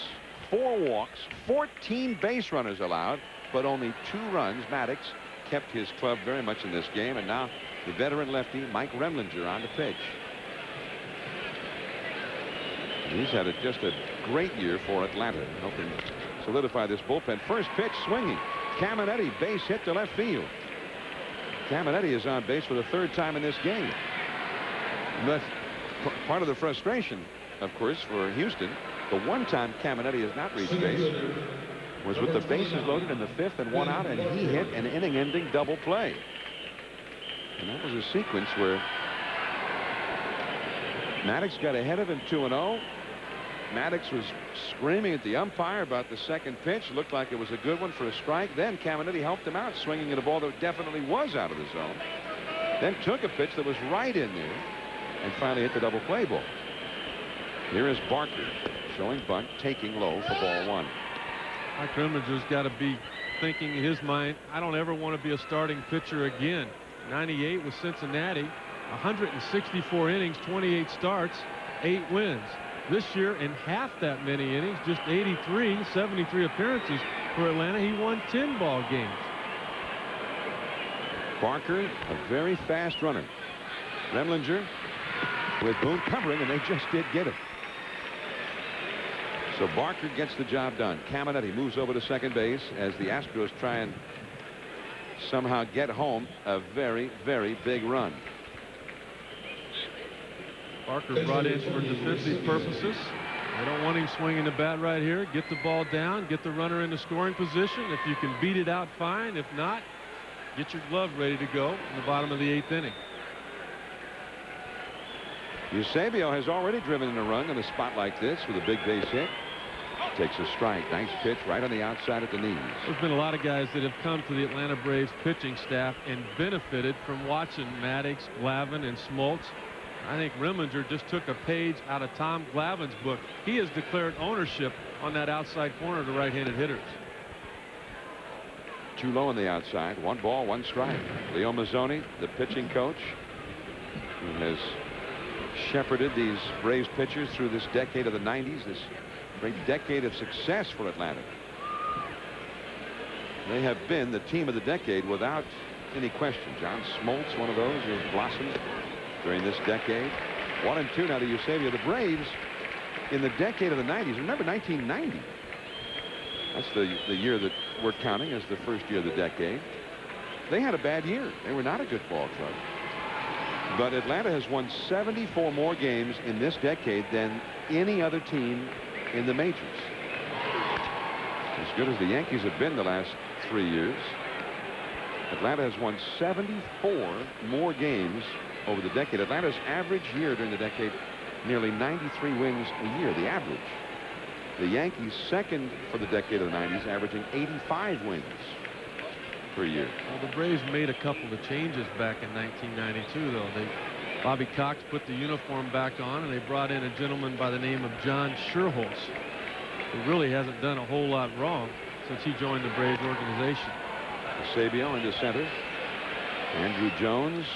4 walks, 14 base runners allowed, but only 2 runs. Maddox kept his club very much in this game. And now the veteran lefty Mike Remlinger on the pitch. He's had just a great year for Atlanta, helping solidify this bullpen. First pitch swinging. Caminetti, base hit to left field. Caminetti is on base for the 3rd time in this game. And that's part of the frustration, of course, for Houston. The one time Caminetti has not reached base was with the bases loaded in the 5th and 1 out, and he hit an inning-ending double play. And that was a sequence where Maddox got ahead of him 2-0. Maddox was screaming at the umpire about the second pitch. Looked like it was a good one for a strike. Then Caminetti helped him out, swinging at a ball that definitely was out of the zone. Then took a pitch that was right in there and finally hit the double play ball. Here is Barker showing bunt, taking low for ball 1. Mike Remlinger's got to be thinking in his mind, I don't ever want to be a starting pitcher again. 98 with Cincinnati, 164 innings, 28 starts, 8 wins. This year, in half that many innings, just 73 appearances for Atlanta, he won 10 ball games. Barker, a very fast runner. Remlinger with Boone covering, and they just did get it. So Barker gets the job done. Caminetti moves over to second base as the Astros try and somehow get home a very, very big run. Barker brought in for defensive purposes. They don't want him swinging the bat right here. Get the ball down, get the runner in the scoring position. If you can beat it out, fine. If not, get your glove ready to go in the bottom of the 8th inning. Eusebio has already driven in a run in a spot like this with a big base hit. Takes a strike. Nice pitch right on the outside at the knees. There's been a lot of guys that have come to the Atlanta Braves pitching staff and benefited from watching Maddox, Glavine, and Smoltz. I think Remlinger just took a page out of Tom Glavine's book. He has declared ownership on that outside corner to right-handed hitters. Too low on the outside. 1 ball, 1 strike. Leo Mazzoni, the pitching coach, who has shepherded these Braves pitchers through this decade of the 90s, this great decade of success for Atlanta. They have been the team of the decade without any question. John Smoltz, one of those who blossomed during this decade. 1-2 now to Eusebio. The Braves in the decade of the 90s. Remember 1990. That's the year that we're counting as the first year of the decade. They had a bad year. They were not a good ball club. But Atlanta has won 74 more games in this decade than any other team in the majors. As good as the Yankees have been the last 3 years, Atlanta has won 74 more games over the decade. Atlanta's average year during the decade, nearly 93 wins a year, the average. The Yankees second for the decade of the 90s, averaging 85 wins per year. Well, the Braves made a couple of changes back in 1992, though. Bobby Cox put the uniform back on, and they brought in a gentleman by the name of John Schuerholz, who really hasn't done a whole lot wrong since he joined the Braves organization. Eusebio into center. Andrew Jones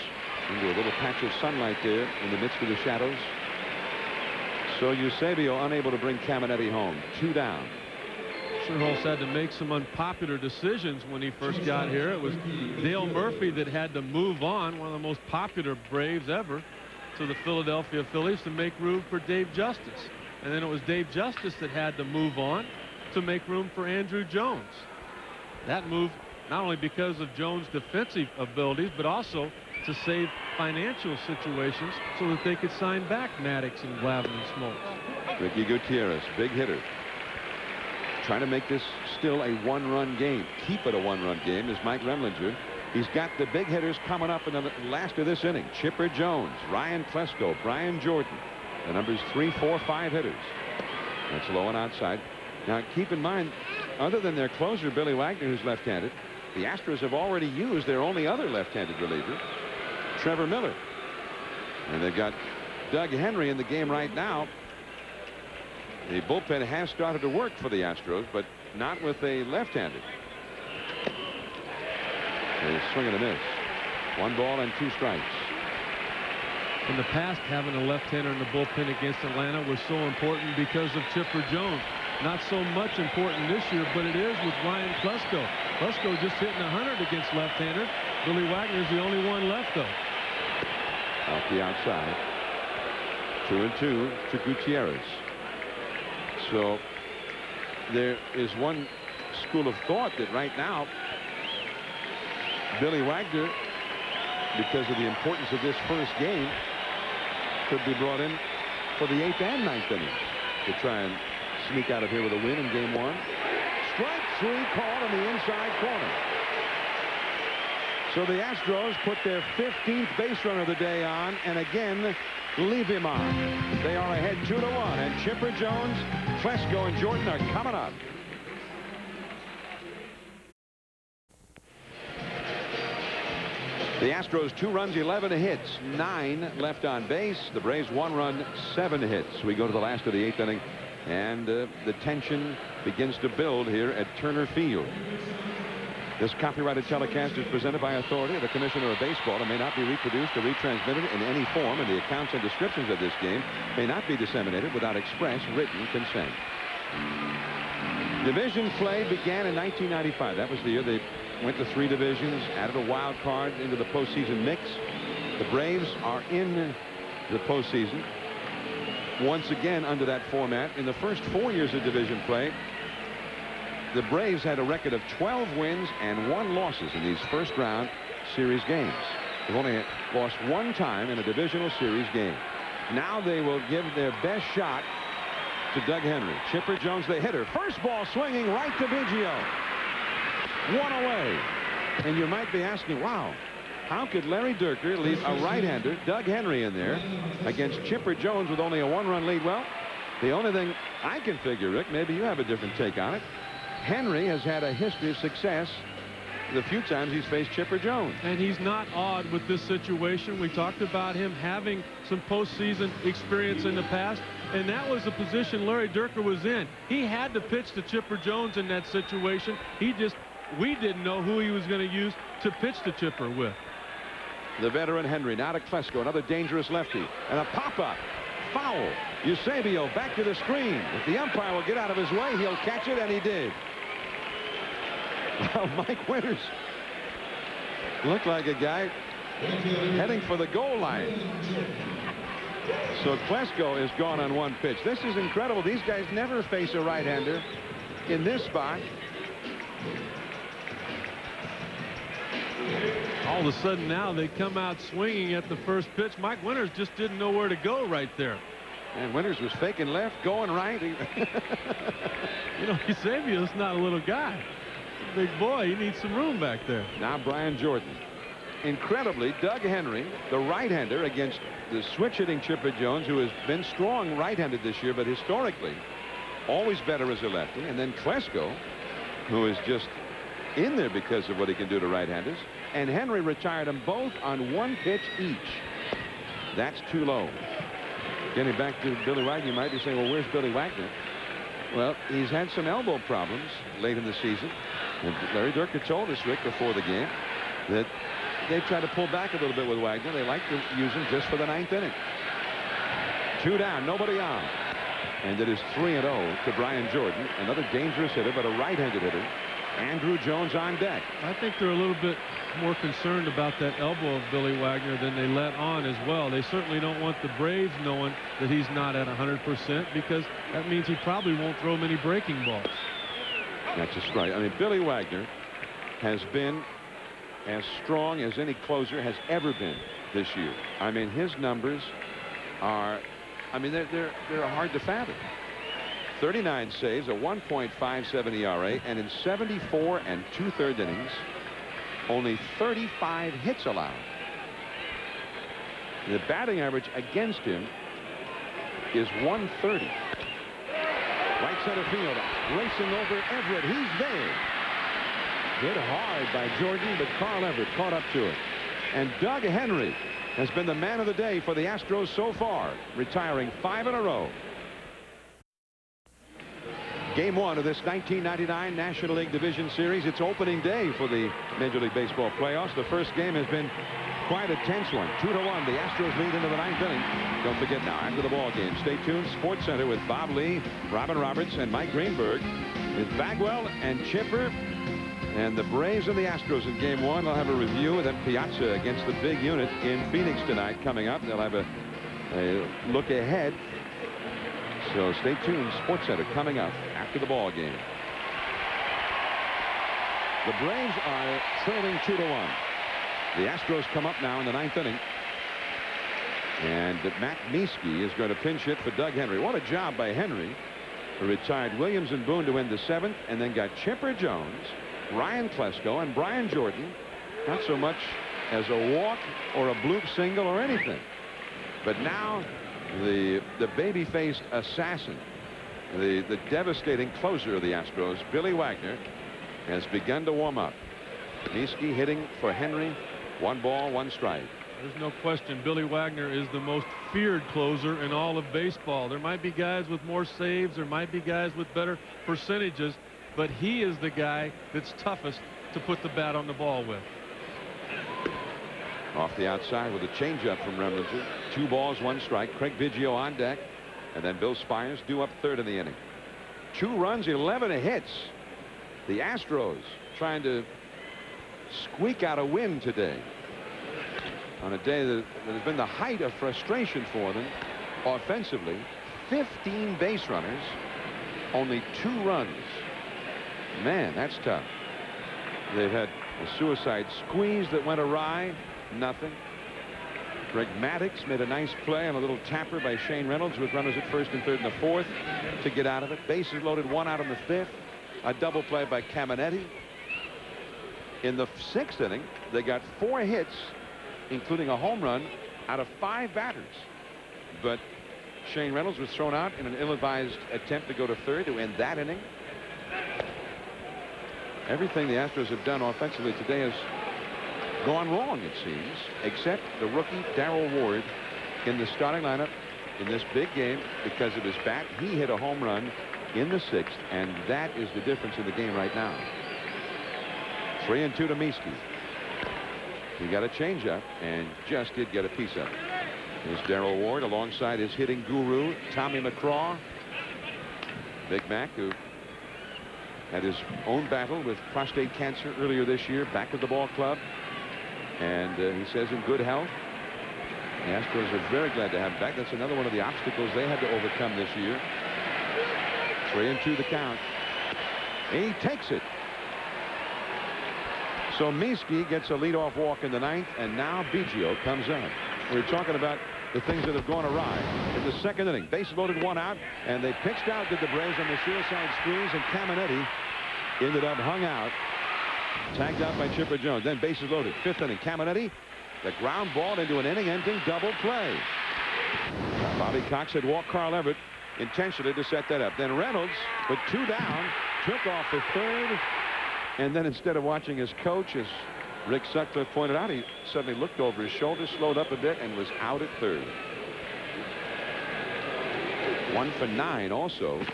into a little patch of sunlight there in the midst of the shadows. So Eusebio unable to bring Caminetti home. 2 down. Schuerholz had to make some unpopular decisions when he first got here. It was Dale Murphy that had to move on, one of the most popular Braves ever, to the Philadelphia Phillies to make room for Dave Justice. And then it was Dave Justice that had to move on to make room for Andrew Jones. That move not only because of Jones' defensive abilities, but also to save financial situations so that they could sign back Maddox and Glavine and Smoltz. Ricky Gutierrez, big hitter. Trying to make this still a 1-run game. Keep it a 1-run game is Mike Remlinger. He's got the big hitters coming up in the last of this inning. Chipper Jones, Ryan Klesko, Brian Jordan. The numbers 3, 4, 5 hitters. That's low and outside. Now keep in mind, other than their closer Billy Wagner, who's left-handed, the Astros have already used their only other left-handed reliever, Trevor Miller. And they've got Doug Henry in the game right now. The bullpen has started to work for the Astros, but not with a left-handed. A swing and a miss. 1 ball and 2 strikes. In the past, having a left-hander in the bullpen against Atlanta was so important because of Chipper Jones. Not so much important this year, but it is with Ryan Klesko. Klesko just hitting 100 against left-handers. Billy Wagner's the only one left, though. Off the outside. 2-2 to Gutierrez. So there is one school of thought that right now Billy Wagner, because of the importance of this first game, could be brought in for the 8th and 9th innings to try and sneak out of here with a win in game 1. Strike 3 called in the inside corner. So the Astros put their 15th base runner of the day on, and again leave him on. They are ahead 2-1, and Chipper Jones, Klesko, and Jordan are coming up. The Astros 2 runs, 11 hits, 9 left on base. The Braves 1 run, 7 hits. We go to the last of the 8th inning, and the tension begins to build here at Turner Field. This copyrighted telecast is presented by authority of the Commissioner of Baseball and may not be reproduced or retransmitted in any form, and the accounts and descriptions of this game may not be disseminated without express written consent. Division play began in 1995. That was the year they went to 3 divisions, added a wild card into the postseason mix. The Braves are in the postseason once again under that format. In the first 4 years of division play, the Braves had a record of 12 wins and 1 losses in these first-round series games. They've only lost 1 time in a divisional series game. Now they will give their best shot to Doug Henry. Chipper Jones, the hitter. First ball swinging right to Biggio. 1 away. And you might be asking, wow, How could Larry Dierker leave a right-hander, Doug Henry, in there against Chipper Jones with only a 1-run lead? Well, the only thing I can figure, Rick, maybe you have a different take on it. Henry has had a history of success the few times he's faced Chipper Jones. And he's not odd with this situation. We talked about him having some postseason experience in the past, and that was the position Larry Dierker was in. He had to pitch to Chipper Jones in that situation. We didn't know who he was going to use to pitch to Chipper with. The veteran Henry now to Klesko, another dangerous lefty, and a pop-up. Foul. Eusebio back to the screen. If the umpire will get out of his way, he'll catch it, and he did. Well, Mike Winters looked like a guy heading for the goal line. So Klesko is gone on one pitch. This is incredible. These guys never face a right-hander in this spot. All of a sudden now they come out swinging at the first pitch. Mike Winters just didn't know where to go right there. And Winters was faking left, going right. You know, Eusebio's not a little guy. Big boy, he needs some room back there. Now Brian Jordan. Incredibly, Doug Henry, the right-hander, against the switch-hitting Chipper Jones, who has been strong right-handed this year, but historically always better as a lefty. And then Klesko, who is just in there because of what he can do to right-handers. And Henry retired them both on one pitch each. That's too low. Getting back to Billy Wagner, you might be saying, well, where's Billy Wagner? Well, he's had some elbow problems late in the season. And Larry Dierker told us, Rick, before the game, that they try to pull back a little bit with Wagner. They like to use him just for the 9th inning. 2 down, nobody on. And it is 3-0 to Brian Jordan, another dangerous hitter, but a right-handed hitter. Andrew Jones on deck. I think they're a little bit more concerned about that elbow of Billy Wagner than they let on as well. They certainly don't want the Braves knowing that he's not at 100%, because that means he probably won't throw many breaking balls. That's just right. I mean, Billy Wagner has been as strong as any closer has ever been this year. I mean, his numbers are, I mean, they're hard to fathom. 39 saves, a 1.57 ERA, and in 74 2/3 innings, only 35 hits allowed. The batting average against him is 130. Right center field, racing over Everett. He's there. Hit hard by Jordan, but Carl Everett caught up to it. And Doug Henry has been the man of the day for the Astros so far, retiring 5 in a row. Game 1 of this 1999 National League Division Series. It's opening day for the Major League Baseball playoffs. The first game has been quite a tense one. 2-1. The Astros lead into the 9th inning. Don't forget now, after the ball game, stay tuned. Sports Center with Bob Lee, Robin Roberts, and Mike Greenberg. With Bagwell and Chipper and the Braves and the Astros in Game 1. They'll have a review, and then Piazza against the big unit in Phoenix tonight coming up. They'll have a look ahead. So stay tuned. Sports Center coming up after the ball game. The Braves are trailing 2-1. The Astros come up now in the 9th inning. And Matt Mieske is going to pinch hit for Doug Henry. What a job by Henry, who retired Williams and Boone to win the 7th, and then got Chipper Jones, Ryan Klesko, and Brian Jordan. Not so much as a walk or a bloop single or anything. But now the baby-faced assassin, the devastating closer of the Astros, Billy Wagner, has begun to warm up. Mieske hitting for Henry. 1 ball, 1 strike. There's no question Billy Wagner is the most feared closer in all of baseball. There might be guys with more saves, there might be guys with better percentages, but he is the guy that's toughest to put the bat on the ball with. Off the outside with a changeup from Remlinger. 2 balls, 1 strike. Craig Biggio on deck. And then Bill Spires due up 3rd in the inning. 2 runs, 11 hits. The Astros trying to squeak out a win today. On a day that has been the height of frustration for them offensively. 15 base runners. Only 2 runs. Man, that's tough. They've had a suicide squeeze that went awry. Nothing. Greg Maddux made a nice play on a little tapper by Shane Reynolds with runners at 1st and 3rd and the 4th to get out of it. Bases loaded, 1 out in the 5th. A double play by Caminetti. In the 6th inning, they got 4 hits, including a home run, out of 5 batters. But Shane Reynolds was thrown out in an ill-advised attempt to go to third to end that inning. Everything the Astros have done offensively today has gone wrong, it seems, except the rookie Darrell Ward in the starting lineup in this big game. Because of his bat, he hit a home run in the 6th, and that is the difference in the game right now. 3-2 to Miesky. He got a changeup and just did get a piece of it. Here's Darrell Ward alongside his hitting guru, Tommy McCraw. Big Mac, who had his own battle with prostate cancer earlier this year, back at the ball club. And he says in good health. The Astros are very glad to have him back. That's another one of the obstacles they had to overcome this year. 3-2 the count. He takes it. So Miesky gets a leadoff walk in the 9th, and now Biggio comes up. We're talking about the things that have gone awry. In the 2nd inning, base loaded, 1 out, and they pitched out to the Braves on the suicide squeeze, and Caminetti ended up hung out, tagged out by Chipper Jones. Then bases loaded, 5th inning, Caminetti, the ground ball into an inning-ending double play. Bobby Cox had walked Carl Everett intentionally to set that up. Then Reynolds, with 2 down, took off the 3rd, and then instead of watching his coach, as Rick Sutcliffe pointed out, he suddenly looked over his shoulder, slowed up a bit, and was out at 3rd. 1 for 9 also.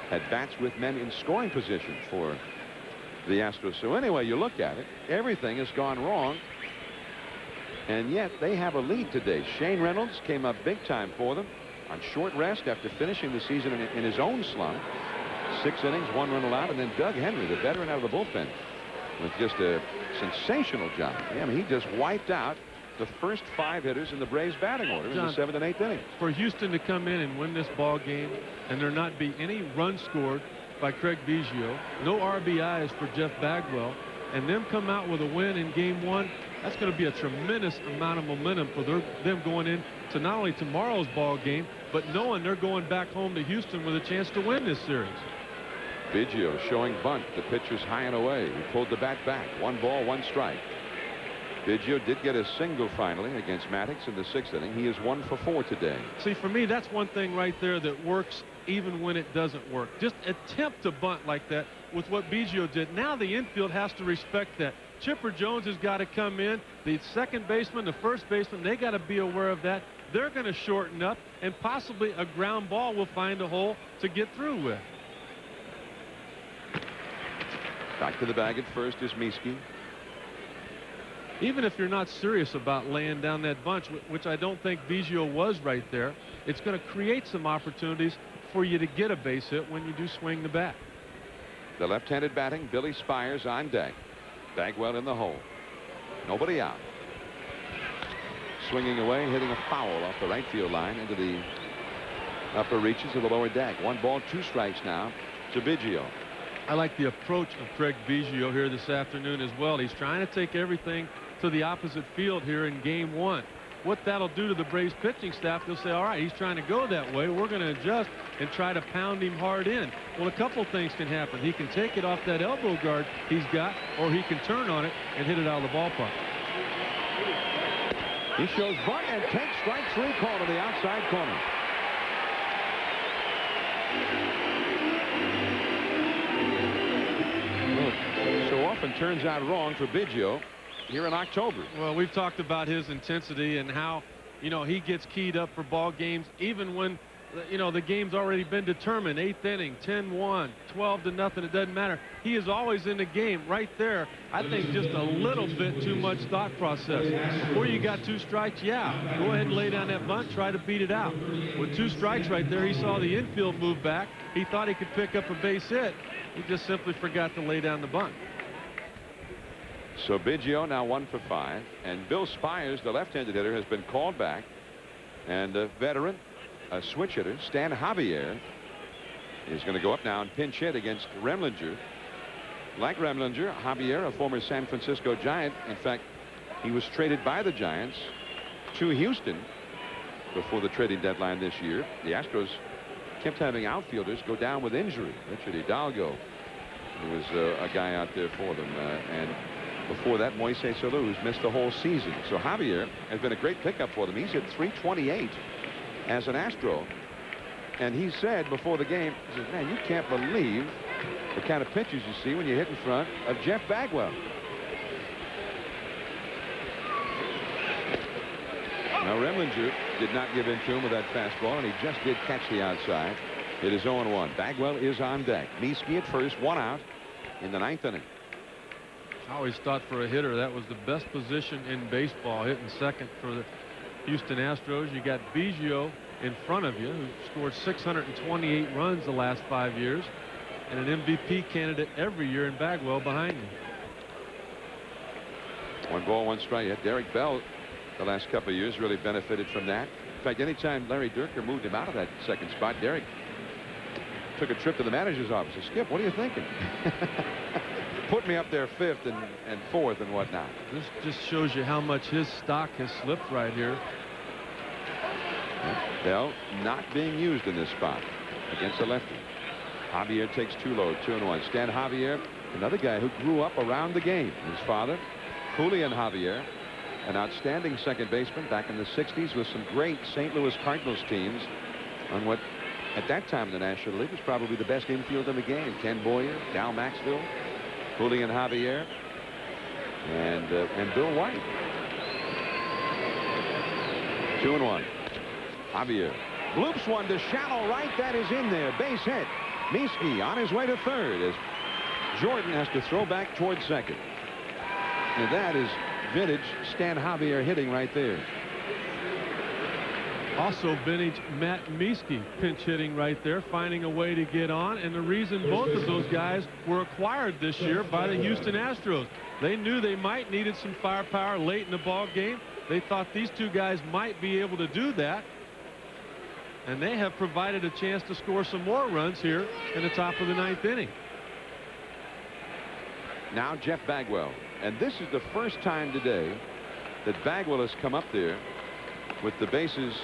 Had bats with men in scoring position for the Astros. So anyway, you look at it, everything has gone wrong, and yet they have a lead today. Shane Reynolds came up big time for them on short rest after finishing the season in his own slump. 6 innings, 1 run allowed, and then Doug Henry, the veteran out of the bullpen, with just a sensational job. I mean, he just wiped out the first 5 hitters in the Braves batting order in the 7th and 8th innings. For Houston to come in and win this ball game and there not be any runs scored by Craig Biggio, no RBIs for Jeff Bagwell, and them come out with a win in game 1, that's going to be a tremendous amount of momentum for them going in to not only tomorrow's ball game, but knowing they're going back home to Houston with a chance to win this series. Biggio showing bunt. The pitcher's high and away. He pulled the bat back. 1 ball, 1 strike. Biggio did get a single finally against Maddox in the 6th inning. He is 1 for 4 today. See, for me, that's one thing right there that works even when it doesn't work. Just attempt to bunt like that with what Biggio did. Now the infield has to respect that. Chipper Jones has got to come in. The second baseman, the first baseman, they got to be aware of that. They're going to shorten up, and possibly a ground ball will find a hole to get through with. Back to the bag at first is Miesky. Even if you're not serious about laying down that bunch, which I don't think Biggio was right there, it's going to create some opportunities for you to get a base hit when you do swing the bat. The left-handed batting, Billy Spires on deck. Bagwell in the hole. Nobody out. Swinging away, hitting a foul off the right field line into the upper reaches of the lower deck. 1 ball, 2 strikes now to Biggio. I like the approach of Craig Biggio here this afternoon as well. He's trying to take everything to the opposite field here in game 1. What that'll do to the Braves pitching staff, they'll say, all right, he's trying to go that way. We're going to adjust and try to pound him hard in. Well, a couple things can happen. He can take it off that elbow guard he's got, or he can turn on it and hit it out of the ballpark. He shows bunt and takes strike 3 call to the outside corner. Well, so often turns out wrong for Biggio here in October. Well, we've talked about his intensity and how, you know, he gets keyed up for ball games even when, you know, the game's already been determined. 8th inning, 10-1, 12-0, it doesn't matter. He is always in the game right there. I think just a little bit too much thought process. Before you got 2 strikes, yeah, go ahead and lay down that bunt, try to beat it out. With 2 strikes right there, he saw the infield move back. He thought he could pick up a base hit. He just simply forgot to lay down the bunt. So Biggio now 1 for 5, and Bill Spires, the left-handed hitter, has been called back, and a veteran, a switch hitter, Stan Javier, is going to go up now and pinch hit against Remlinger. Like Remlinger, Javier, a former San Francisco Giant. In fact, he was traded by the Giants to Houston before the trading deadline this year. The Astros kept having outfielders go down with injury. Richard Hidalgo who was a guy out there for them. And before that, Moises Alou, who's missed the whole season. So Javier has been a great pickup for them. He's hit .328 as an Astro. And he said before the game, he says, man, you can't believe the kind of pitches you see when you hit in front of Jeff Bagwell. Now, Remlinger did not give in to him with that fastball, and he just did catch the outside. It is 0-1. Bagwell is on deck. Mieske at first, 1 out in the 9th inning. I always thought for a hitter that was the best position in baseball, hitting second for the Houston Astros. You got Biggio in front of you, who scored 628 runs the last 5 years, and an MVP candidate every year in Bagwell behind you. 1 ball, 1 strike. Yeah, Derek Bell, the last couple of years, really benefited from that. In fact, anytime Larry Dierker moved him out of that second spot, Derek took a trip to the manager's office. Said, Skip, what are you thinking? Put me up there 5th and 4th and whatnot. This just shows you how much his stock has slipped right here. Bell not being used in this spot against the lefty. Javier takes 2 low, 2-1. Stan Javier, another guy who grew up around the game. His father, Julian Javier, an outstanding second baseman back in the 60s with some great St. Louis Cardinals teams on what at that time in the National League was probably the best infield in the game. Ken Boyer, Dal Maxfield, Julian Javier, and Bill White. 2-1. Javier loops one to shallow right. That is in there. Base hit. Mieske on his way to third as Jordan has to throw back towards second. And that is vintage Stan Javier hitting right there. Also vintage Matt Mieske pinch hitting right there, finding a way to get on. And the reason both of those guys were acquired this year by the Houston Astros. They knew they might needed some firepower late in the ball game. They thought these two guys might be able to do that. And they have provided a chance to score some more runs here in the top of the 9th inning. Now Jeff Bagwell. And this is the first time today that Bagwell has come up there with the bases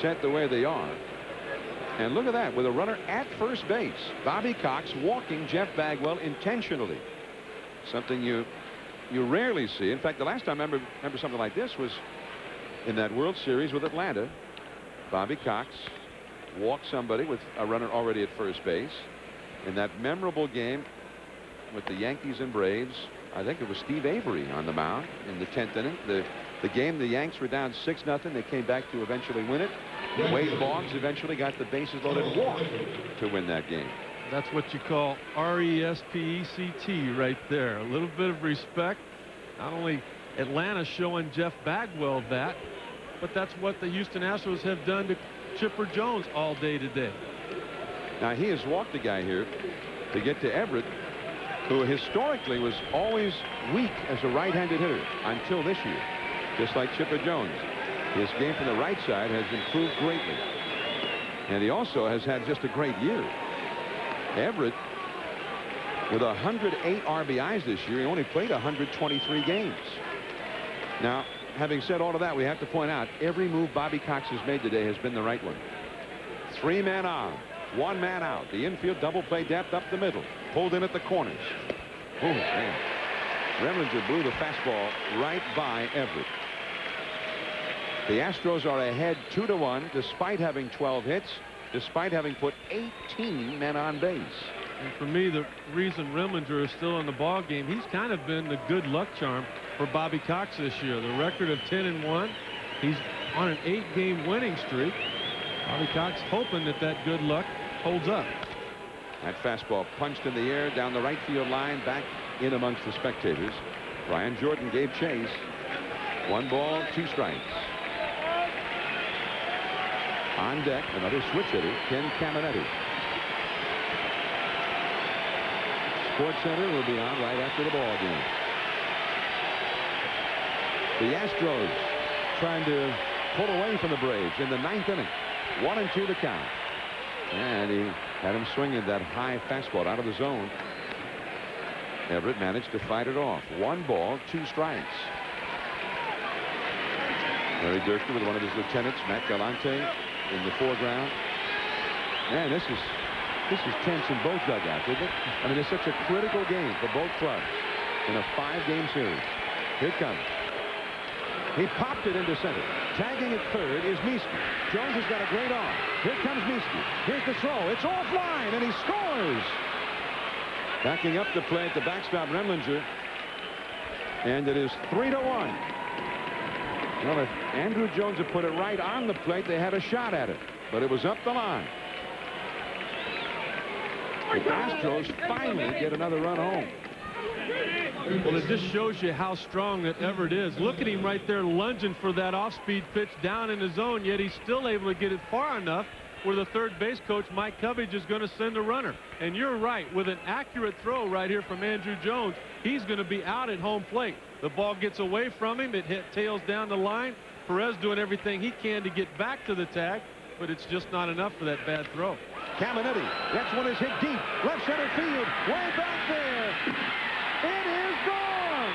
set the way they are. And look at that, with a runner at first base. Bobby Cox walking Jeff Bagwell intentionally. Something you rarely see. In fact, the last time I remember something like this was in that World Series with Atlanta. Bobby Cox walked somebody with a runner already at first base. In that memorable game with the Yankees and Braves, I think it was Steve Avery on the mound in the 10th inning. The game, the Yanks were down 6-0. They came back to eventually win it. Wade Boggs eventually got the bases loaded walk to win that game. That's what you call R-E-S-P-E-C-T right there. A little bit of respect. Not only Atlanta showing Jeff Bagwell that, but that's what the Houston Astros have done to Chipper Jones all day today. Now he has walked a guy here to get to Everett, who historically was always weak as a right-handed hitter until this year, just like Chipper Jones. His game from the right side has improved greatly, and he also has had just a great year. Everett with 108 RBIs this year. He only played 123 games. Now, having said all of that, we have to point out every move Bobby Cox has made today has been the right one. 3 men on, 1 man out. The infield double play depth up the middle, pulled in at the corners. Oh man, Remlinger blew the fastball right by Everett. The Astros are ahead 2-1 despite having 12 hits, despite having put 18 men on base. And for me, the reason Remlinger is still in the ball game, he's kind of been the good luck charm for Bobby Cox this year. The record of 10-1. He's on an 8-game winning streak. Bobby Cox hoping that good luck holds up. That fastball punched in the air down the right field line, back in amongst the spectators. Brian Jordan gave chase. 1 ball, 2 strikes. On deck, another switch hitter, Ken Caminetti. Sports Center will be on right after the ball game. The Astros trying to pull away from the Braves in the 9th inning. 1-2 the count. And he had him swinging that high fastball out of the zone. Everett managed to fight it off. 1 ball, 2 strikes. Larry Dierker with one of his lieutenants, Matt Galante, in the foreground. Man, this is This is tense in both dugouts, isn't it? I mean, it's such a critical game for both clubs in a 5-game series. Here it comes. He popped it into center. Tagging at third is Miesky. Jones has got a great arm. Here comes Miesky. Here's the throw. It's offline, and he scores. Backing up the play at the backstop, Remlinger. And it is 3-1. Well, if Andrew Jones had put it right on the plate, they had a shot at it. But it was up the line. The Astros finally get another run home. Well, it just shows you how strong that Everett is. Look at him right there lunging for that off-speed pitch down in the zone, yet he's still able to get it far enough where the third base coach, Mike Cubbage, is going to send a runner. And you're right, with an accurate throw right here from Andrew Jones, he's going to be out at home plate. The ball gets away from him. It tails down the line. Perez doing everything he can to get back to the tag, but it's just not enough for that bad throw. Caminetti, that one is hit deep. Left center field, way back there. It is gone.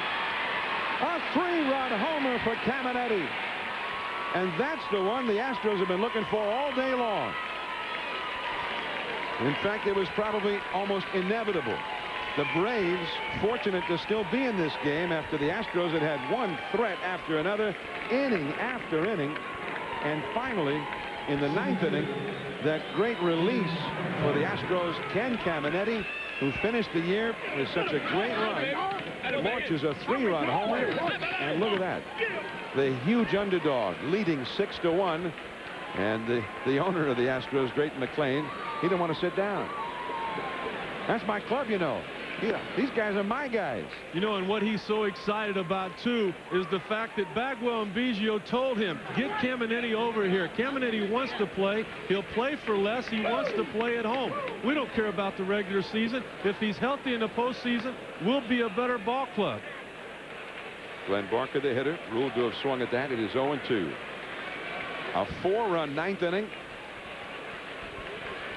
A 3-run homer for Caminetti. And that's the one the Astros have been looking for all day long. In fact, it was probably almost inevitable. The Braves, fortunate to still be in this game after the Astros had had one threat after another, inning after inning. And finally, in the 9th inning, that great release for the Astros, Ken Caminetti, who finished the year with such a great run, launches a 3-run homer. And look at that. The huge underdog leading 6-1. And the owner of the Astros, Drayton McClain, he didn't want to sit down. That's my club, you know. Yeah, these guys are my guys. You know, and what he's so excited about, too, is the fact that Bagwell and Biggio told him, get Caminetti over here. Caminetti wants to play. He'll play for less. He wants to play at home. We don't care about the regular season. If he's healthy in the postseason, we'll be a better ball club. Glenn Barker, the hitter, ruled to have swung at that. It is 0-2. A 4-run 9th inning.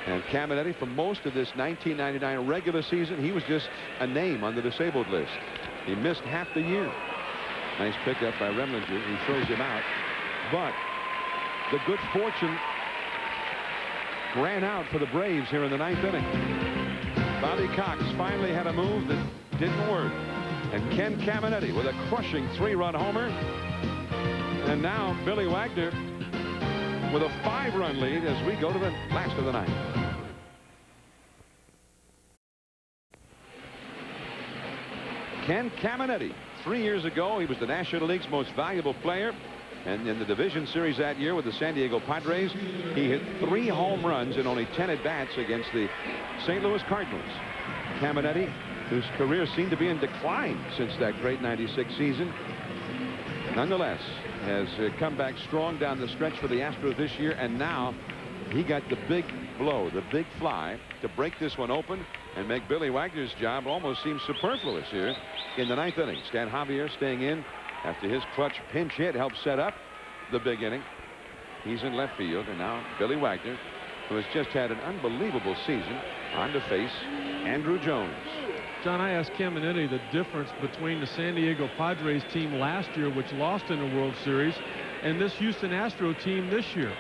And Caminetti, for most of this 1999 regular season, he was just a name on the disabled list. He missed half the year. Nice pickup by Remlinger, who throws him out. But the good fortune ran out for the Braves here in the 9th inning. Bobby Cox finally had a move that didn't work. And Ken Caminetti with a crushing 3-run homer. And now Billy Wagner with a 5-run lead as we go to the last of the ninth. Ken Caminetti, 3 years ago, he was the National League's most valuable player. And in the division series that year with the San Diego Padres, he hit 3 home runs in only 10 at-bats against the St. Louis Cardinals. Caminetti, whose career seemed to be in decline since that great '96 season, nonetheless has come back strong down the stretch for the Astros this year, and now he got the big blow, the big fly, to break this one open and make Billy Wagner's job almost seem superfluous here in the 9th inning. Stan Javier staying in after his clutch pinch hit helped set up the big inning. He's in left field, and now Billy Wagner, who has just had an unbelievable season, on to face Andrew Jones. John, I asked Caminetti the difference between the San Diego Padres team last year, which lost in the World Series, and this Houston Astro team this year.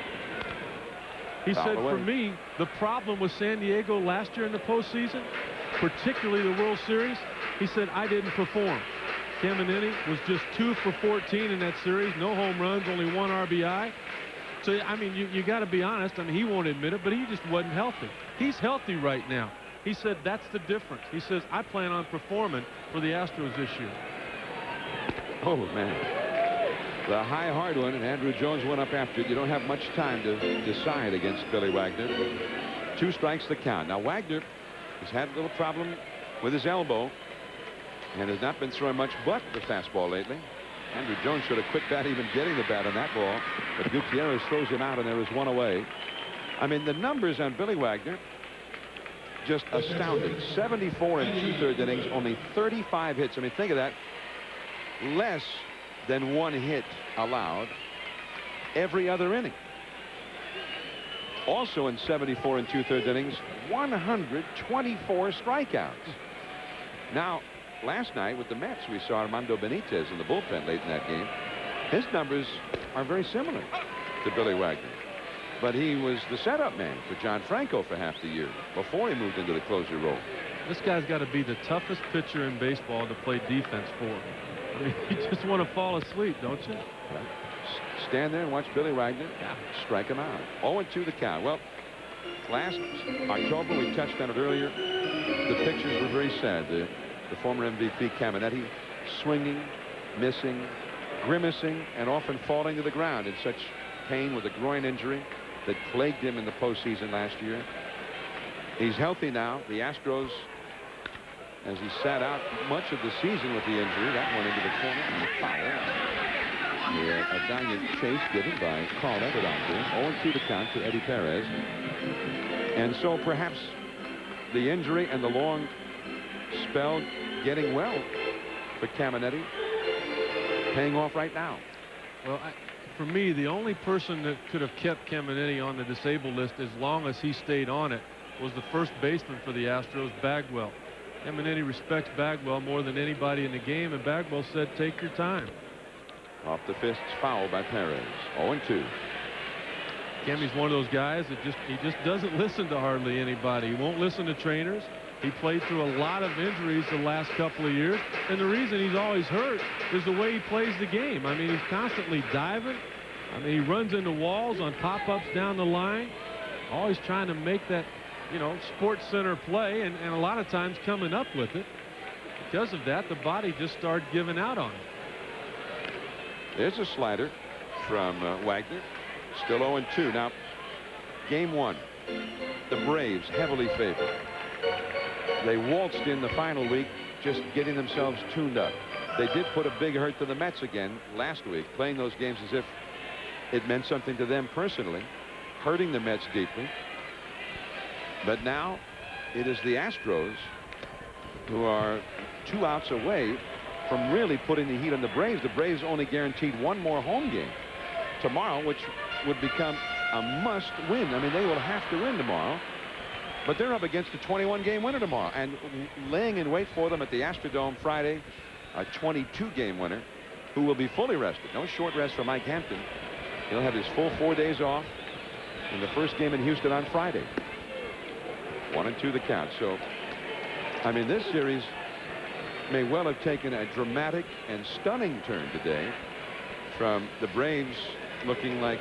He said, for me, the problem with San Diego last year in the postseason, particularly the World Series, he said, I didn't perform. Caminetti was just 2 for 14 in that series, no home runs, only 1 RBI. So, I mean, you got to be honest. I mean, he won't admit it, but he just wasn't healthy. He's healthy right now. He said that's the difference. He says, I plan on performing for the Astros this year. Oh, man. The high hard one, and Andrew Jones went up after it. You don't have much time to decide against Billy Wagner. 2 strikes the count. Now, Wagner has had a little problem with his elbow and has not been throwing much but the fastball lately. Andrew Jones should have quit bat even getting the bat on that ball, but Gutierrez throws him out, and there is 1 away. I mean, the numbers on Billy Wagner, just astounding. 74 and 2/3 innings, only 35 hits. I mean, think of that. Less than 1 hit allowed every other inning. Also in 74 and 2/3 innings, 124 strikeouts. Now, last night with the Mets, we saw Armando Benitez in the bullpen late in that game. His numbers are very similar to Billy Wagner. but he was the setup man for John Franco for half the year before he moved into the closer role. This guy's got to be the toughest pitcher in baseball to play defense for. I mean, you just want to fall asleep, don't you? Right. Stand there and watch Billy Wagner strike him out. 0-2 the count. Well, last October, we touched on it earlier, the pictures were very sad. The former MVP Caminetti swinging, missing, grimacing, and often falling to the ground in such pain with a groin injury that plagued him in the postseason last year. He's healthy now. The Astros, as he sat out much of the season with the injury, that went into the corner and the foul. A valiant chase given by Carl Everett out there. 0-2 the count to Eddie Perez. And so perhaps the injury and the long spell getting well for Caminetti paying off right now. Well, for me, the only person that could have kept Caminetti on the disabled list as long as he stayed on it was the first baseman for the Astros, Bagwell. Caminetti respects Bagwell more than anybody in the game, and Bagwell said, take your time. Off the fists, foul by Perez. 0-2. Cammy's one of those guys that he just doesn't listen to hardly anybody. He won't listen to trainers. He played through a lot of injuries the last couple of years, and the reason he's always hurt is the way he plays the game. I mean, he's constantly diving. I mean, he runs into walls on pop-ups down the line, always trying to make that, you know, sports center play, and a lot of times coming up with it. Because of that, the body just started giving out on him. There's a slider from Wagner. Still 0-2. Now, game one, the Braves heavily favored. They waltzed in the final week, just getting themselves tuned up. They did put a big hurt to the Mets again last week, playing those games as if it meant something to them personally, hurting the Mets deeply. But now it is the Astros who are 2 outs away from really putting the heat on the Braves. The Braves only guaranteed one more home game tomorrow, which would become a must win. I mean, they will have to win tomorrow, but they're up against a 21-game winner tomorrow, and laying in wait for them at the Astrodome Friday, a 22-game winner who will be fully rested. No short rest for Mike Hampton. He'll have his full 4 days off in the first game in Houston on Friday. 1-2 the count. So, I mean, this series may well have taken a dramatic and stunning turn today, from the Braves looking like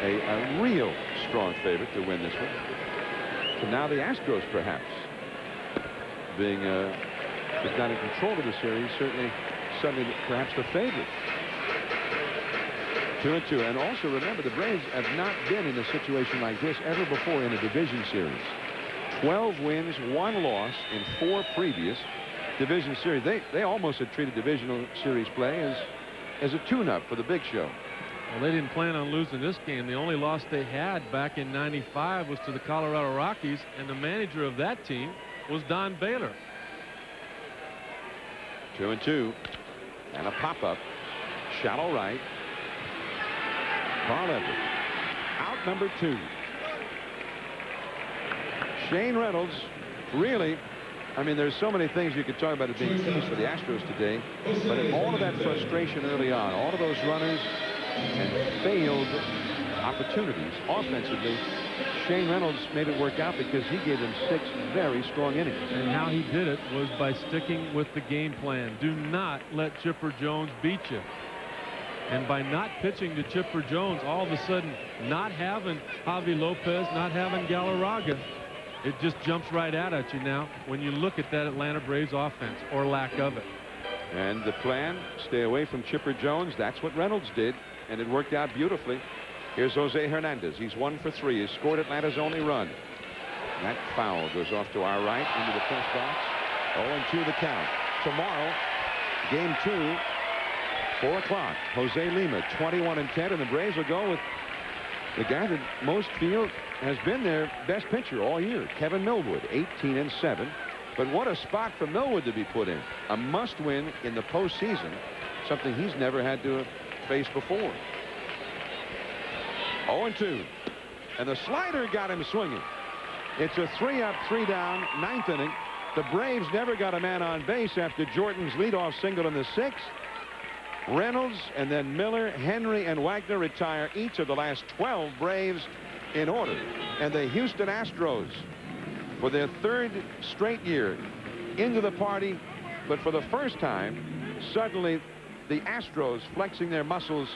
a real strong favorite to win this one, to now the Astros perhaps being if not in control of the series, certainly suddenly perhaps the favorite. 2-2. And also remember, the Braves have not been in a situation like this ever before in a division series. 12 wins, 1 loss in 4 previous division series. They almost had treated divisional series play as a tune-up for the big show. Well, they didn't plan on losing this game. The only loss they had back in '95 was to the Colorado Rockies, and the manager of that team was Don Baylor. 2-2. And a pop-up. Shallow right. Carl Everett. Out number 2. Shane Reynolds, really, I mean, there's so many things you could talk about as being keys for the Astros today, but in all of that frustration early on, all of those runners and failed opportunities offensively, Shane Reynolds made it work out because he gave them 6 very strong innings. And how he did it was by sticking with the game plan. Do not let Chipper Jones beat you. And by not pitching to Chipper Jones, all of a sudden not having Javi Lopez, not having Galarraga, it just jumps right out at you now when you look at that Atlanta Braves offense, or lack of it. And the plan, stay away from Chipper Jones. That's what Reynolds did, and it worked out beautifully. Here's Jose Hernandez. He's 1 for 3. He's scored Atlanta's only run. That foul goes off to our right into the press box. 0-2 the count. Tomorrow, game 2, 4 o'clock. Jose Lima, 21-10, and the Braves will go with the guy that most feel has been their best pitcher all year, Kevin Millwood, 18-7. But what a spot for Millwood to be put in. A must-win in the postseason, something he's never had to face before. 0-2. And the slider got him swinging. It's a 3-up, 3-down, 9th inning. The Braves never got a man on base after Jordan's leadoff single in the 6th. Reynolds and then Miller, Henry, and Wagner retire each of the last 12 Braves in order. And the Houston Astros, for their third straight year, into the party, but for the first time, suddenly the Astros flexing their muscles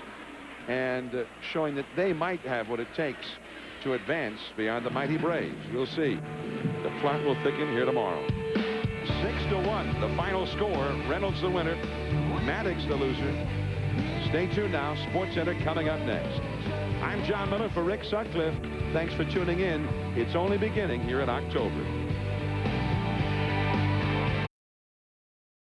and showing that they might have what it takes to advance beyond the mighty Braves. We'll see. The plot will thicken here tomorrow. 6-1, the final score. Reynolds the winner, Maddox the loser. Stay tuned now. SportsCenter coming up next. I'm John Miller for Rick Sutcliffe. Thanks for tuning in. It's only beginning here in October.